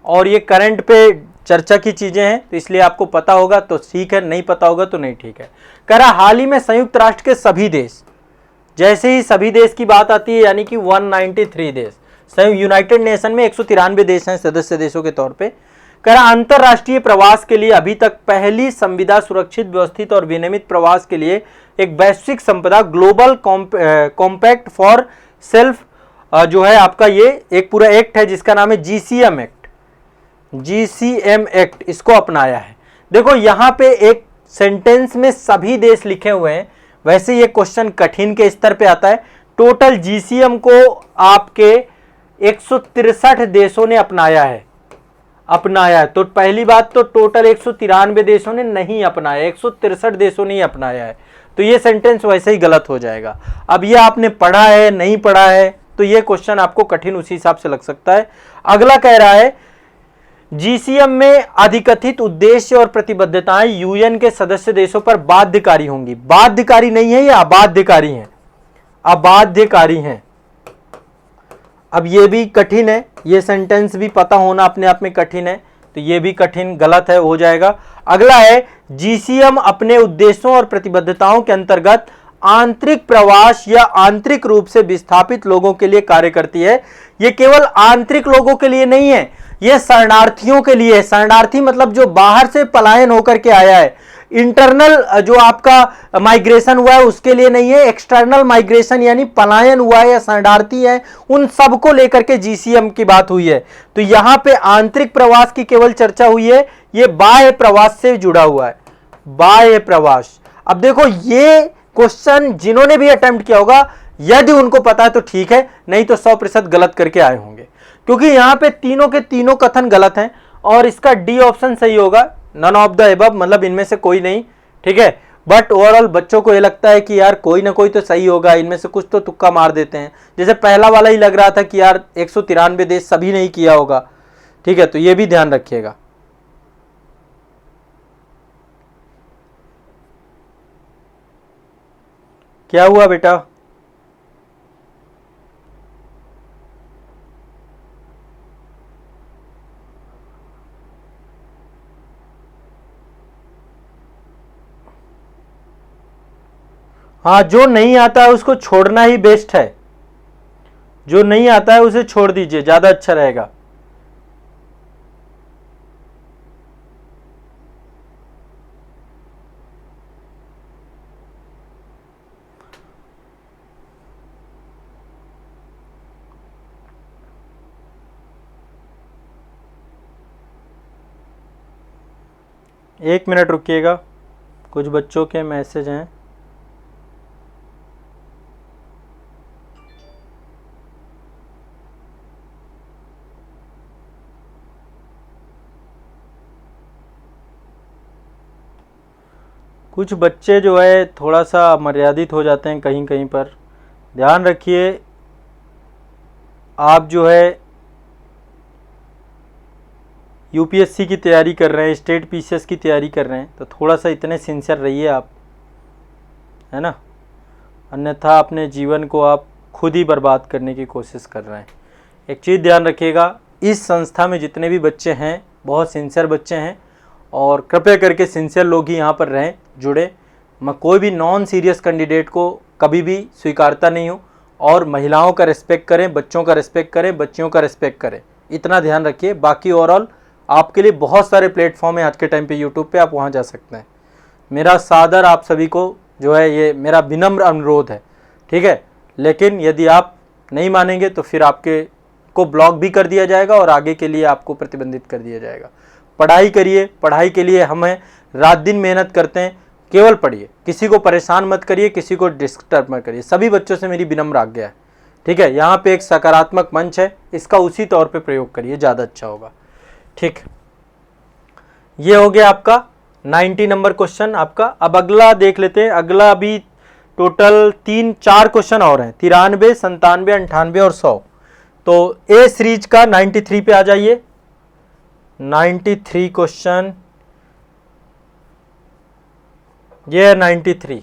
और ये करंट पे चर्चा की चीजें हैं तो इसलिए आपको पता होगा तो ठीक है, नहीं पता होगा तो नहीं ठीक है। कह रहा हाल ही में संयुक्त राष्ट्र के सभी देश, जैसे ही सभी देश की बात आती है यानी कि 193 देश, यूनाइटेड नेशन में 193 देश हैं सदस्य देशों के तौर पे। कह रहा अंतरराष्ट्रीय प्रवास के लिए अभी तक पहली संविदा सुरक्षित, व्यवस्थित और विनियमित प्रवास के लिए एक वैश्विक संपदा ग्लोबल कॉम्पैक्ट फॉर सेल्फ जो है आपका ये एक पूरा एक्ट है जिसका नाम है जीसीएम एक्ट, जीसीएम एक्ट, इसको अपनाया है। देखो यहां पे एक सेंटेंस में सभी देश लिखे हुए हैं, वैसे ये क्वेश्चन कठिन के स्तर पे आता है। टोटल जीसीएम को आपके 163 देशों ने अपनाया है, तो पहली बात तो टोटल 193 देशों ने नहीं अपनाया, 163 देशों ने ही अपनाया है, तो ये सेंटेंस वैसे ही गलत हो जाएगा। अब ये आपने पढ़ा है नहीं पढ़ा है तो ये क्वेश्चन आपको कठिन उसी हिसाब से लग सकता है। अगला कह रहा है जीसीएम में अधिकथित उद्देश्य और प्रतिबद्धताएं यूएन के सदस्य देशों पर बाध्यकारी होंगी। बाध्यकारी नहीं है, ये अबाध्यकारी हैं, अबाध्यकारी हैं। अब ये भी कठिन है, ये सेंटेंस भी पता होना अपने आप में कठिन है, तो ये भी कठिन गलत है, हो जाएगा। अगला है जीसीएम अपने उद्देश्यों और प्रतिबद्धताओं के अंतर्गत आंतरिक प्रवास या आंतरिक रूप से विस्थापित लोगों के लिए कार्य करती है। ये केवल आंतरिक लोगों के लिए नहीं है, ये शरणार्थियों के लिए है। शरणार्थी मतलब जो बाहर से पलायन होकर के आया है, इंटरनल जो आपका माइग्रेशन हुआ है उसके लिए नहीं है, एक्सटर्नल माइग्रेशन यानी पलायन हुआ है या शरणार्थी है, उन सबको लेकर के जीसीएम की बात हुई है। तो यहां पे आंतरिक प्रवास की केवल चर्चा हुई है, ये बाह्य प्रवास से जुड़ा हुआ है, बाह्य प्रवास। अब देखो ये क्वेश्चन जिन्होंने भी अटेम्प्ट किया होगा यदि उनको पता है तो ठीक है, नहीं तो 100% गलत करके आए होंगे, क्योंकि यहां पे तीनों के तीनों कथन गलत हैं और इसका डी ऑप्शन सही होगा, नन ऑफ द एबव, मतलब इनमें से कोई नहीं, ठीक है। बट ओवरऑल बच्चों को ये लगता है कि यार कोई ना कोई तो सही होगा, इनमें से कुछ तो तुक्का मार देते हैं। जैसे पहला वाला ही लग रहा था कि यार 193 देश सभी नहीं किया होगा, ठीक है, तो ये भी ध्यान रखिएगा। क्या हुआ बेटा? हाँ, जो नहीं आता है उसको छोड़ना ही बेस्ट है, जो नहीं आता है उसे छोड़ दीजिए, ज्यादा अच्छा रहेगा। एक मिनट रुकिएगा, कुछ बच्चों के मैसेज हैं। कुछ बच्चे जो है थोड़ा सा मर्यादित हो जाते हैं कहीं कहीं पर, ध्यान रखिए। आप जो है यूपीएससी की तैयारी कर रहे हैं, स्टेट पीसीएस की तैयारी कर रहे हैं, तो थोड़ा सा इतने सिंसियर रहिए आप, है ना, अन्यथा अपने जीवन को आप खुद ही बर्बाद करने की कोशिश कर रहे हैं। एक चीज़ ध्यान रखिएगा, इस संस्था में जितने भी बच्चे हैं बहुत सिंसियर बच्चे हैं और कृपया करके सिंसियर लोग ही यहाँ पर रहें, जुड़े। मैं कोई भी नॉन सीरियस कैंडिडेट को कभी भी स्वीकारता नहीं हूँ, और महिलाओं का रिस्पेक्ट करें, बच्चों का रिस्पेक्ट करें, बच्चियों का रिस्पेक्ट करें, इतना ध्यान रखिए। बाकी ओवरऑल आपके लिए बहुत सारे प्लेटफॉर्म है आज के टाइम पे यूट्यूब पे, आप वहाँ जा सकते हैं। मेरा सादर आप सभी को जो है ये मेरा विनम्र अनुरोध है, ठीक है। लेकिन यदि आप नहीं मानेंगे तो फिर आपके को ब्लॉक भी कर दिया जाएगा और आगे के लिए आपको प्रतिबंधित कर दिया जाएगा। पढ़ाई करिए, पढ़ाई के लिए हम हैं, रात दिन मेहनत करते हैं, केवल पढ़िए, किसी को परेशान मत करिए, किसी को डिस्टर्ब मत करिए। सभी बच्चों से मेरी विनम्र आज्ञा है, ठीक है। यहाँ पे एक सकारात्मक मंच है, इसका उसी तौर पे प्रयोग करिए, ज़्यादा अच्छा होगा, ठीक। ये हो गया आपका 90 नंबर क्वेश्चन आपका। अब अगला देख लेते हैं। अगला अभी टोटल 3-4 क्वेश्चन और हैं, 93, 97, 98 और 100। तो ए सीरीज का 93 पे आ जाइए। 93 क्वेश्चन, ये है 93।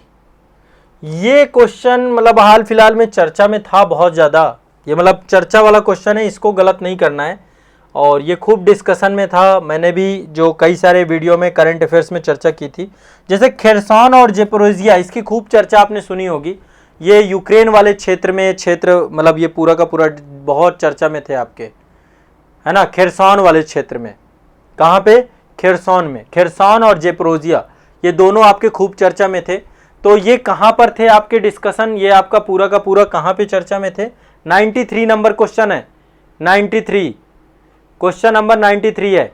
ये क्वेश्चन मतलब हाल फिलहाल में चर्चा में था बहुत ज़्यादा, ये मतलब चर्चा वाला क्वेश्चन है, इसको गलत नहीं करना है। और ये खूब डिस्कशन में था, मैंने भी जो कई सारे वीडियो में करंट अफेयर्स में चर्चा की थी। जैसे खेरसॉन और जेपोरोजिया, इसकी खूब चर्चा आपने सुनी होगी। ये यूक्रेन वाले क्षेत्र में मतलब ये पूरा का पूरा बहुत चर्चा में थे आपके, है ना, खेरसॉन वाले क्षेत्र में। कहाँ पे? खेरसॉन में। खेरसॉन और जेपोरोजिया ये दोनों आपके खूब चर्चा में थे। तो ये कहाँ पर थे आपके डिस्कशन, ये आपका पूरा का पूरा कहाँ पे चर्चा में थे? 93 नंबर क्वेश्चन है, 93, क्वेश्चन नंबर 93 है।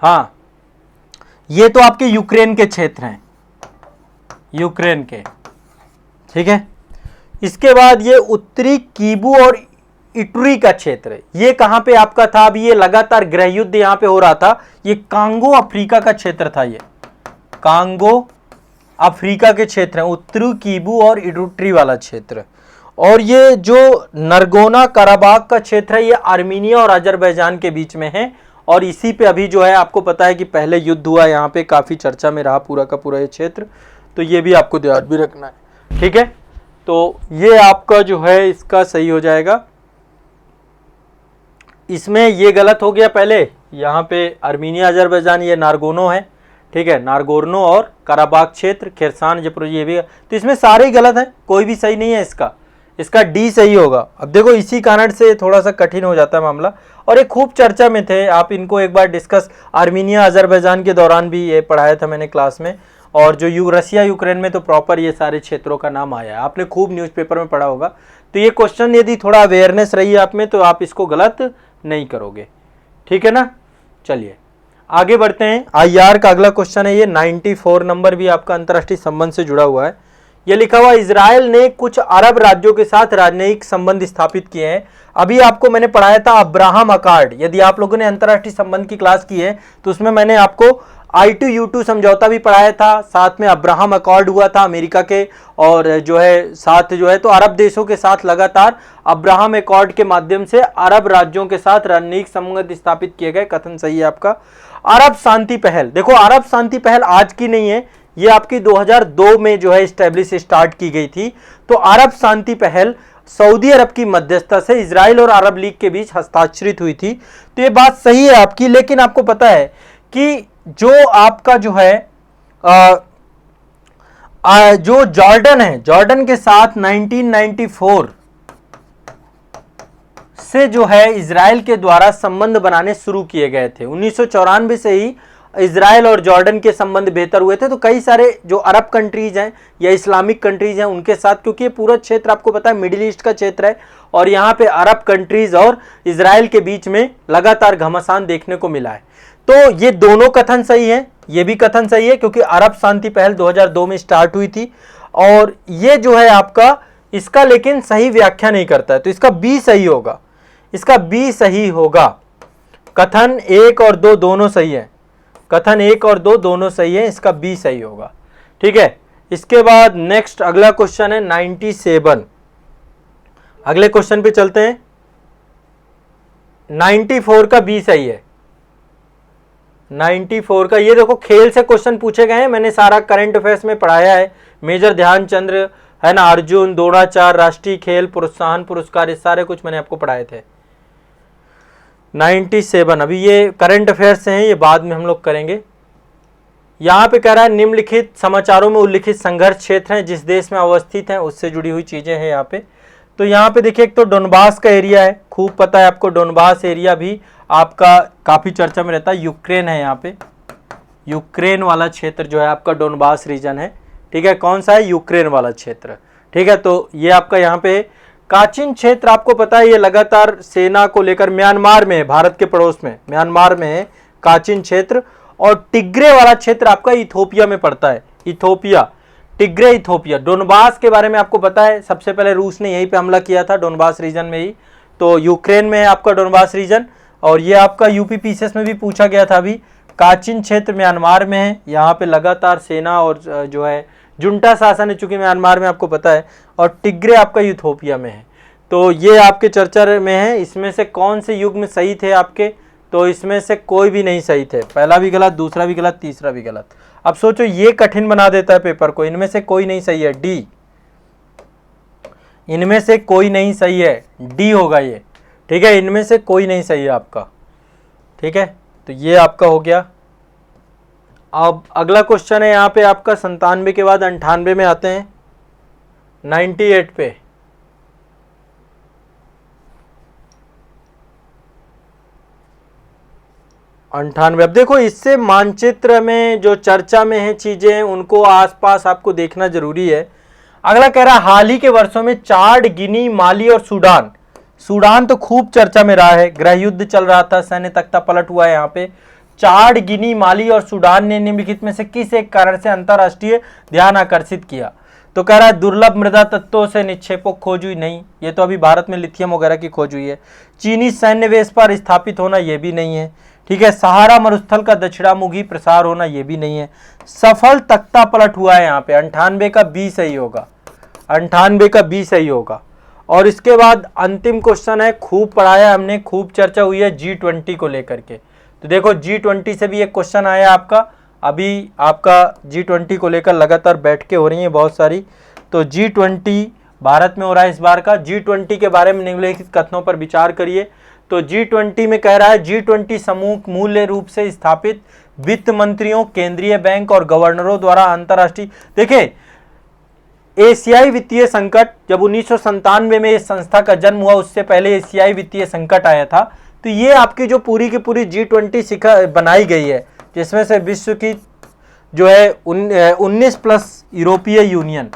हाँ, ये तो आपके यूक्रेन के क्षेत्र हैं, यूक्रेन के, ठीक है। इसके बाद ये उत्तरी कीबू और इटुरी का क्षेत्र है, ये कहां पे आपका था? अभी ये लगातार गृह युद्ध यहां पे हो रहा था, ये कांगो अफ्रीका का क्षेत्र था, ये कांगो अफ्रीका के क्षेत्र है, उत्तरी कीबू और इटुरी वाला क्षेत्र। और ये जो नरगोना कराबाग का क्षेत्र है, ये आर्मीनिया और अजरबैजान के बीच में है। और इसी पे अभी जो है आपको पता है कि पहले युद्ध हुआ, यहाँ पे काफ़ी चर्चा में रहा पूरा का पूरा ये क्षेत्र, तो ये भी आपको ध्यान भी रखना है, ठीक है। तो ये आपका जो है इसका सही हो जाएगा। इसमें ये गलत हो गया पहले, यहाँ पे आर्मीनिया अजरबैजान ये नारगोनो है, ठीक है, नारगोर्नो और कराबाग क्षेत्र, खेरसान जेपोरोजिया ये भी, तो इसमें सारे ही गलत हैं, कोई भी सही नहीं है इसका डी सही होगा। अब देखो इसी कारण से थोड़ा सा कठिन हो जाता है मामला, और ये खूब चर्चा में थे, आप इनको एक बार डिस्कस, आर्मीनिया अजरबैजान के दौरान भी ये पढ़ाया था मैंने क्लास में, और जो रसिया यूक्रेन में तो प्रॉपर ये सारे क्षेत्रों का नाम आया है, आपने खूब न्यूज़पेपर में पढ़ा होगा। तो ये क्वेश्चन यदि थोड़ा अवेयरनेस रही आप में तो आप इसको गलत नहीं करोगे, ठीक है ना। चलिए आगे बढ़ते हैं। IR का अगला क्वेश्चन है, ये 94 नंबर भी आपका अंतर्राष्ट्रीय संबंध से जुड़ा हुआ है। ये लिखा हुआ, इजराइल ने कुछ अरब राज्यों के साथ राजनयिक संबंध स्थापित किए हैं। अभी आपको मैंने पढ़ाया था अब्राहम अकॉर्ड, यदि आप लोगों ने अंतर्राष्ट्रीय संबंध की क्लास की है तो उसमें मैंने आपको I2U2 समझौता भी पढ़ाया था, साथ में अब्राहम अकॉर्ड हुआ था अमेरिका के, और जो है साथ जो है तो अरब देशों के साथ लगातार अब्राहम अकॉर्ड के माध्यम से अरब राज्यों के साथ रणनीतिक संबंध स्थापित किए गए। कथन सही है आपका। अरब शांति पहल, देखो अरब शांति पहल आज की नहीं है, ये आपकी 2002 में जो है स्टार्ट की गई थी। तो अरब शांति पहल सऊदी अरब की मध्यस्थता से इजराइल और अरब लीग के बीच हस्ताक्षरित हुई थी। तो ये बात सही है आपकी, लेकिन आपको पता है कि जो आपका जो है जो जॉर्डन है, जॉर्डन के साथ 1994 से जो है इजराइल के द्वारा संबंध बनाने शुरू किए गए थे। 1994 से ही इजराइल और जॉर्डन के संबंध बेहतर हुए थे। तो कई सारे जो अरब कंट्रीज हैं या इस्लामिक कंट्रीज हैं उनके साथ, क्योंकि ये पूरा क्षेत्र आपको पता है मिडिल ईस्ट का क्षेत्र है, और यहाँ पे अरब कंट्रीज और इजराइल के बीच में लगातार घमासान देखने को मिला है। तो ये दोनों कथन सही है, ये भी कथन सही है, क्योंकि अरब शांति पहल 2002 में स्टार्ट हुई थी। और ये जो है आपका इसका लेकिन सही व्याख्या नहीं करता है, तो इसका बी सही होगा, इसका बी सही होगा। कथन 1 और 2 दोनों सही है, कथन 1 और 2 दोनों सही है, इसका बी सही होगा, ठीक है। इसके बाद नेक्स्ट अगला क्वेश्चन है 97, अगले क्वेश्चन पे चलते हैं। 94 का बी सही है, 94 का। ये देखो खेल से क्वेश्चन पूछे गए हैं, मैंने सारा करंट अफेयर्स में पढ़ाया है, मेजर ध्यानचंद्र है ना, अर्जुन, द्रोणाचार्य, राष्ट्रीय खेल प्रोत्साहन पुरस्कार, ये सारे कुछ मैंने आपको पढ़ाए थे। 97, अभी ये करंट अफेयर्स हैं, ये बाद में हम लोग करेंगे। यहाँ पे कह रहा है निम्नलिखित समाचारों में उल्लिखित संघर्ष क्षेत्र हैं जिस देश में अवस्थित हैं उससे जुड़ी हुई चीजें हैं यहाँ पे। तो यहाँ पे देखिए एक तो डोनबास का एरिया है, खूब पता है आपको, डोनबास एरिया भी आपका काफी चर्चा में रहता है। यूक्रेन है यहाँ पे, यूक्रेन वाला क्षेत्र जो है आपका डोनबास रीजन है, ठीक है। कौन सा है? यूक्रेन वाला क्षेत्र, ठीक है। तो ये आपका यहाँ पे काचिन क्षेत्र आपको पता है, ये लगातार सेना को लेकर म्यांमार में है, भारत के पड़ोस में म्यांमार में है काचिन क्षेत्र। और टिग्रे वाला क्षेत्र आपका इथोपिया में पड़ता है, इथोपिया, टिग्रे इथोपिया। डोनबास के बारे में आपको पता है, सबसे पहले रूस ने यहीं पे हमला किया था, डोनबास रीजन में ही। तो यूक्रेन में है आपका डोनबास रीजन, और ये आपका यूपीपीसीएस में भी पूछा गया था अभी। काचिन क्षेत्र म्यांमार में है, यहाँ पे लगातार सेना और जो है जुंटा शासन है चूंकि म्यांमार में आपको पता है, और टिग्रे आपका इथोपिया में है। तो ये आपके चर्चा में है। इसमें से कौन से युग्म सही थे आपके? तो इसमें से कोई भी नहीं सही थे, पहला भी गलत, दूसरा भी गलत, तीसरा भी गलत। अब सोचो ये कठिन बना देता है पेपर को। इनमें से कोई नहीं सही है, डी। इनमें से कोई नहीं सही है, डी होगा ये। ठीक है, इनमें से कोई नहीं सही है आपका। ठीक है, तो ये आपका हो गया। अब अगला क्वेश्चन है यहाँ पे आपका 97 के बाद 98 में आते हैं, 98 पे। अब देखो, इससे मानचित्र में जो चर्चा में है चीजें, उनको आसपास आपको देखना जरूरी है। अगला कह रहा है हाल ही के वर्षों में चाड, गिनी, माली और सूडान। सूडान तो खूब चर्चा में रहा है, गृह युद्ध चल रहा था, सैन्य तख्ता पलट हुआ है यहाँ पे। चाड, गिनी, माली और सूडान ने निम्नलिखित में से किस एक कारण से अंतरराष्ट्रीय ध्यान आकर्षित किया? तो कह रहा है दुर्लभ मृदा तत्वों से निक्षेपों खोज हुई, नहीं, ये तो अभी भारत में लिथियम वगैरह की खोज हुई है। चीनी सैन्य बेस पर स्थापित होना, ये भी नहीं है। ठीक है, सहारा मरुस्थल का दक्षिणामुखी प्रसार होना, ये भी नहीं है। सफल तख्ता पलट हुआ है यहाँ पे, 98 का बी सही होगा, 98 का बी सही होगा। और इसके बाद अंतिम क्वेश्चन है, खूब पढ़ाया हमने, खूब चर्चा हुई है G20 को लेकर के। तो देखो G20 से भी एक क्वेश्चन आया आपका, अभी आपका G20 को लेकर लगातार बैठकें हो रही हैं बहुत सारी। तो G20 भारत में हो रहा है इस बार का। G20 के बारे में निम्नलिखित कथनों पर विचार करिए। तो G20 में कह रहा है G20 समूह मूल्य रूप से स्थापित वित्त मंत्रियों, केंद्रीय बैंक और गवर्नरों द्वारा अंतरराष्ट्रीय। देखिए, एशियाई वित्तीय संकट, जब 1997 में इस संस्था का जन्म हुआ, उससे पहले एशियाई वित्तीय संकट आया था। तो ये आपकी जो पूरी की पूरी G20 शिखर बनाई गई है, जिसमें से विश्व की जो है 19 प्लस यूरोपीय यूनियन,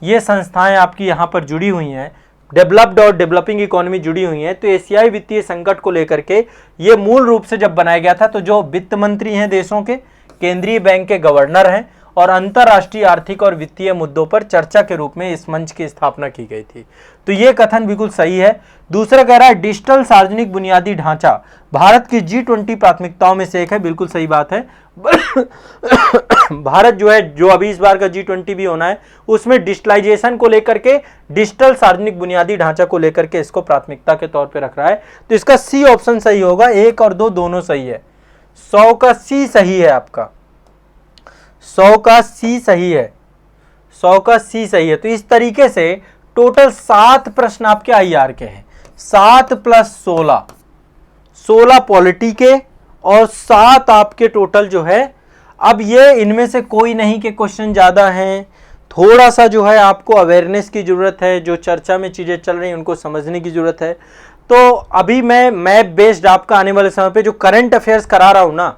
ये संस्थाएं आपकी यहाँ पर जुड़ी हुई हैं, डेवलप्ड और डेवलपिंग इकोनॉमी जुड़ी हुई हैं। तो एशियाई वित्तीय संकट को लेकर के ये मूल रूप से जब बनाया गया था, तो जो वित्त मंत्री हैं देशों के, केंद्रीय बैंक के गवर्नर हैं, और अंतरराष्ट्रीय आर्थिक और वित्तीय मुद्दों पर चर्चा के रूप में इस मंच की स्थापना की गई थी। तो ये कथन बिल्कुल सही है। दूसरा कह रहा है डिजिटल सार्वजनिक बुनियादी ढांचा भारत की G20 प्राथमिकताओं में से एक है, बिल्कुल सही बात है। भारत जो है, जो अभी इस बार का G20 भी होना है, उसमें डिजिटलाइजेशन को लेकर के, डिजिटल सार्वजनिक बुनियादी ढांचा को लेकर के इसको प्राथमिकता के तौर पे रख रहा है। तो इसका सी ऑप्शन सही होगा, 1 और 2 दोनों सही है। 100 का सी सही है आपका, 100 का सी सही है, 100 का सी सही है। तो इस तरीके से टोटल 7 प्रश्न आपके IR के हैं, 7 प्लस 16, 16 पॉलिटी के और 7 आपके टोटल जो है। अब ये इनमें से कोई नहीं के क्वेश्चन ज़्यादा हैं, थोड़ा सा जो है आपको अवेयरनेस की ज़रूरत है, जो चर्चा में चीज़ें चल रही हैं उनको समझने की ज़रूरत है। तो अभी मैं मैप बेस्ड आपका आने वाले समय पे जो करंट अफेयर्स करा रहा हूँ ना,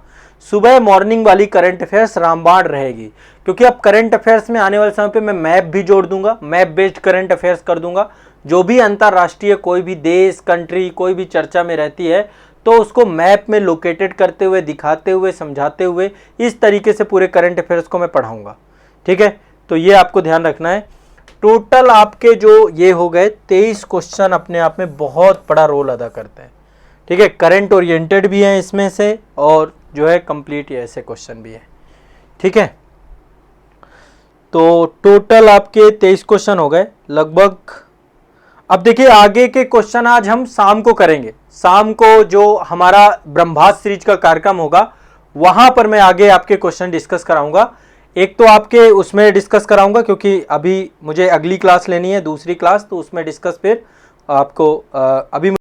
सुबह मॉर्निंग वाली करंट अफेयर्स रामबाण रहेगी, क्योंकि अब करंट अफेयर्स में आने वाले समय पे मैं मैप भी जोड़ दूंगा, मैप बेस्ड करंट अफेयर्स कर दूंगा। जो भी अंतरराष्ट्रीय कोई भी देश, कंट्री कोई भी चर्चा में रहती है, तो उसको मैप में लोकेटेड करते हुए, दिखाते हुए, समझाते हुए, इस तरीके से पूरे करंट अफेयर्स को मैं पढ़ाऊंगा। ठीक है, तो ये आपको ध्यान रखना है। टोटल आपके जो ये हो गए 23 क्वेश्चन अपने आप में बहुत बड़ा रोल अदा करते हैं। ठीक है, करंट ओरिएंटेड भी हैं इसमें से, और जो है कंप्लीट ऐसे क्वेश्चन भी है। ठीक है, तो टोटल आपके 23 क्वेश्चन हो गए लगभग। अब देखिए आगे के क्वेश्चन आज हम शाम को करेंगे। शाम को जो हमारा ब्रह्मास्त्र सीरीज का कार्यक्रम होगा, वहां पर मैं आगे आपके क्वेश्चन डिस्कस कराऊंगा। एक तो आपके उसमें डिस्कस कराऊंगा, क्योंकि अभी मुझे अगली क्लास लेनी है, दूसरी क्लास, तो उसमें डिस्कस फिर आपको अभी